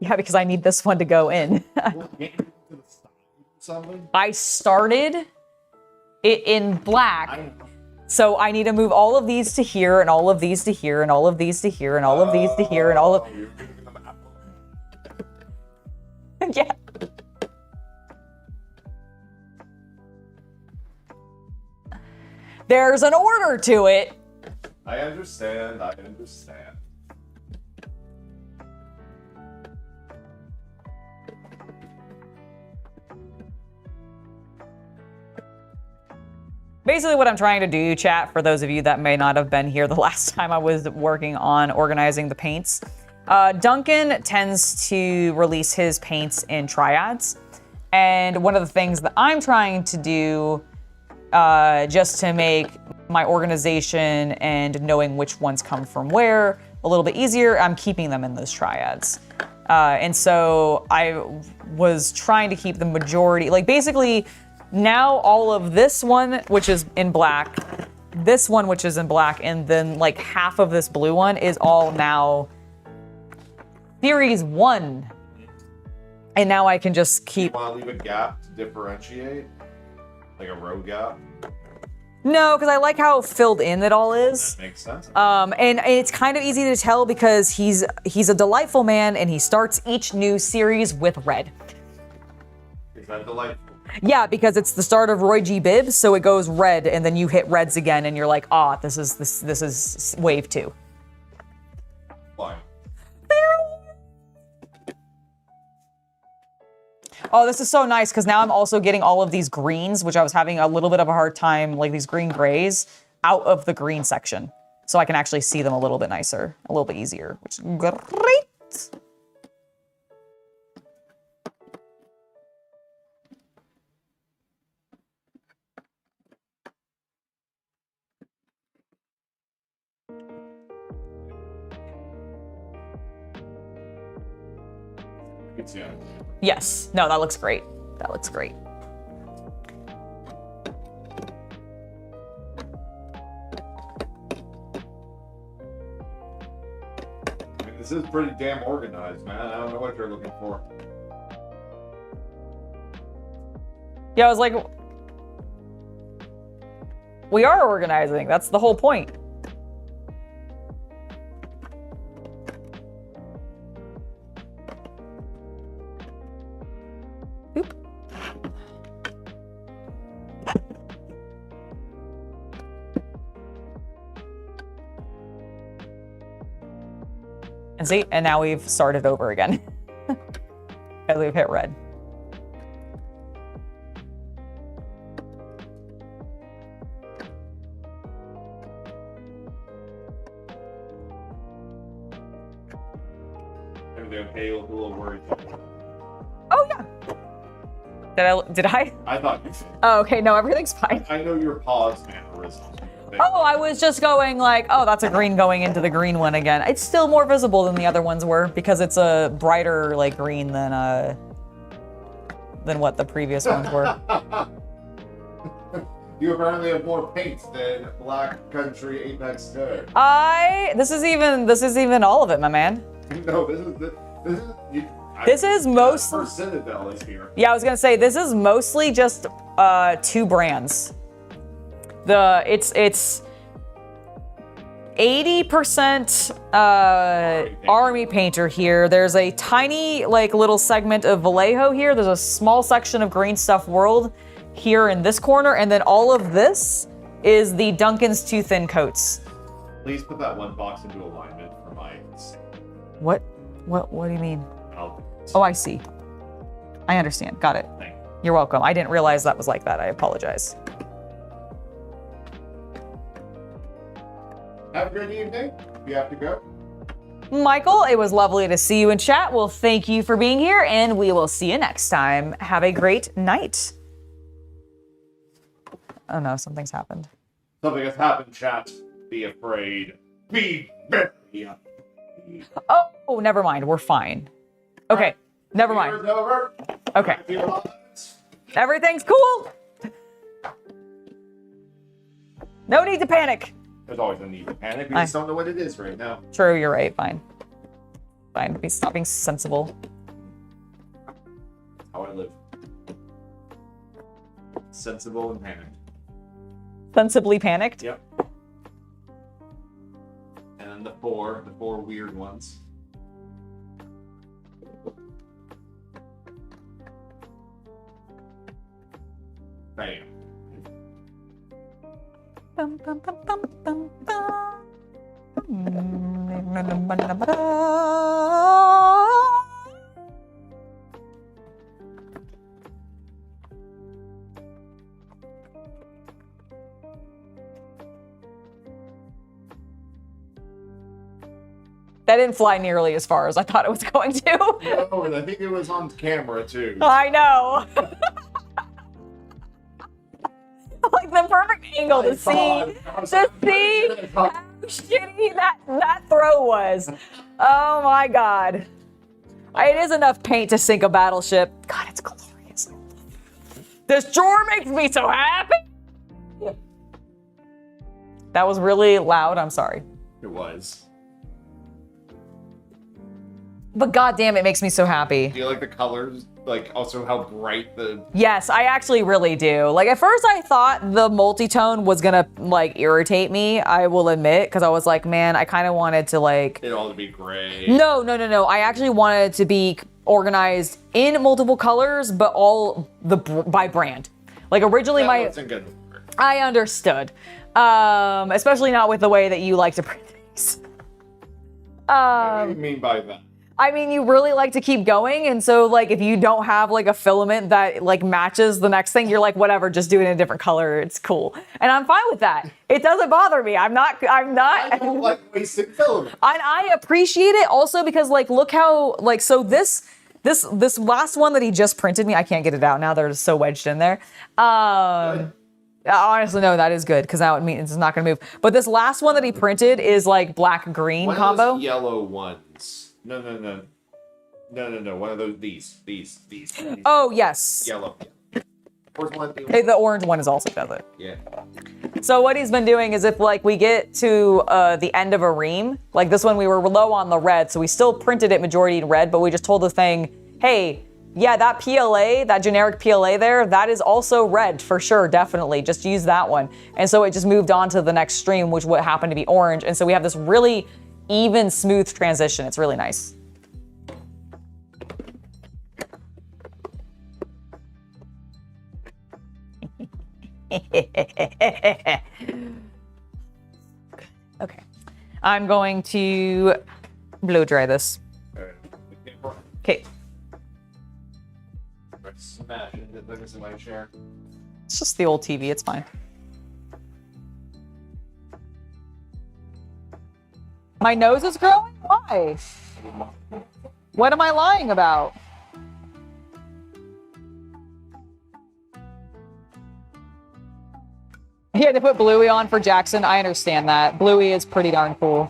Yeah, because I need this one to go in. I started it in black, so I need to move all of these to here, and all of these to here, and all of these to here, and all of these to here, and all of... Yeah. There's an order to it. I understand, I understand. Basically what I'm trying to do, chat, for those of you that may not have been here the last time I was working on organizing the paints, Duncan tends to release his paints in triads. And one of the things that I'm trying to do, just to make my organization and knowing which ones come from where a little bit easier, I'm keeping them in those triads. And so I was trying to keep the majority, like basically now all of this one, which is in black, this one, which is in black, and then like half of this blue one is all now Series 1. And now I can just keep... You want to leave a gap to differentiate? Like a row gap? No, because I like how filled in it all is. That makes sense. And it's kind of easy to tell because he's a delightful man and he starts each new series with red. Is that delightful? Yeah, because it's the start of Roy G. Bibb, so it goes red, and then you hit reds again, and you're like, ah, this is wave 2. Fine. Oh, this is so nice, because now I'm also getting all of these greens, which I was having a little bit of a hard time, like these green grays, out of the green section. So I can actually see them a little bit nicer, a little bit easier, which is great. Yeah. Yes. No, that looks great. That looks great. I mean, this is pretty damn organized, man. I don't know what you're looking for. Yeah, I was like, we are organizing. That's the whole point. And see, and now we've started over again. Because we've hit red. Everything okay? You look a little worried. Oh yeah. Did I? I thought you did. Oh, okay, no, everything's fine. I know your pause mannerisms. Oh, I was just going like, oh, that's a green going into the green one again. It's still more visible than the other ones were because it's a brighter like green than what the previous ones were. You apparently have more paint than Black Country Apex Star. This is even all of it, my man. No, this is most. Citadel is here. Yeah, I was gonna say this is mostly just 2 brands. It's 80% army painter here. There's a tiny like little segment of Vallejo here. There's a small section of Green Stuff World here in this corner, and then all of this is the Duncan's Too Thin Coats. Please put that one box into alignment for my... What do you mean? Oh, I see. I understand. Got it. Thank you. You're welcome. I didn't realize that was like that. I apologize. Have a great evening. You have to go. Michael, it was lovely to see you in chat. Well, thank you for being here, and we will see you next time. Have a great night. Oh no, something's happened. Something has happened, chat. Be afraid. Be very afraid. Oh, never mind. We're fine. Okay, never mind. Over. Okay. Everything's cool. No need to panic. There's always a need to panic. We just don't know what it is right now. True, you're right. Fine. Stop being sensible. That's how I live. Sensible and panicked. Sensibly panicked? Yep. And then the four weird ones. Bam. Bum, bum, bum, bum, bum, bum. That didn't fly nearly as far as I thought it was going to. No, and I think it was on camera too. I know. Like the perfect angle to see how shitty that throw was. Oh my god. It is enough paint to sink a battleship. God, it's glorious. This drawer makes me so happy. That was really loud. I'm sorry. It was. But goddamn, it makes me so happy. Do you like the colors? Like also how bright the... Yes, I actually really do. Like at first I thought the multi-tone was gonna like irritate me, I will admit, because I was like, man, I kind of wanted to like... It all to be gray. No. I actually wanted it to be organized in multiple colors, but all by brand. Like originally That wasn't good. I understood. Especially not with the way that you like to print things. What do you mean by that? I mean, you really like to keep going, and so like if you don't have like a filament that like matches the next thing, you're like, whatever, just do it in a different color. It's cool, and I'm fine with that. It doesn't bother me. I'm not. I don't like wasting filament. And I appreciate it also because like look how like so this last one that he just printed me. I can't get it out now. They're so wedged in there. Honestly, no, that is good because now it means it's not going to move. But this last one that he printed is like black green combo. Those yellow ones. No. One of those. These. Oh yes. Yellow. Where's one? The orange one is also does it. Yeah. So what he's been doing is if like we get to the end of a ream, like this one we were low on the red, so we still printed it majority in red, but we just told the thing, hey, yeah, that PLA, that generic PLA there, that is also red for sure, definitely. Just use that one. And so it just moved on to the next stream, which would happen to be orange. And so we have this really even, smooth transition. It's really nice. Okay. I'm going to blow dry this. Okay. Smash into things in my chair. It's just the old TV, it's fine. My nose is growing? Why? What am I lying about? He had to put Bluey on for Jackson. I understand that. Bluey is pretty darn cool.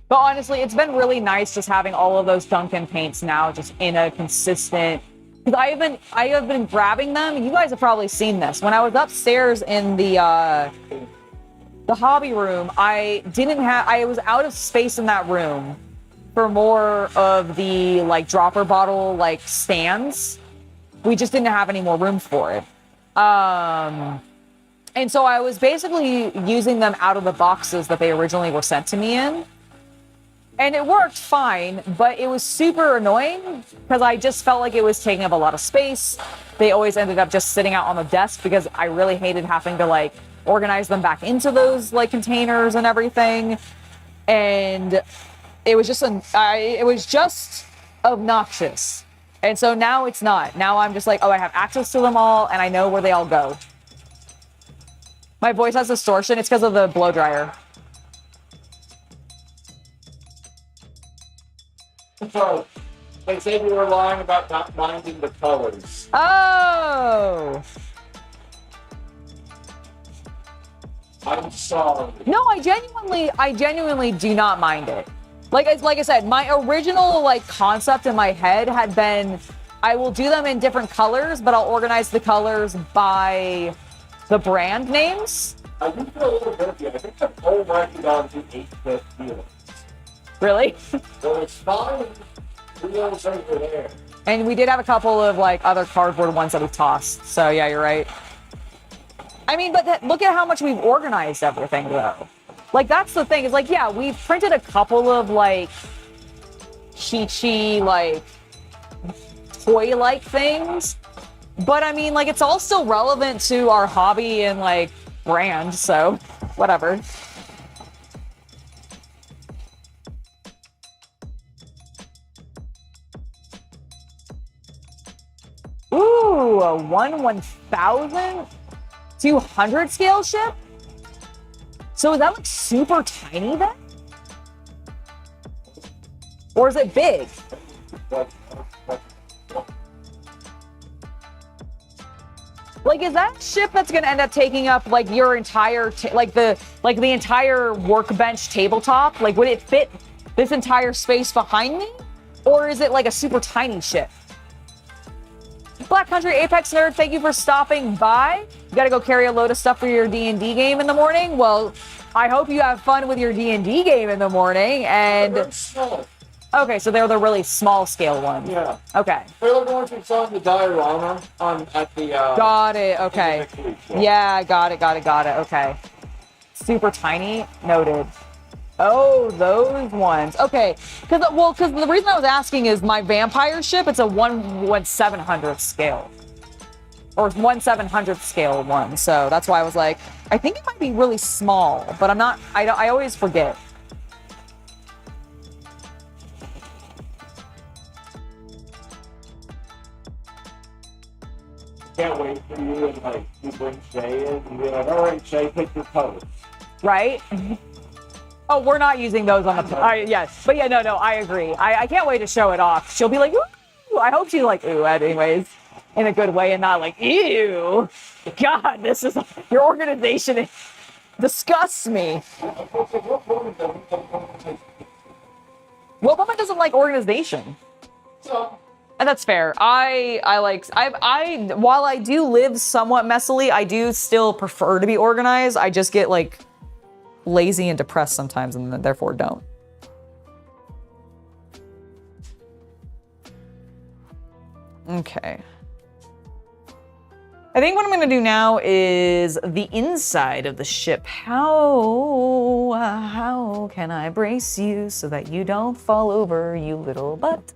But honestly, it's been really nice just having all of those Duncan paints now just in a consistent Because I have been grabbing them. You guys have probably seen this. When I was upstairs in the hobby room, I was out of space in that room for more of the like dropper bottle like stands. We just didn't have any more room for it. And so I was basically using them out of the boxes that they originally were sent to me in. And it worked fine, but it was super annoying because I just felt like it was taking up a lot of space. They always ended up just sitting out on the desk because I really hated having to like organize them back into those like containers and everything. And it was just obnoxious. And so now it's not. Now I'm just like, oh, I have access to them all and I know where they all go. My voice has distortion. It's because of the blow dryer. So, they said you were lying about not minding the colors. Oh! I'm sorry. No, I genuinely do not mind it. Like I said, my original like concept in my head had been, I will do them in different colors, but I'll organize the colors by the brand names. I do feel a little bit of you. I think I'm overacting on the 8-bit feeling. Really? Well, it's fine. Wheels over there. And we did have a couple of like other cardboard ones that we tossed. So yeah, you're right. I mean, but look at how much we've organized everything though. Like that's the thing is like, yeah, we've printed a couple of like cheat like toy-like things. But I mean, like it's all still relevant to our hobby and like brand. So whatever. Ooh, a 1/1200 scale ship? So is that like super tiny then? Or is it big? Like, is that a ship that's gonna end up taking up like your entire, the entire workbench tabletop? Like, would it fit this entire space behind me? Or is it like a super tiny ship? Black Country Apex Nerd, thank you for stopping by. You gotta go carry a load of stuff for your D&D game in the morning? Well, I hope you have fun with your D&D game in the morning, and... They're small. Okay, so they're the really small scale ones. Yeah. Okay. They're the ones we saw in the diorama at the... Got it, okay. Yeah, got it, okay. Super tiny, noted. Oh, those ones. Okay, because the reason I was asking is my vampire ship, it's a 1/700th scale. Or 1/700th scale one, so that's why I was like, I think it might be really small, but I always forget. Can't wait for you and like you bring Shay in and be like, all right, Shay, pick your colors. Right? Oh, we're not using those on the... yes. But yeah, no, I agree. I can't wait to show it off. She'll be like, ooh. I hope she's like, ooh, anyways. In a good way and not like, ew. God, this is... Your organization disgusts me. What woman doesn't like organization? So... And that's fair. While I do live somewhat messily, I do still prefer to be organized. I just get like... lazy and depressed sometimes and therefore don't. Okay. I think what I'm going to do now is the inside of the ship. How can I brace you so that you don't fall over, you little butt?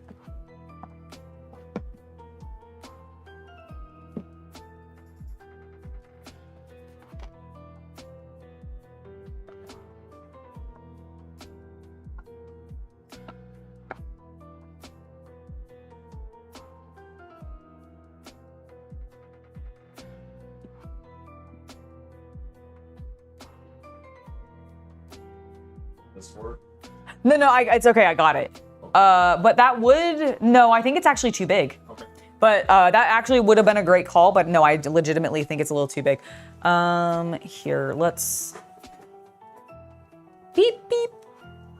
No, it's okay. I got it. But that would... No, I think it's actually too big. Okay. But that actually would have been a great call, but no, I legitimately think it's a little too big. Here, let's... Beep, beep.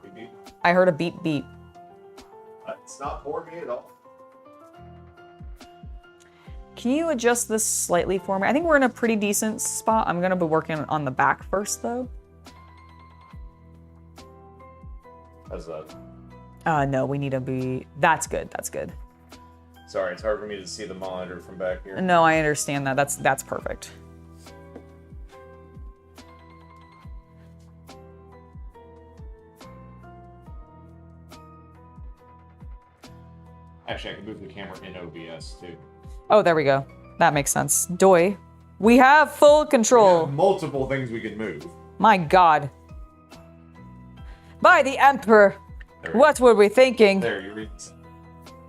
Beep, beep. I heard a beep, beep. It's not for me at all. Can you adjust this slightly for me? I think we're in a pretty decent spot. I'm gonna be working on the back first though. How's that? No, we need to be, that's good, that's good. Sorry, it's hard for me to see the monitor from back here. No, I understand that, that's perfect. Actually, I can move the camera in OBS too. Oh, there we go. That makes sense. Doi. We have full control. We have multiple things we can move. My God. By the Emperor. What were we thinking? There, you read.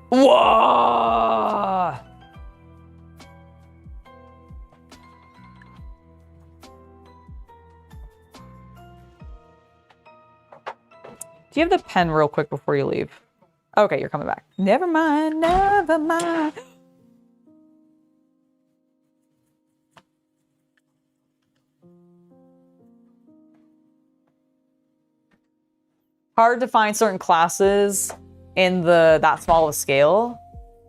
Whoa! Do you have the pen real quick before you leave? Okay, you're coming back. Never mind, never mind. Hard to find certain classes in that small of a scale.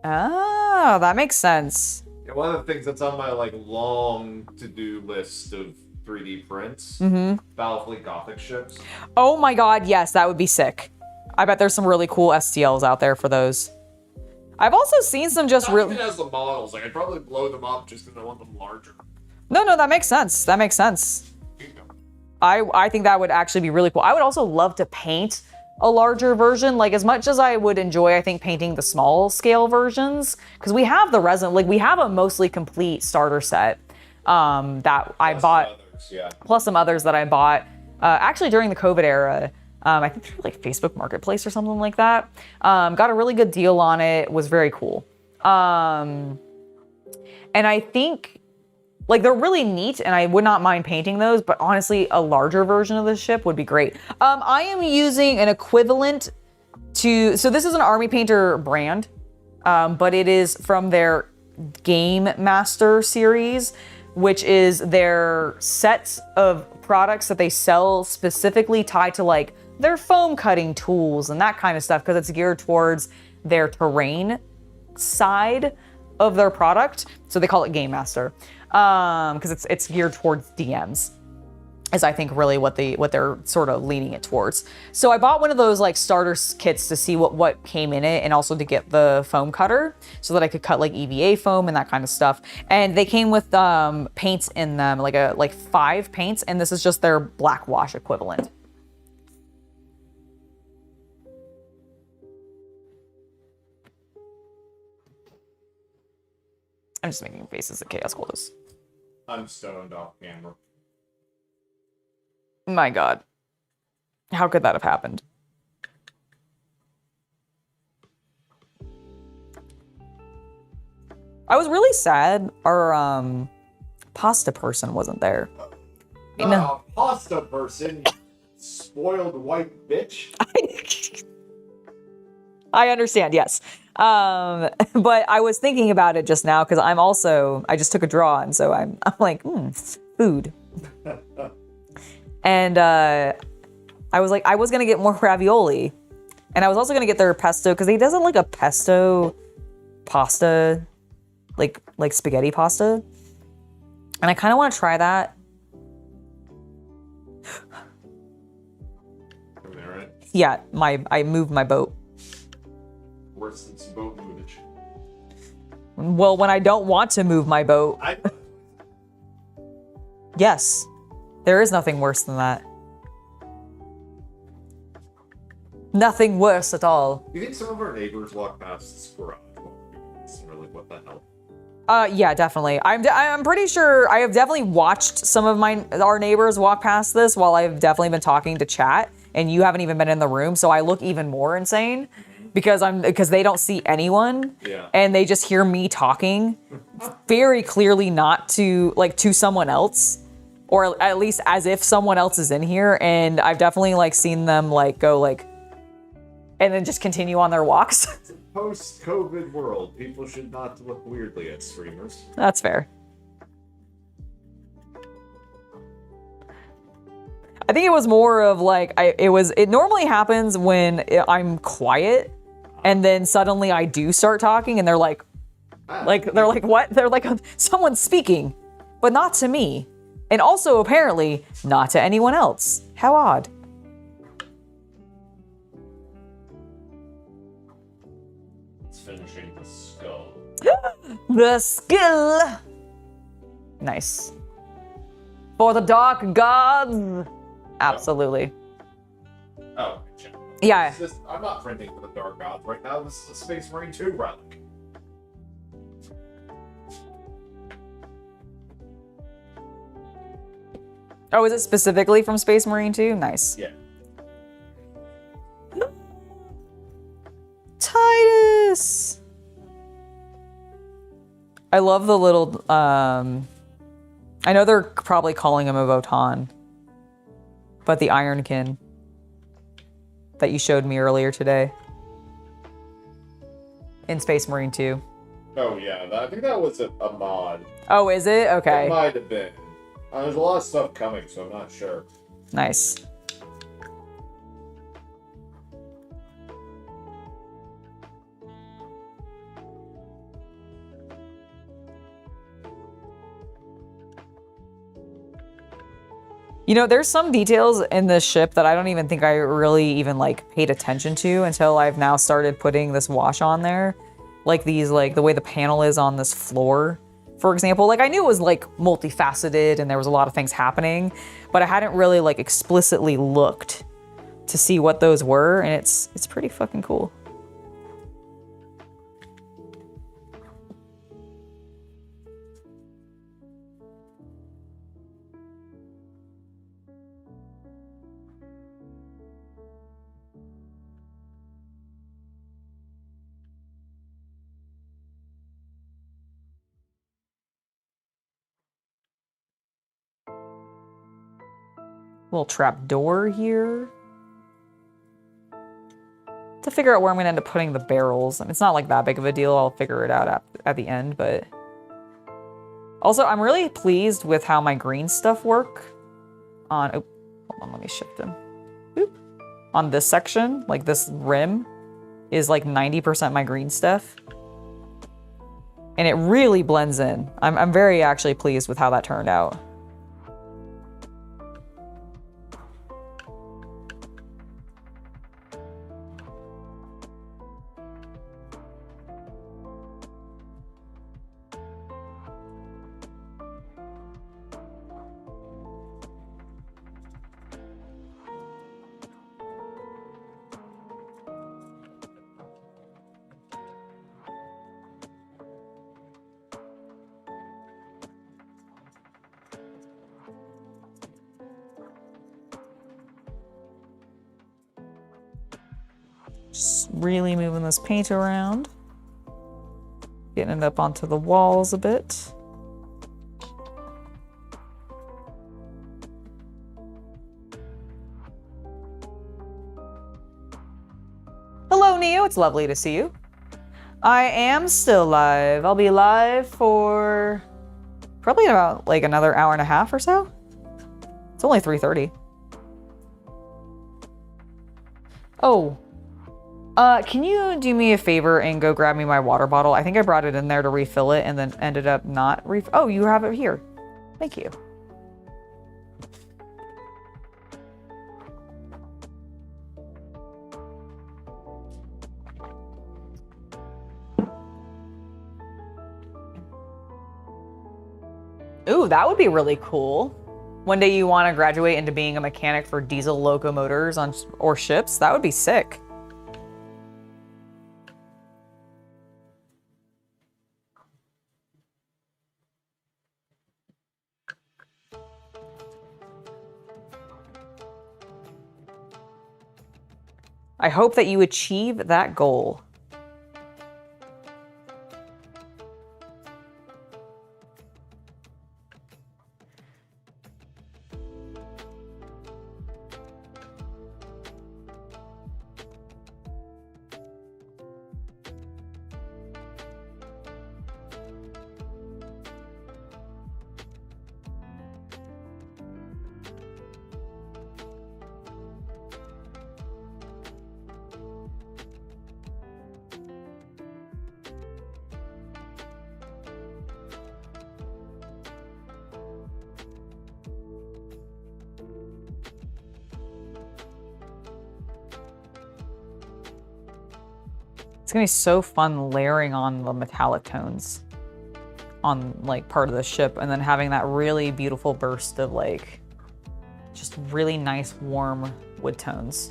Oh, that makes sense. Yeah, one of the things that's on my long to-do list of 3D prints, Battlefleet Gothic ships. Oh my God, yes, that would be sick. I bet there's some really cool STLs out there for those. I've also seen some just really. Even as the models, I'd probably blow them up just because I want them larger. No, that makes sense. That makes sense. I think that would actually be really cool. I would also love to paint a larger version. Like, as much as I would enjoy, I think, painting the small scale versions, because we have the resin, we have a mostly complete starter set that I bought, others, yeah. plus some others that I bought actually during the COVID era. I think through Facebook Marketplace or something like that. Got a really good deal on it. Was very cool. And I think they're really neat, and I would not mind painting those, but honestly, a larger version of this ship would be great. I am using an equivalent to, so this is an Army Painter brand, but it is from their Game Master series, which is their set of products that they sell specifically tied to their foam cutting tools and that kind of stuff, because it's geared towards their terrain side of their product. So they call it Game Master. Because it's geared towards DMs, is I think really what they're sort of leaning it towards. So I bought one of those starter kits to see what came in it, and also to get the foam cutter so that I could cut EVA foam and that kind of stuff. And they came with paints in them, 5 paints, and this is just their black wash equivalent. I'm just making faces at Chaos Cultist. I'm stoned off camera. My God. How could that have happened? I was really sad our pasta person wasn't there. Pasta person, you spoiled white bitch. I understand, yes. But I was thinking about it just now because I just took a draw, and so I'm like, food. And I was like, I was gonna get more ravioli, and I was also gonna get their pesto because he doesn't a pesto pasta, like spaghetti pasta, and I kind of want to try that. Everything all right? Yeah, I moved my boat. Worse than some boat movage. Well, when I don't want to move my boat. Yes. There is nothing worse than that. Nothing worse at all. You think some of our neighbors walk past this garage? Or what the hell? Yeah, definitely. I'm pretty sure I have definitely watched some of our neighbors walk past this while I've definitely been talking to chat, and you haven't even been in the room, so I look even more insane. Because they don't see anyone, and they just hear me talking very clearly, not to someone else, or at least as if someone else is in here. And I've definitely seen them go and then just continue on their walks. It's a post-COVID world. People should not look weirdly at streamers. That's fair. I think it was more of it normally happens when I'm quiet. And then suddenly I do start talking, and they're like, Like, they're like, what? They're like, someone's speaking, but not to me. And also, apparently, not to anyone else. How odd. It's finishing the skull. The skill! Nice. For the dark gods! Absolutely. Oh, Yeah. I'm not printing for the Dark Gods right now. This is a Space Marine 2 relic. Oh, is it specifically from Space Marine 2? Nice. Yeah. Titus! I love the little, I know they're probably calling him a Votan, but the Ironkin that you showed me earlier today in Space Marine 2. Oh, yeah. I think that was a mod. Oh, is it? Okay. It might have been. There's a lot of stuff coming, so I'm not sure. Nice. You know, there's some details in this ship that I don't even think I really even like paid attention to until I've now started putting this wash on there. Like these, like the way the panel is on this floor, for example. Like I knew it was like multifaceted and there was a lot of things happening, but I hadn't really like explicitly looked to see what those were, and it's pretty fucking cool. Little trap door here to figure out where I'm gonna end up putting the barrels. I mean, it's not like that big of a deal. I'll figure it out at the end, but also I'm really pleased with how my green stuff work on, oh, hold on, let me shift them. Boop. On this section, like this rim is like 90% my green stuff. And it really blends in. I'm very actually pleased with how that turned out. Just really moving this paint around. Getting it up onto the walls a bit. Hello, Neo. It's lovely to see you. I am still live. I'll be live for probably about like another hour and a half or so. It's only 3:30. Oh. Can you do me a favor and go grab me my water bottle? I think I brought it in there to refill it and then ended up not oh, you have it here. Thank you. Ooh, that would be really cool. One day you want to graduate into being a mechanic for diesel locomotors or ships. That would be sick. I hope that you achieve that goal. gonna be so fun layering on the metallic tones on like part of the ship and then having that really beautiful burst of like just really nice warm wood tones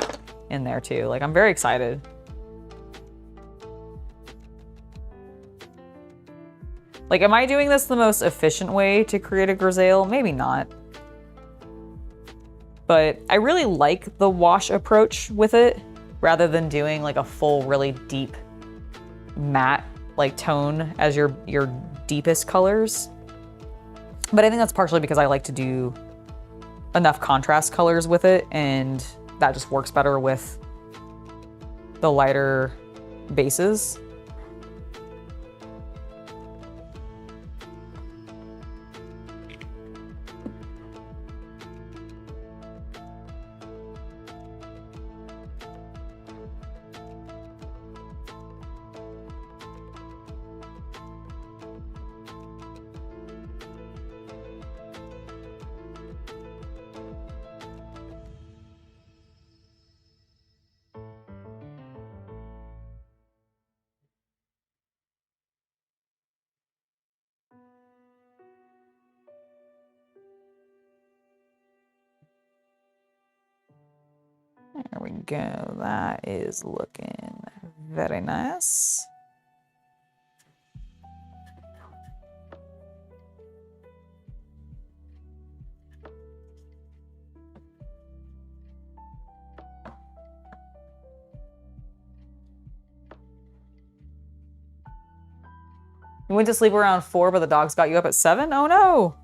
in there too. Like I'm very excited. Like, am I doing this the most efficient way to create a grisaille? Maybe not. But I really like the wash approach with it rather than doing like a full really deep matte like tone as your deepest colors. But I think that's partially because I like to do enough contrast colors with it, and that just works better with the lighter bases. There we go. That is looking very nice. You went to sleep around 4, but the dogs got you up at 7? Oh no!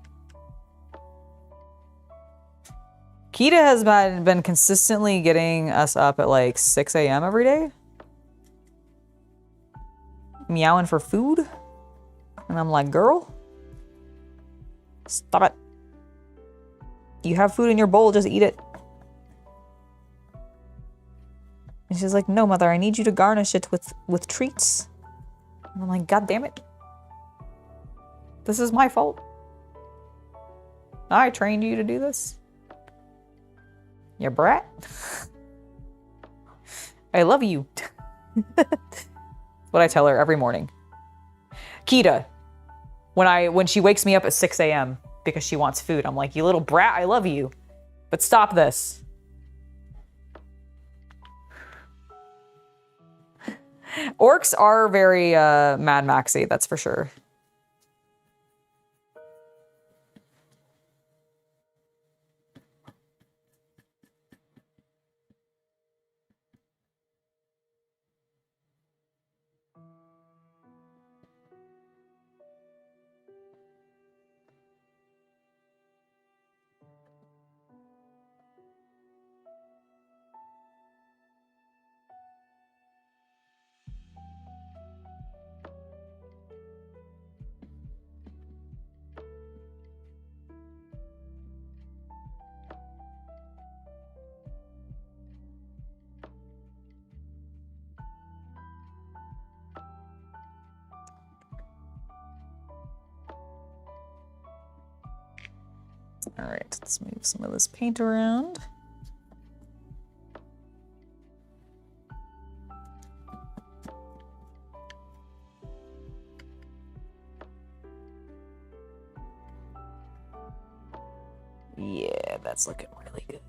Kita has been consistently getting us up at like 6 a.m. every day. Meowing for food. And I'm like, girl, stop it. You have food in your bowl, just eat it. And she's like, no, mother, I need you to garnish it with treats. And I'm like, God damn it. This is my fault. I trained you to do this. You brat. I love you. That's what I tell her every morning. Kita, when she wakes me up at 6 a.m. because she wants food, I'm like, you little brat, I love you. But stop this. Orcs are very Mad Maxy, that's for sure. All right, let's move some of this paint around. Yeah, that's looking really good.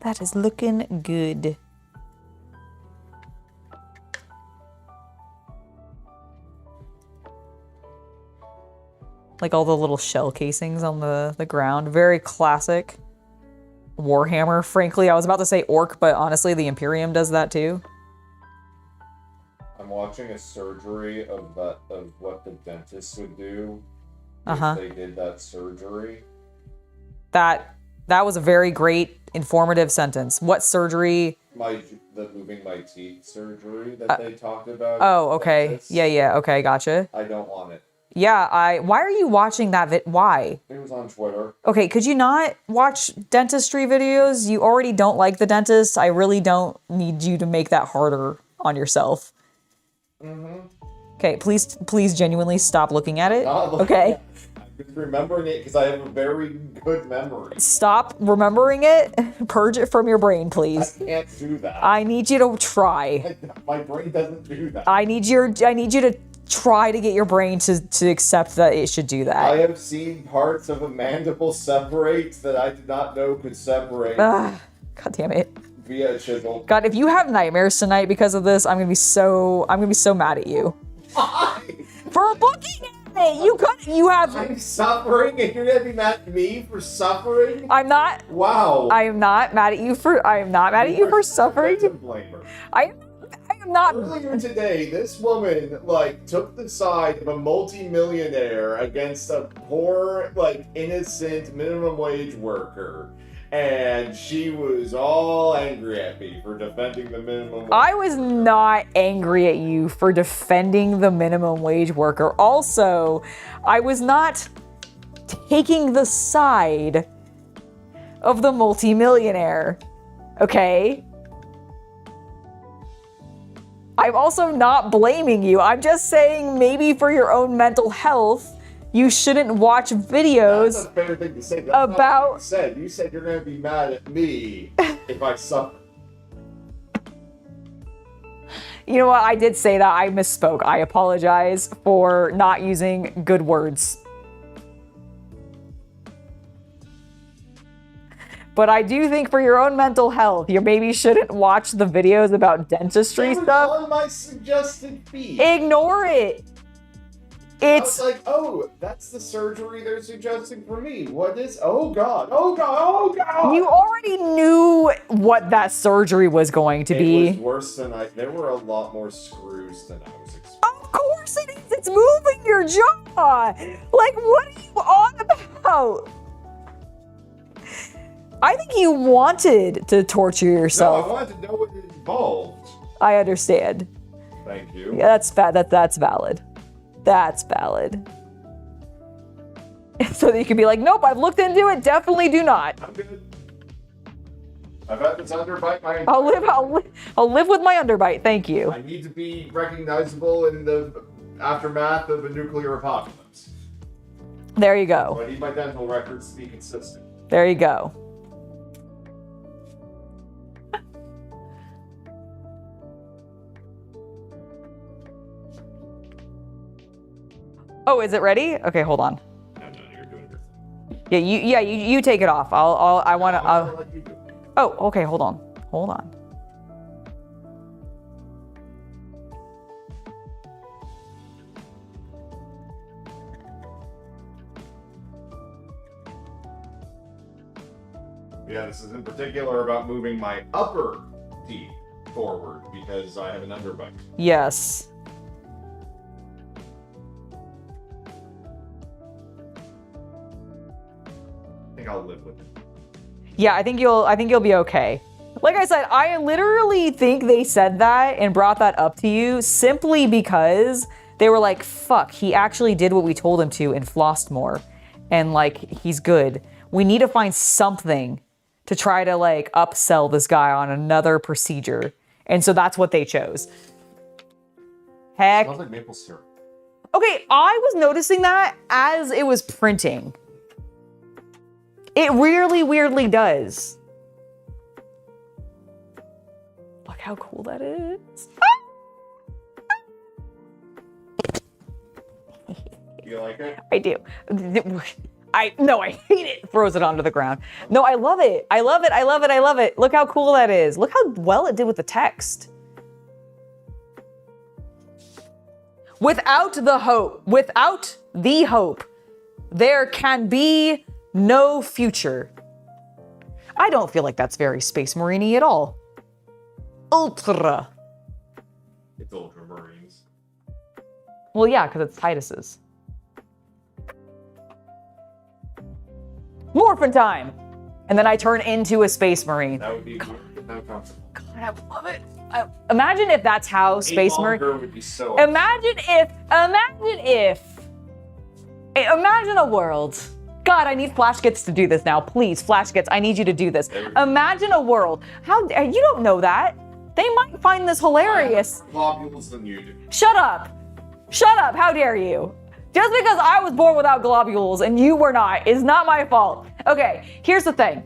That is looking good. Like all the little shell casings on the ground. Very classic Warhammer. Frankly, I was about to say orc, but honestly, the Imperium does that too. I'm watching a surgery of what the dentist would do if they did that surgery. That was a very great, informative sentence. What surgery? The moving my teeth surgery that they talked about. Oh, okay. Dentists. Yeah, okay, gotcha. I don't want it. Yeah, why are you watching that why? It was on Twitter. Okay, could you not watch dentistry videos? You already don't like the dentist. I really don't need you to make that harder on yourself. Mm-hmm. Okay, please genuinely stop looking at it. Okay. just remembering it because I have a very good memory. Stop remembering it. Purge it from your brain, please. I can't do that. I need you to try. My brain doesn't do that. I need you to try to get your brain to accept that it should do that. I have seen parts of a mandible separate that I did not know could separate God damn it. via a chisel. God, if you have nightmares tonight because of this, I'm gonna be so mad at you. Why? For looking at it! You have. I'm suffering and you're gonna be mad at me for suffering? I'm not. Wow. I am not mad at you for suffering. I am not. Earlier today, this woman took the side of a multi-millionaire against a poor, innocent minimum wage worker. And she was all angry at me for defending the minimum wage. I was not angry at you for defending the minimum wage worker. Also, I was not taking the side of the multimillionaire. Okay? I'm also not blaming you. I'm just saying maybe for your own mental health, you shouldn't watch videos. That's a fair thing to say. That's about. Not what you said. You said you're going to be mad at me if I suffer. You know what? I did say that. I misspoke. I apologize for not using good words. But I do think for your own mental health, you maybe shouldn't watch the videos about dentistry stuff. On my suggested feed. Ignore it. It's I was like, oh, that's the surgery they're suggesting for me. What is? Oh God! Oh God! Oh God! You already knew what that surgery was going to be. It was worse than there were a lot more screws than I was expecting. Of course it is. It's moving your jaw. Like, what are you on about? I think you wanted to torture yourself. No, I wanted to know what it involved. I understand. Thank you. Yeah, that's valid. That's valid. So that you can be like, nope, I've looked into it. Definitely do not. I'm good. I've had this underbite my entire I'll live with my underbite. Thank you. I need to be recognizable in the aftermath of a nuclear apocalypse. There you go. So I need my dental records to be consistent. There you go. Oh, is it ready? Okay, hold on. No, you're doing your thing. Yeah, you take it off. I want to. I'll let you do it. Oh, okay, hold on. Yeah, this is in particular about moving my upper teeth forward because I have an underbite. Yes. I think I'll live with it. Yeah, I think you'll be okay. Like I said, I literally think they said that and brought that up to you simply because they were like, fuck, he actually did what we told him to and flossed more. And he's good. We need to find something to try to upsell this guy on another procedure. And so that's what they chose. Heck. Smells like maple syrup. Okay, I was noticing that as it was printing. It really weirdly does. Look how cool that is. You like it? I do. No, I hate it. Throws it onto the ground. No, I love it. I love it. Look how cool that is. Look how well it did with the text. Without the hope, there can be no future. I don't feel like that's very Space Marine-y at all. Ultra. It's Ultramarines. Well, yeah, because it's Titus's. Morphin time! And then I turn into a Space Marine. That would be weird. No comfortable. God, I love it. Imagine if that's how Space Marine... would be so Imagine a world. God, I need Flashgits to do this now. Please, Flashgits, I need you to do this. Imagine a world. You don't know that. They might find this hilarious. Globules than you do. Shut up. How dare you? Just because I was born without globules and you were not is not my fault. Okay, here's the thing.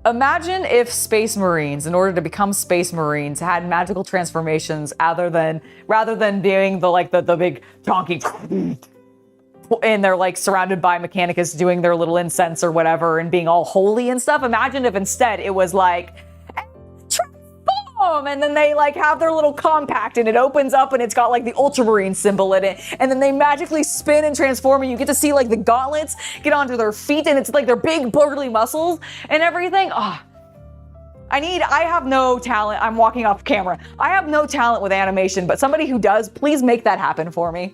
Imagine if Space Marines, in order to become Space Marines, had magical transformations rather than doing the big donkey and they're like surrounded by Mechanicus doing their little incense or whatever and being all holy and stuff. Imagine if instead it was like transform, and then they like have their little compact and it opens up and it's got like the Ultramarine symbol in it, and then they magically spin and transform and you get to see like the gauntlets get onto their feet and it's like their big burly muscles and everything. I have no talent. I'm walking off camera. I have no talent with animation, but somebody who does, please make that happen for me.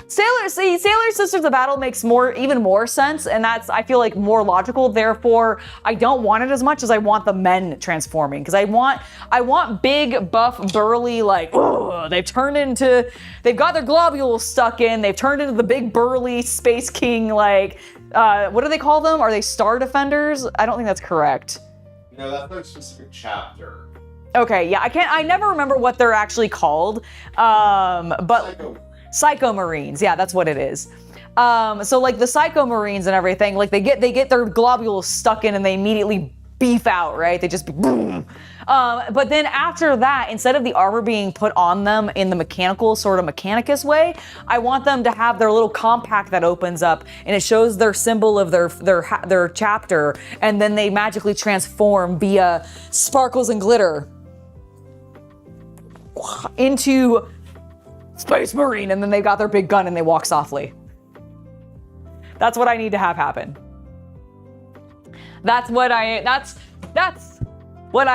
Sailor Sisters of Battle makes even more sense, and that's, I feel like, more logical. Therefore, I don't want it as much as I want the men transforming, because I want big, buff, burly, like, they've got their globules stuck in, they've turned into the big, burly Space King, like, what do they call them? Are they Star Defenders? I don't think that's correct. No, that's a specific chapter. Okay, yeah, I never remember what they're actually called, but... Psycho Marines, yeah, that's what it is. So like the Psycho Marines and everything, like they get their globules stuck in and they immediately beef out, right? They just boom. But then after that, instead of the armor being put on them in the mechanical sort of Mechanicus way, I want them to have their little compact that opens up and it shows their symbol of their chapter, and then they magically transform via sparkles and glitter into Space Marine, and then they've got their big gun and they walk softly. That's what I need to have happen. That's what I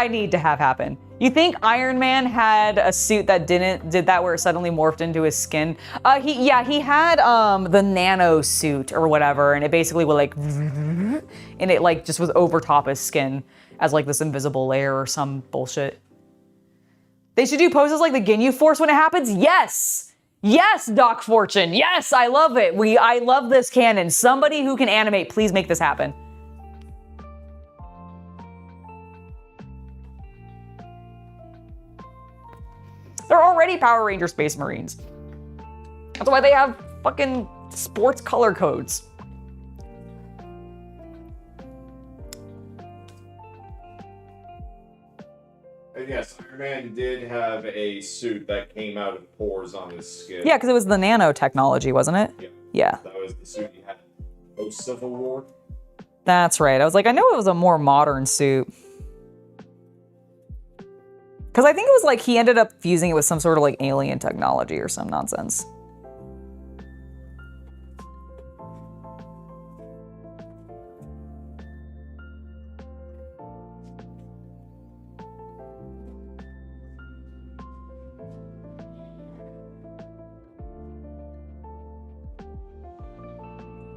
need to have happen. You think Iron Man had a suit that did that where it suddenly morphed into his skin? He had the nano suit or whatever, and it basically would like, and it like just was over top his skin as like this invisible layer or some bullshit. They should do poses like the Ginyu Force when it happens? Yes! Yes, Doc Fortune. Yes, I love it. I love this canon. Somebody who can animate, please make this happen. They're already Power Ranger Space Marines. That's why they have fucking sports color codes. And yes, Iron Man did have a suit that came out of pores on his skin. Yeah, because it was the nanotechnology, wasn't it? Yeah. Yeah. That was the suit he had post-Civil War. That's right. I was like, I know it was a more modern suit. Because I think it was like he ended up fusing it with some sort of like alien technology or some nonsense.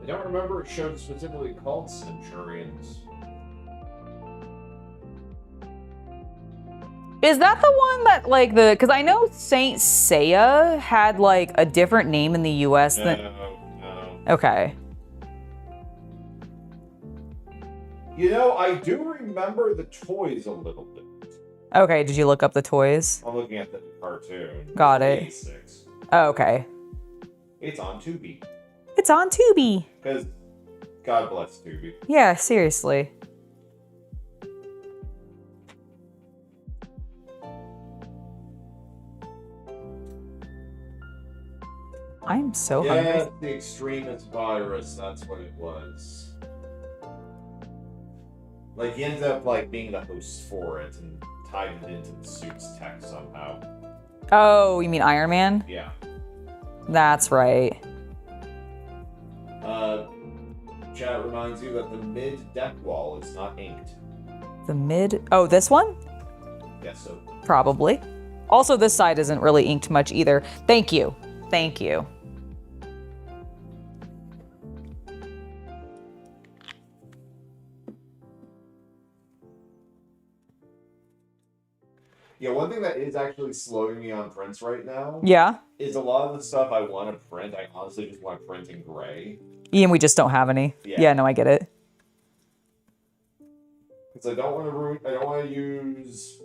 I don't remember a show specifically called Centurions. Is that the one that like because I know Saint Seiya had like a different name in the US than... No. Okay. You know, I do remember the toys a little bit. Okay, did you look up the toys? I'm looking at the cartoon. Got it. 86. Oh, okay. It's on Tubi. It's on Tubi. Because God bless Tubi. Yeah, seriously. I'm so hungry. Yeah, the extremist virus, that's what it was. Like, he ended up, like, being the host for it and tied it into the suit's tech somehow. Oh, you mean Iron Man? Yeah. That's right. Chat reminds you that the mid-deck wall is not inked. The mid... Oh, this one? Yes, so. Probably. Also, this side isn't really inked much either. Thank you. Thank you. Yeah, one thing that is actually slowing me on prints right now... Yeah? ...is a lot of the stuff I want to print, I honestly just want to print in gray. Ian, we just don't have any. Yeah, no, I get it. Because I don't want to use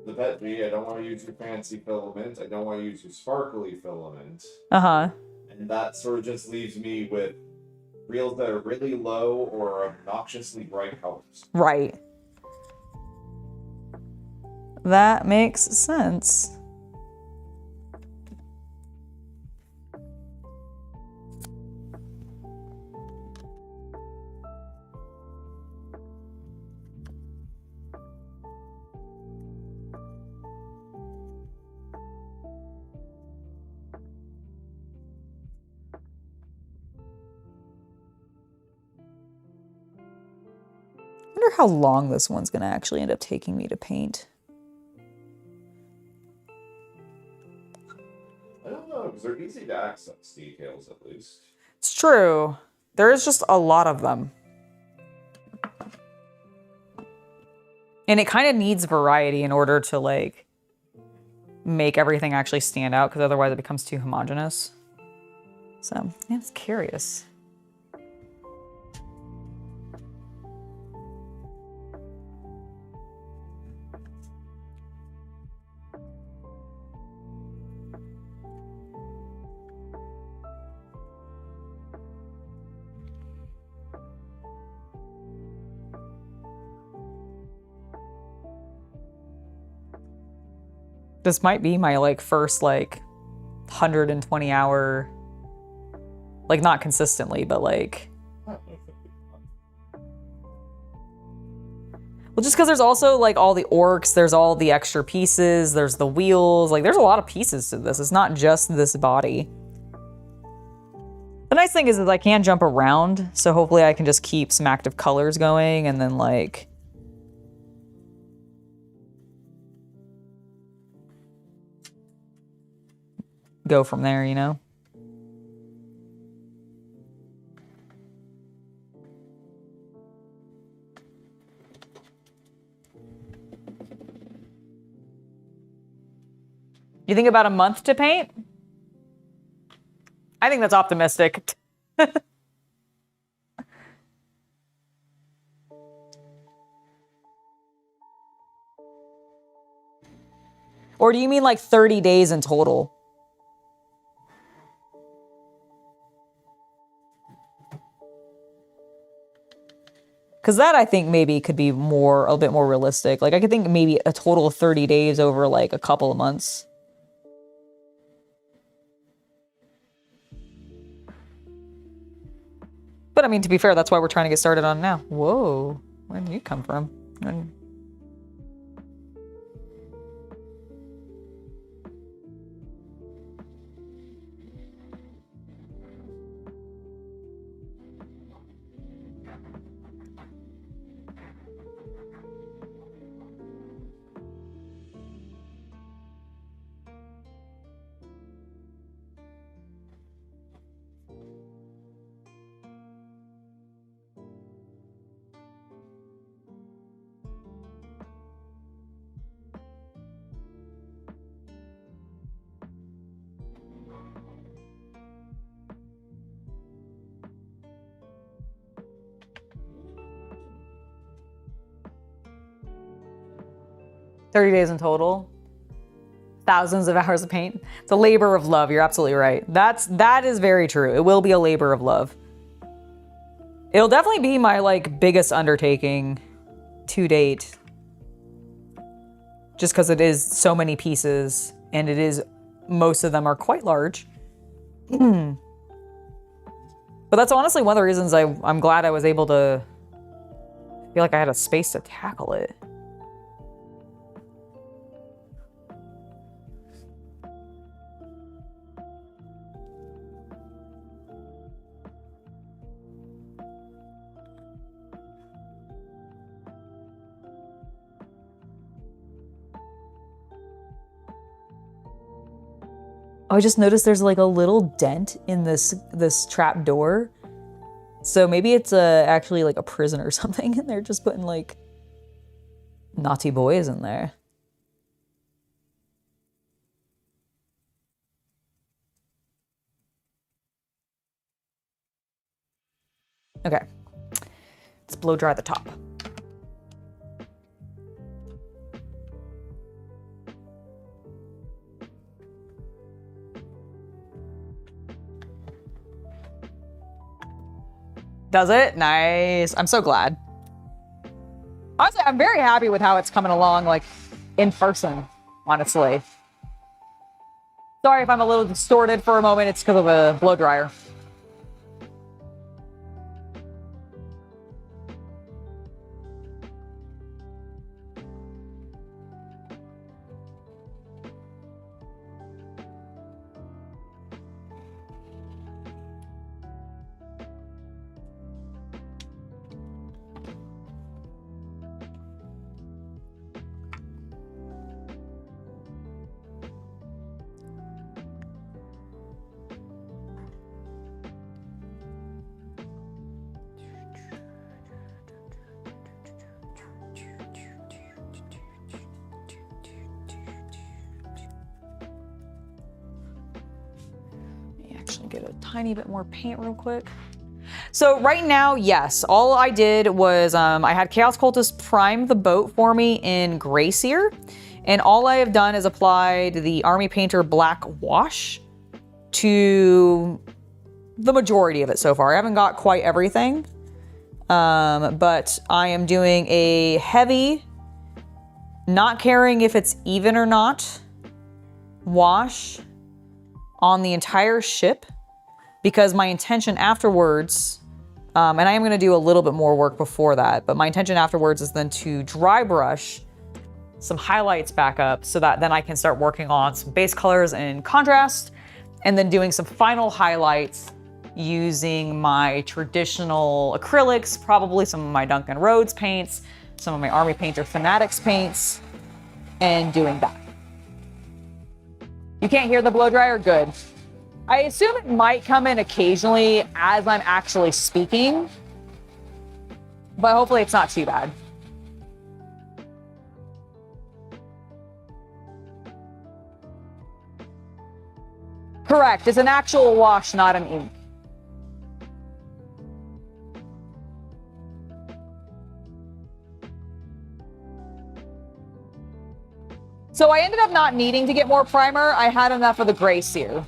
the pet tree. I don't want to use your fancy filament. I don't want to use your sparkly filament. Uh-huh. And that sort of just leaves me with reels that are really low or obnoxiously bright colors. Right. That makes sense. I wonder how long this one's gonna actually end up taking me to paint. I don't know, because they're easy to access details at least. It's true. There is just a lot of them. And it kind of needs variety in order to like make everything actually stand out, because otherwise it becomes too homogeneous. So, yeah, it's curious. This might be my like first like 120 hour, like not consistently, but like, well, just because there's also like all the orcs, there's all the extra pieces, there's the wheels, like there's a lot of pieces to this. It's not just this body. The nice thing is I can jump around, so hopefully I can just keep some active colors going and then like go from there, you know? You think about a month to paint? I think that's optimistic. Or do you mean like 30 days in total? Because that, I think, maybe could be more, a bit more realistic. Like, I could think maybe a total of 30 days over, like, a couple of months. But, I mean, to be fair, that's why we're trying to get started on now. Whoa. Where did you come from? When... 30 days in total. Thousands of hours of paint. It's a labor of love. You're absolutely right. That is very true. It will be a labor of love. It'll definitely be my like biggest undertaking to date. Just because it is so many pieces and it is, most of them are quite large. But that's honestly one of the reasons I'm glad I was able to feel like I had a space to tackle it. I just noticed there's like a little dent in this trap door. So maybe it's actually like a prison or something, and they're just putting like naughty boys in there. Okay, let's blow dry the top. Does it? Nice. I'm so glad. Honestly, I'm very happy with how it's coming along, like, in person, honestly. Sorry if I'm a little distorted for a moment. It's because of a blow dryer. Get a tiny bit more paint real quick. So right now, yes, all I did was I had Chaos Cultist prime the boat for me in Gray Seer, and all I have done is applied the Army Painter Black Wash to the majority of it so far. I haven't got quite everything, but I am doing a heavy, not caring if it's even or not, wash on the entire ship, because my intention afterwards, and I am going to do a little bit more work before that, but my intention afterwards is then to dry brush some highlights back up so that then I can start working on some base colors and contrast, and then doing some final highlights using my traditional acrylics, probably some of my Duncan Rhodes paints, some of my Army Painter Fanatics paints, and doing that. You can't hear the blow dryer? Good. I assume it might come in occasionally as I'm actually speaking, but hopefully it's not too bad. Correct, it's an actual wash, not an ink. So I ended up not needing to get more primer. I had enough of the Gray Seer.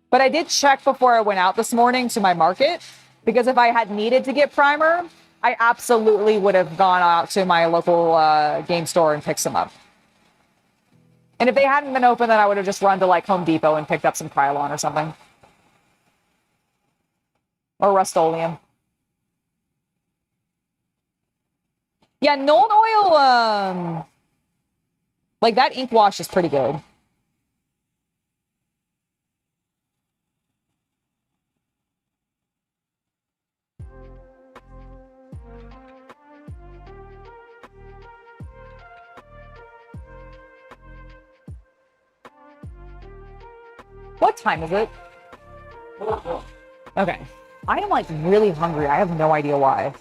But I did check before I went out this morning to my market, because if I had needed to get primer, I absolutely would have gone out to my local game store and picked some up. And if they hadn't been open, then I would have just run to like Home Depot and picked up some Krylon or something. Or Rust-Oleum. Yeah, Nuln Oil, like that ink wash is pretty good. What time is it? Okay. I am like really hungry. I have no idea why.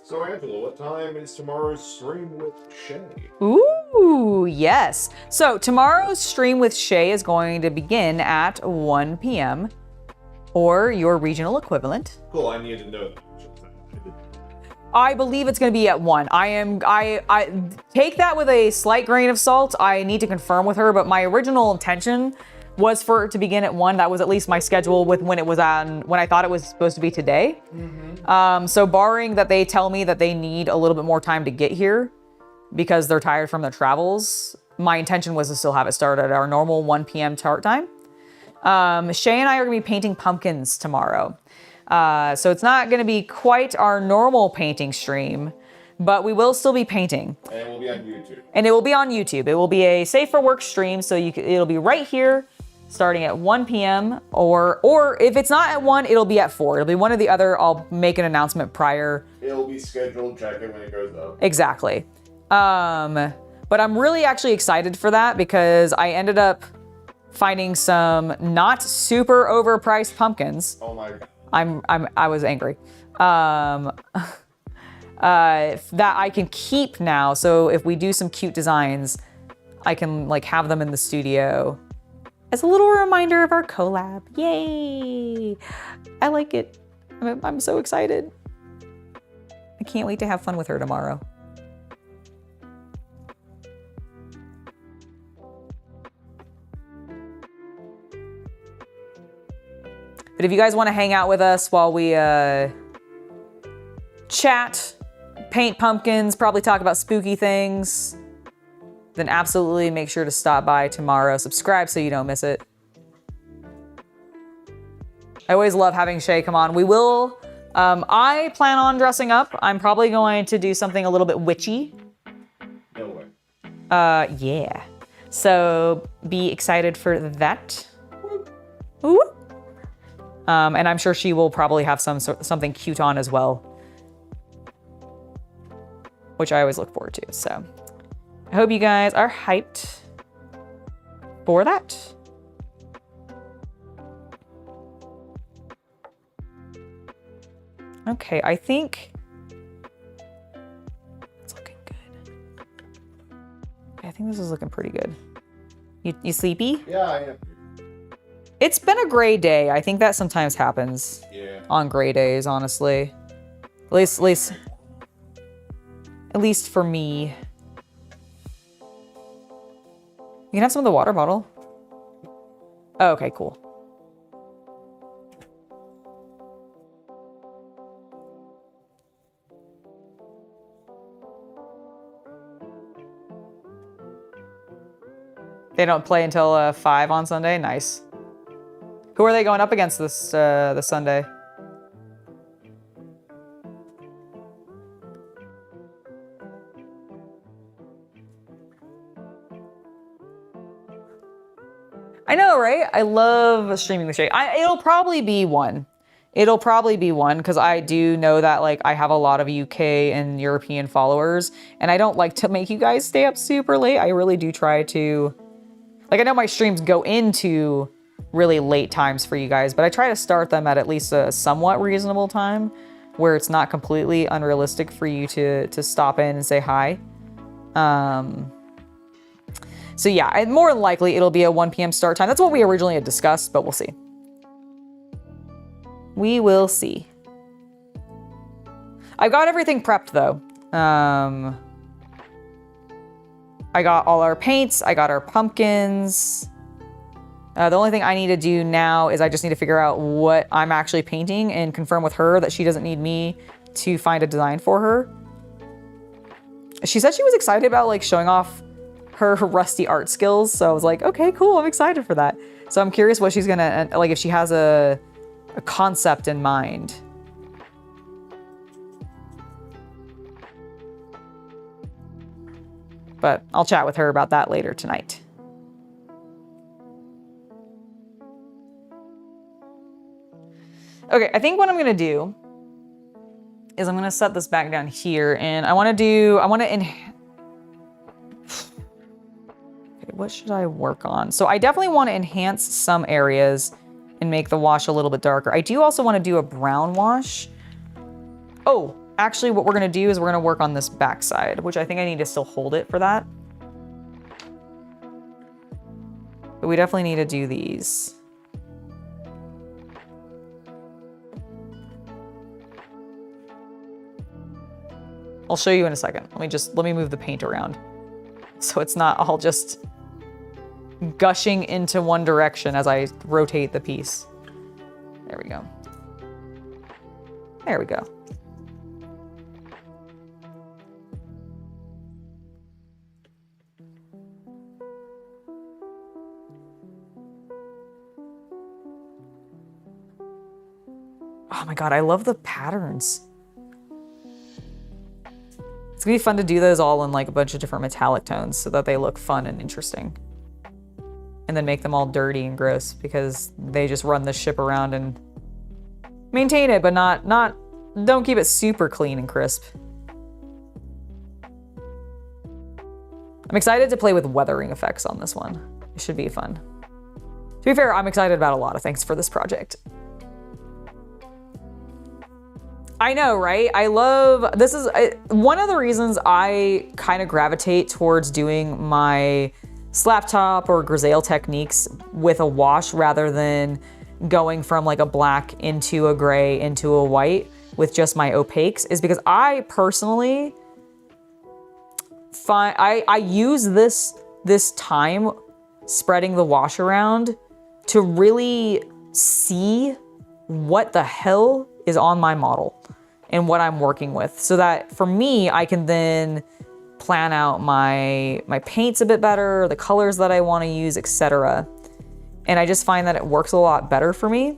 So Angela, what time is tomorrow's stream with Shay? Ooh, yes. So tomorrow's stream with Shay is going to begin at 1 p.m. or your regional equivalent. Cool, I need to know that. I believe it's going to be at 1. I take that with a slight grain of salt. I need to confirm with her, but my original intention was for it to begin at 1. That was at least my schedule with when it was on, when I thought it was supposed to be today. Mm-hmm. So barring that they tell me that they need a little bit more time to get here because they're tired from their travels, my intention was to still have it start at our normal 1 p.m. start time. Shay and I are going to be painting pumpkins tomorrow. So it's not going to be quite our normal painting stream, but we will still be painting. And it will be on YouTube. And it will be on YouTube. It will be a safe for work stream, so it'll be right here starting at 1 p.m. or if it's not at 1, it'll be at 4. It'll be one or the other. I'll make an announcement prior. It'll be scheduled, check it when it goes up. Exactly. But I'm really actually excited for that because I ended up finding some not super overpriced pumpkins. Oh my god. I was angry. That I can keep now. So if we do some cute designs, I can like have them in the studio as a little reminder of our collab. Yay! I like it. I'm so excited. I can't wait to have fun with her tomorrow. But if you guys want to hang out with us while we chat, paint pumpkins, probably talk about spooky things, then absolutely make sure to stop by tomorrow. Subscribe so you don't miss it. I always love having Shay come on. We will, I plan on dressing up. I'm probably going to do something a little bit witchy. No way. Yeah. So be excited for that. Ooh. And I'm sure she will probably have something cute on as well, which I always look forward to. So I hope you guys are hyped for that. Okay, I think it's looking good. I think this is looking pretty good. You sleepy? Yeah, I am. It's been a gray day. I think that sometimes happens. Yeah. On gray days, honestly. At least for me. You can have some of the water bottle. Oh, okay, cool. They don't play until 5 on Sunday? Nice. Who are they going up against this Sunday? I know, right? I love streaming the Shay. It'll probably be one. It'll probably be one because I do know that like I have a lot of UK and European followers, and I don't like to make you guys stay up super late. I really do try to, like I know my streams go into really late times for you guys, but I try to start them at least a somewhat reasonable time where it's not completely unrealistic for you to stop in and say hi. So yeah, and more than likely it'll be a 1 p.m. start time. That's what we originally had discussed, but we'll see. We will see. I've got everything prepped though. I got all our paints, I got our pumpkins. The only thing I need to do now is I just need to figure out what I'm actually painting and confirm with her that she doesn't need me to find a design for her. She said she was excited about like showing off her rusty art skills. So I was like, okay, cool. I'm excited for that. So I'm curious what she's gonna, like if she has a concept in mind. But I'll chat with her about that later tonight. Okay, I think what I'm gonna do is I'm gonna set this back down here, and what should I work on? So I definitely want to enhance some areas and make the wash a little bit darker. I do also want to do a brown wash. Oh, actually what we're gonna do is we're gonna work on this backside, which I think I need to still hold it for that. But we definitely need to do these. I'll show you in a second. Let me move the paint around so it's not all just gushing into one direction as I rotate the piece. There we go. There we go. Oh my God, I love the patterns. It's gonna be fun to do those all in like a bunch of different metallic tones so that they look fun and interesting. and then make them all dirty and gross because they just run the ship around and maintain it, but don't keep it super clean and crisp. I'm excited to play with weathering effects on this one. It should be fun. To be fair, I'm excited about a lot of things for this project. I know, right? This is one of the reasons I kind of gravitate towards doing my slap top or grisaille techniques with a wash rather than going from like a black into a gray into a white with just my opaques is because I personally find I use this time spreading the wash around to really see what the hell is on my model and what I'm working with, so that for me, I can then plan out my paints a bit better, the colors that I want to use, etc. And I just find that it works a lot better for me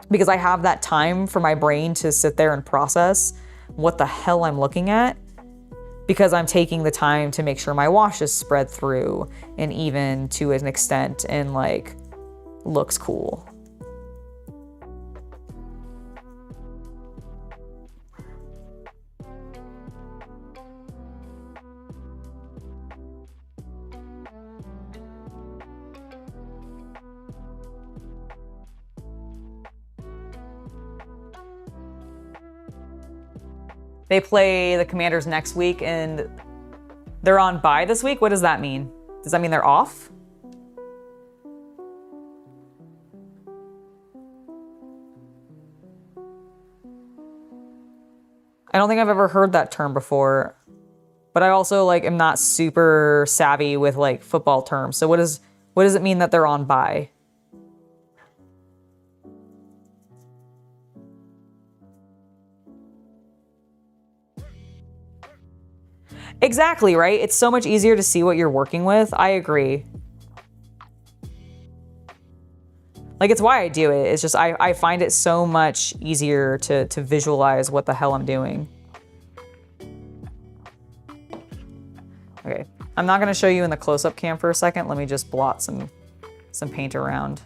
because I have that time for my brain to sit there and process what the hell I'm looking at, because I'm taking the time to make sure my wash is spread through and even to an extent and like looks cool. They play the Commanders next week and they're on bye this week. What does that mean? Does that mean they're off? I don't think I've ever heard that term before, but I also like am not super savvy with like football terms. So what does it mean that they're on bye? Exactly, right? It's so much easier to see what you're working with. I agree. Like, it's why I do it. It's just, I find it so much easier to visualize what the hell I'm doing. Okay, I'm not gonna show you in the close-up cam for a second. Let me just blot some paint around.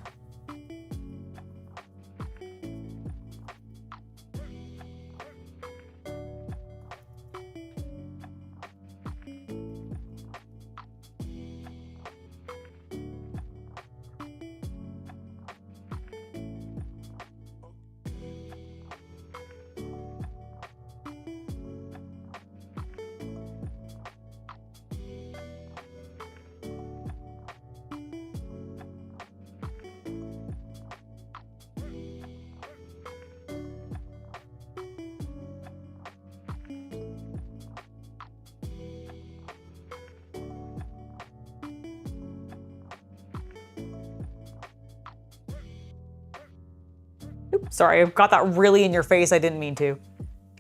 Oops, sorry, I got that really in your face. I didn't mean to.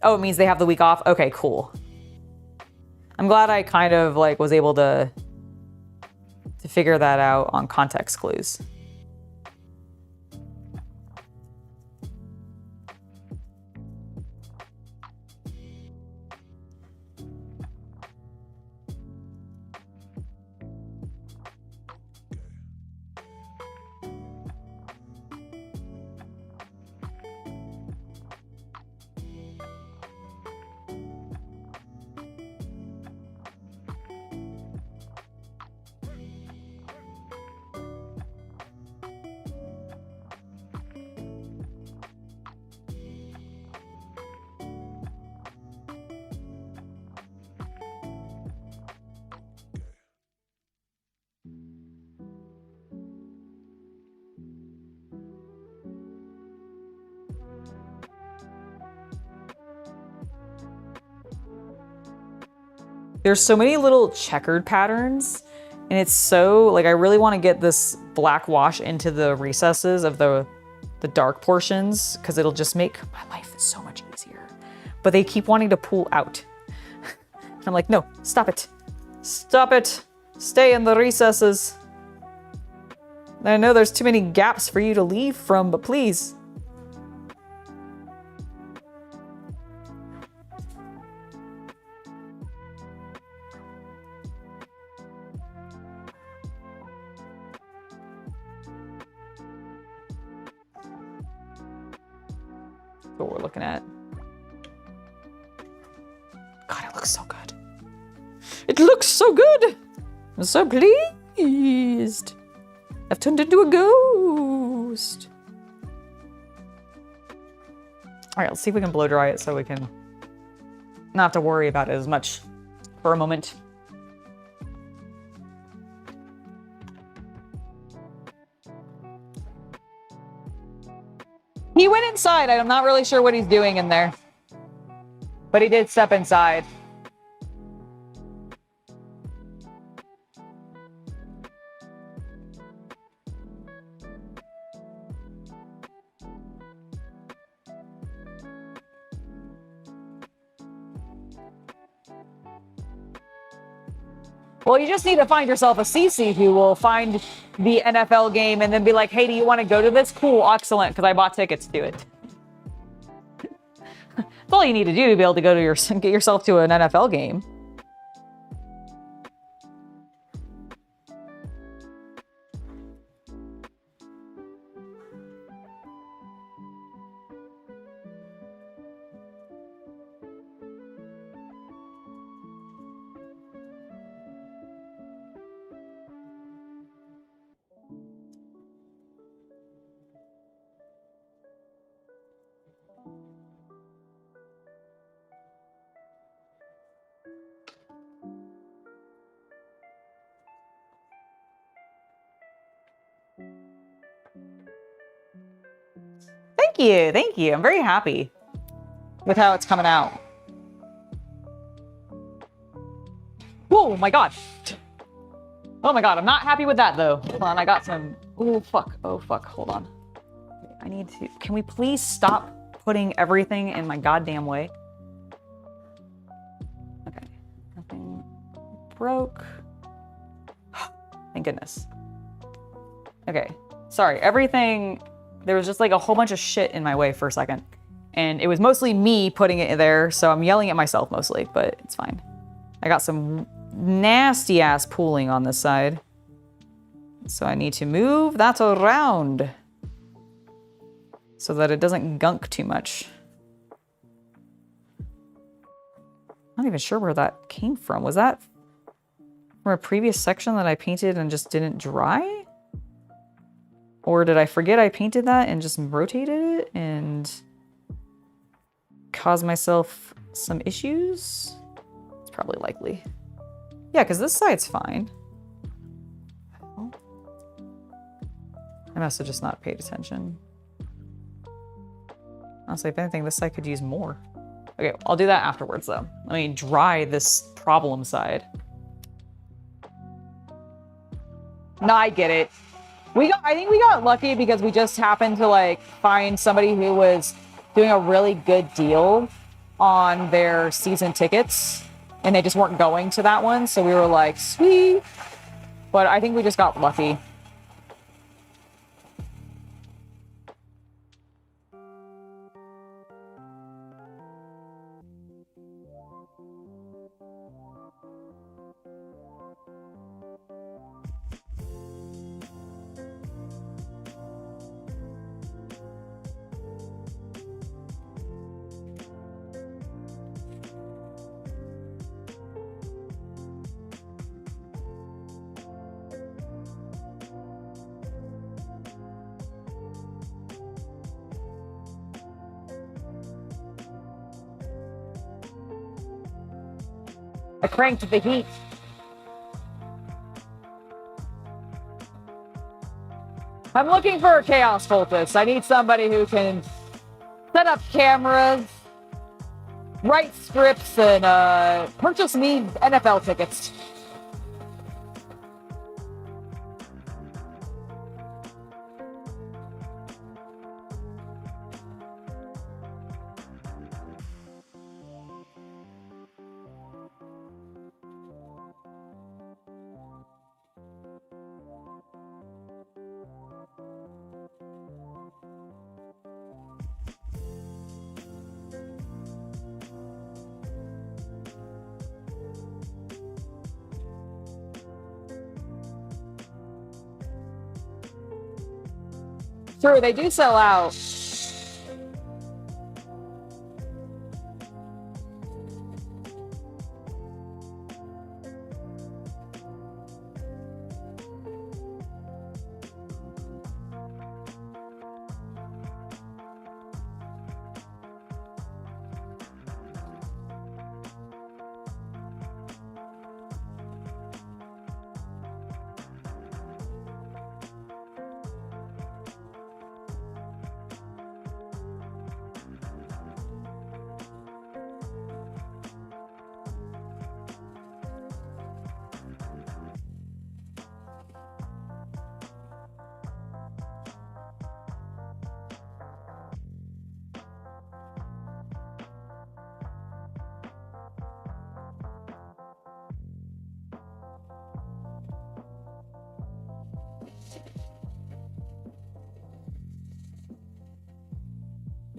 Oh, it means they have the week off? Okay, cool. I'm glad I kind of like was able to figure that out on context clues. There's so many little checkered patterns, and it's so, like, I really want to get this black wash into the recesses of the dark portions, because it'll just make my life so much easier. But they keep wanting to pull out. I'm like, no, stop it. Stop it. Stay in the recesses. I know there's too many gaps for you to leave from, but please. what we're looking at. God, it looks so good. It looks so good. I'm so pleased. I've turned into a ghost. All right, let's see if we can blow dry it so we can not have to worry about it as much for a moment. He went inside. I'm not really sure what he's doing in there. But he did step inside. Well, you just need to find yourself a CC who will find the NFL game and then be like, hey, do you want to go to this? Cool, excellent, because I bought tickets to it. That's all you need to do to be able to go to get yourself to an NFL game. Thank you. I'm very happy with how it's coming out. Whoa, my God. Oh my God, I'm not happy with that though. Hold on, I got some, oh fuck, hold on. I need to, can we please stop putting everything in my goddamn way? Okay, nothing broke. Thank goodness. Okay, sorry, everything, there was just like a whole bunch of shit in my way for a second. And it was mostly me putting it there, so I'm yelling at myself mostly, but it's fine. I got some nasty ass pooling on this side. So I need to move that around so that it doesn't gunk too much. I'm not even sure where that came from. Was that from a previous section that I painted and just didn't dry? Or did I forget I painted that and just rotated it and caused myself some issues? It's probably likely. Yeah, because this side's fine. I must have just not paid attention. Honestly, if anything, this side could use more. Okay, I'll do that afterwards though. Let me dry this problem side. No, I get it. I think we got lucky because we just happened to like find somebody who was doing a really good deal on their season tickets and they just weren't going to that one. So we were like, sweet. But I think we just got lucky. I cranked the heat. I'm looking for a Chaos Cultist. I need somebody who can set up cameras, write scripts, and purchase me NFL tickets. True, they do sell out.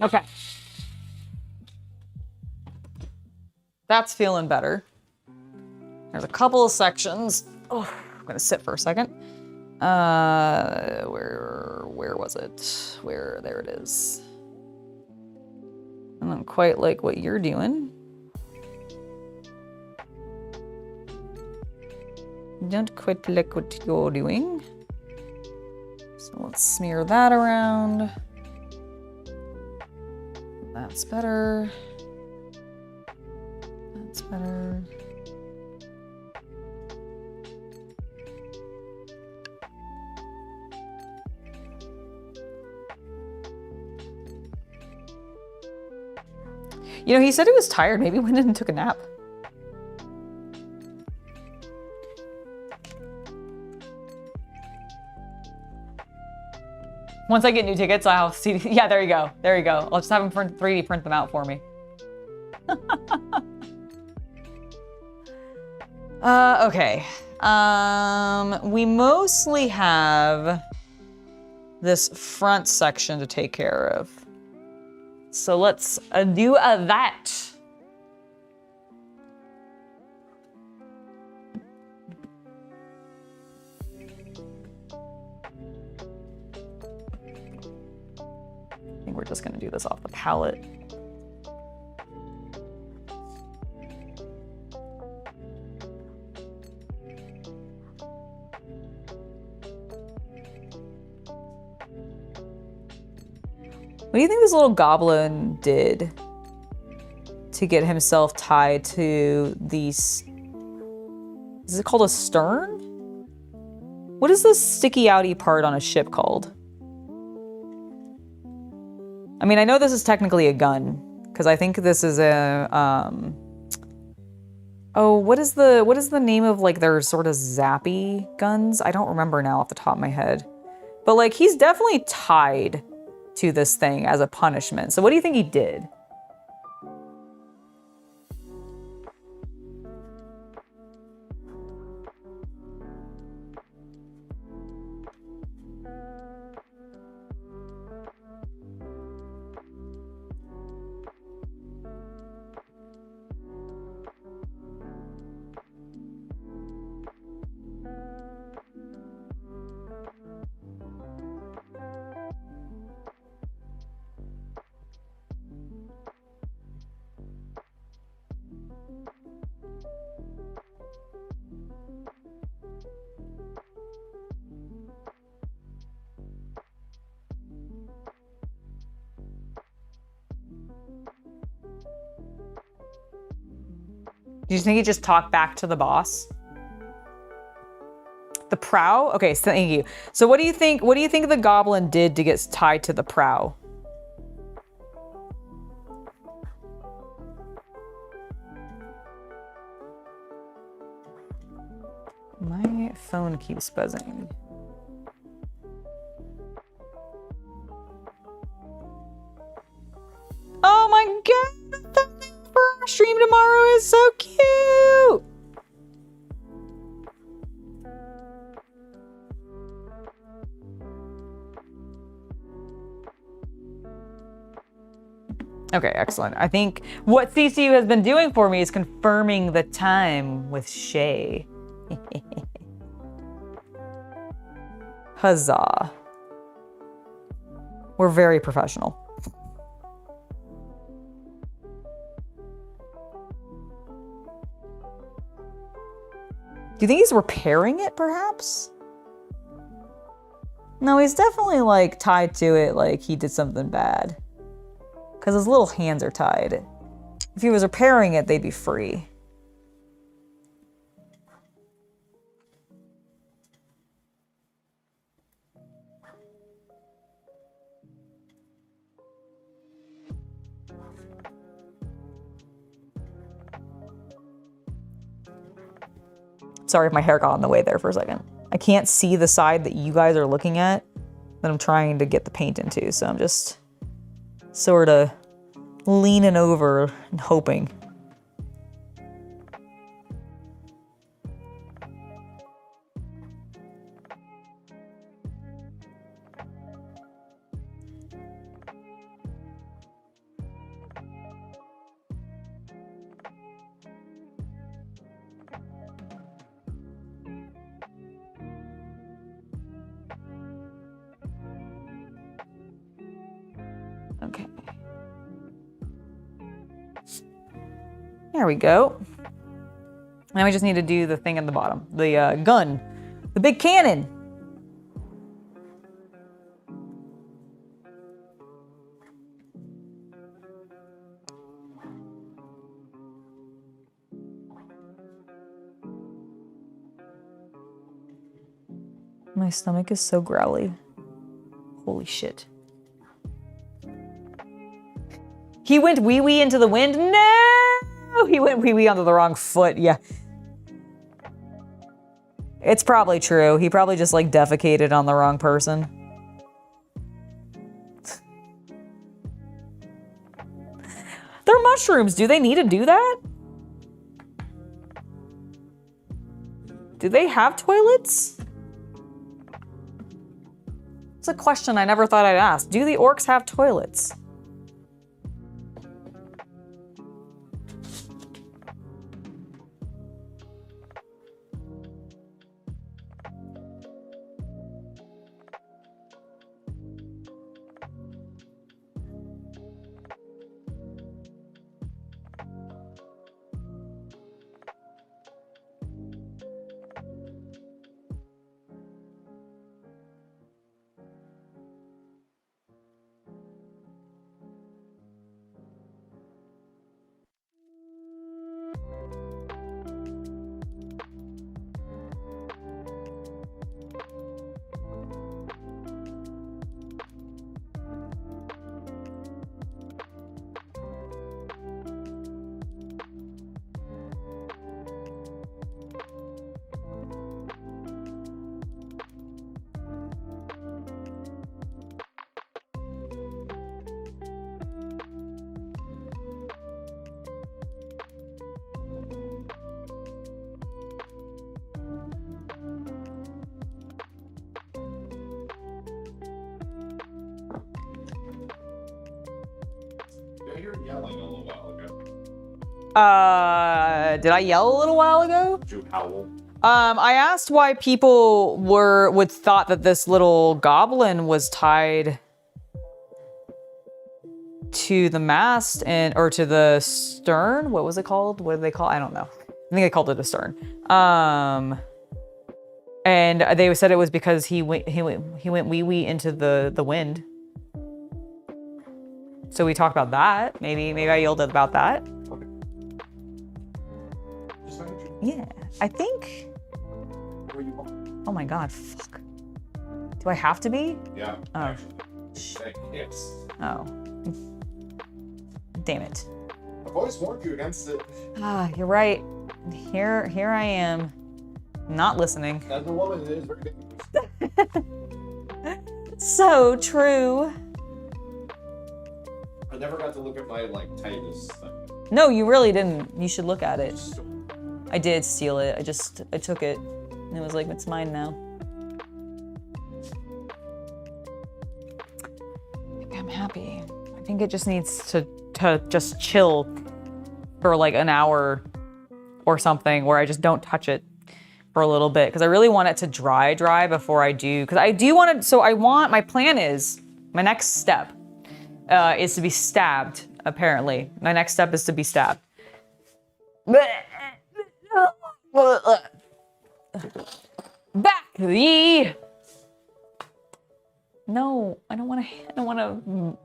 Okay. That's feeling better. There's a couple of sections. Oh, I'm gonna sit for a second. Where was it? There it is. I don't quite like what you're doing. Don't quite like what you're doing. So let's smear that around. That's better. That's better. You know, he said he was tired. Maybe he went in and took a nap. Once I get new tickets, I'll see. Yeah, there you go. There you go. I'll just have him 3D print them out for me. Okay. We mostly have this front section to take care of. So let's do that. I think we're just gonna do this off the palette. What do you think this little goblin did to get himself tied to these? Is it called a stern? What is the sticky outy part on a ship called? I mean, I know this is technically a gun because I think this is a oh, what is the name of like their sort of zappy guns? I don't remember now off the top of my head. But like he's definitely tied to this thing as a punishment. So what do you think he did? Do you think he just talked back to the boss? The prow? Okay, so thank you. So what do you think the goblin did to get tied to the prow? My phone keeps buzzing. Oh my god! The thumbnail for our stream tomorrow is so cute! Okay, excellent. I think what CCU has been doing for me is confirming the time with Shay. Huzzah. We're very professional. Do you think he's repairing it, perhaps? No, he's definitely, like, tied to it like he did something bad. Because his little hands are tied. If he was repairing it, they'd be free. Sorry if my hair got in the way there for a second. I can't see the side that you guys are looking at that I'm trying to get the paint into, so I'm just sort of leaning over and hoping. Okay. There we go. Now we just need to do the thing at the bottom. The gun. The big cannon. My stomach is so growly. Holy shit. He went wee-wee into the wind? No! He went wee-wee onto the wrong foot, yeah. It's probably true. He probably just like defecated on the wrong person. They're mushrooms. Do they need to do that? Do they have toilets? It's a question I never thought I'd ask. Do the orcs have toilets? Yelling a little while ago. Did I yell a little while ago? Did you howl? I asked why people would thought that this little goblin was tied to the mast or to the stern. What was it called? What did they call? I don't know. I think they called it a stern. And they said it was because he went wee-wee into the wind. So we talked about that. Maybe I yelled about that. Okay. Just making sure. Yeah, I think. Where you going? Oh my god, fuck. Do I have to be? Yeah. Oh. Actually. Yes. Oh. Damn it. I've always warned you against it. Ah, you're right. Here I am, not listening. As a woman, it is very dangerous. So true. I never got to look at my Titus thing. No, you really didn't. You should look at it. I did steal it. I took it. And it was like, it's mine now. I think I'm happy. I think it just needs to just chill for like an hour or something where I just don't touch it for a little bit. Because I really want it to dry before I do. Because I do want to, my plan is, my next step is to be stabbed, apparently. My next step is to be stabbed. Back thee! No, I don't want to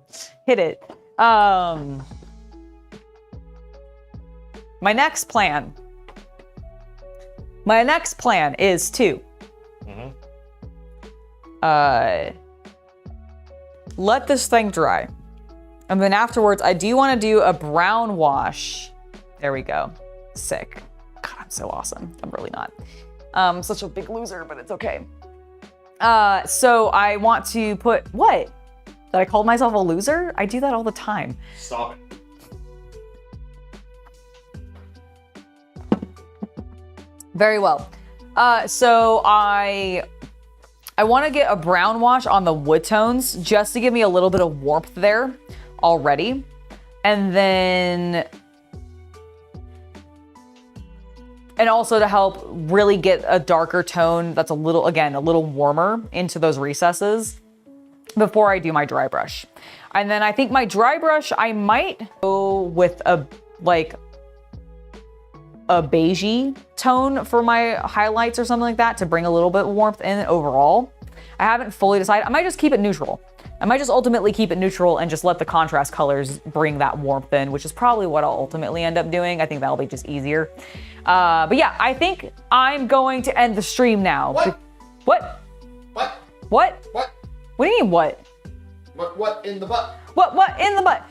hit it. My next plan is to let this thing dry. And then afterwards, I do want to do a brown wash. There we go. Sick. God, I'm so awesome. I'm really not. Such a big loser, but it's okay. So I want to put, what? Did I call myself a loser? I do that all the time. Stop it. Very well. So I want to get a brown wash on the wood tones just to give me a little bit of warmth there already. And then, and also to help really get a darker tone that's a little warmer into those recesses. before I do my dry brush. And then I think my dry brush, I might go with a beigey tone for my highlights or something like that to bring a little bit of warmth in overall. I haven't fully decided. I might just keep it neutral. I might just ultimately keep it neutral and just let the contrast colors bring that warmth in, which is probably what I'll ultimately end up doing. I think that'll be just easier. But yeah, I think I'm going to end the stream now. What? What? What? What? What? What do you mean what? What in the butt? What in the butt?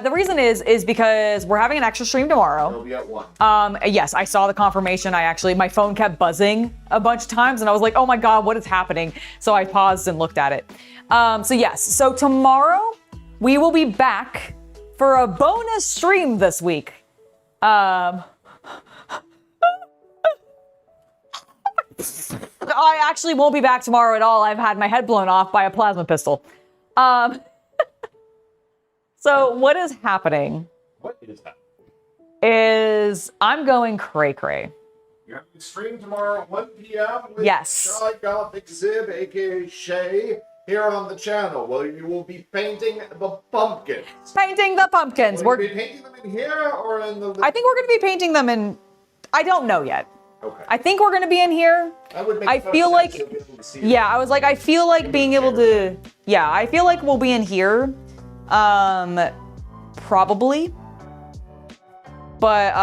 The reason is because we're having an extra stream tomorrow. It'll be at 1. Yes, I saw the confirmation. My phone kept buzzing a bunch of times and I was like, oh my God, what is happening? So I paused and looked at it. So tomorrow we will be back for a bonus stream this week. I actually won't be back tomorrow at all. I've had my head blown off by a plasma pistol. So what is happening? What is happening? Is I'm going cray-cray. You're having a stream tomorrow at 1 p.m. with Yes. Shy Gothic Zib, aka Shay, here on the channel, where you will be painting the pumpkins. Painting the pumpkins. Will you be painting them in here or in the... I think we're going to be painting them in... I don't know yet. Okay. I think we're going to be in here. That would make I feel sense. like... You'll be able to see Yeah, I was like, I feel like being able to... Yeah, I feel like we'll be in here. Probably. But,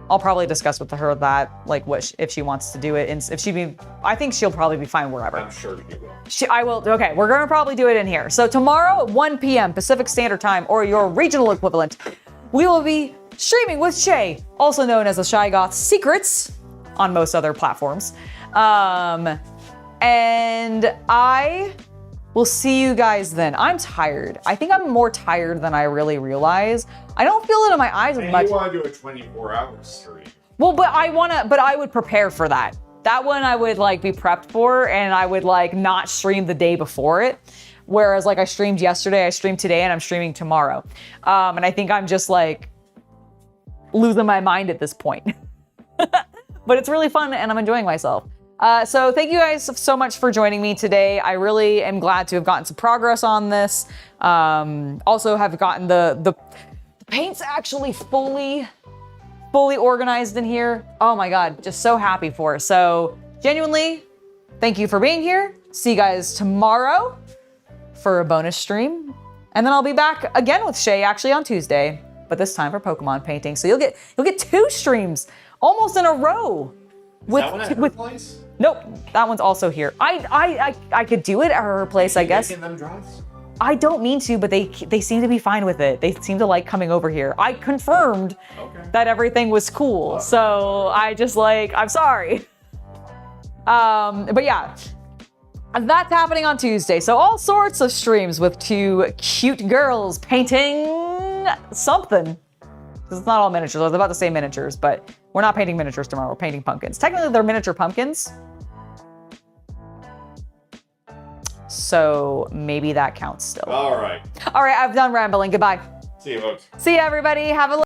I'll probably discuss with her that, like, if she wants to do it, and I think she'll probably be fine wherever. I'm sure you will. I will. Okay, we're gonna probably do it in here. So tomorrow at 1 p.m. Pacific Standard Time, or your regional equivalent, we will be streaming with Shay, also known as the Shy Goth Secrets, on most other platforms. And I will see you guys then. I'm tired. I think I'm more tired than I really realize. I don't feel it in my eyes as much. You want to do a 24-hour stream. Well, but I would prepare for that. That one I would like be prepped for, and I would like not stream the day before it. Whereas like I streamed yesterday, I streamed today, and I'm streaming tomorrow. And I think I'm just like losing my mind at this point. But it's really fun and I'm enjoying myself. So thank you guys so much for joining me today. I really am glad to have gotten some progress on this. Also have gotten the paint's actually fully organized in here. Oh my God, just so happy for it. So genuinely, thank you for being here. See you guys tomorrow for a bonus stream. And then I'll be back again with Shay actually on Tuesday, but this time for Pokemon painting. So you'll get 2 streams almost in a row. Is that one at her place? Nope, that one's also here. I could do it at her place, I guess. Making them drives? I don't mean to, but they seem to be fine with it. They seem to like coming over here. I confirmed that everything was cool. So I just like, I'm sorry. But yeah, that's happening on Tuesday. So all sorts of streams with 2 cute girls painting something. It's not all miniatures. I was about to say miniatures, but we're not painting miniatures tomorrow. We're painting pumpkins. Technically, they're miniature pumpkins. So maybe that counts still. All right. All right, I've done rambling. Goodbye. See you, folks. See you, everybody. Have a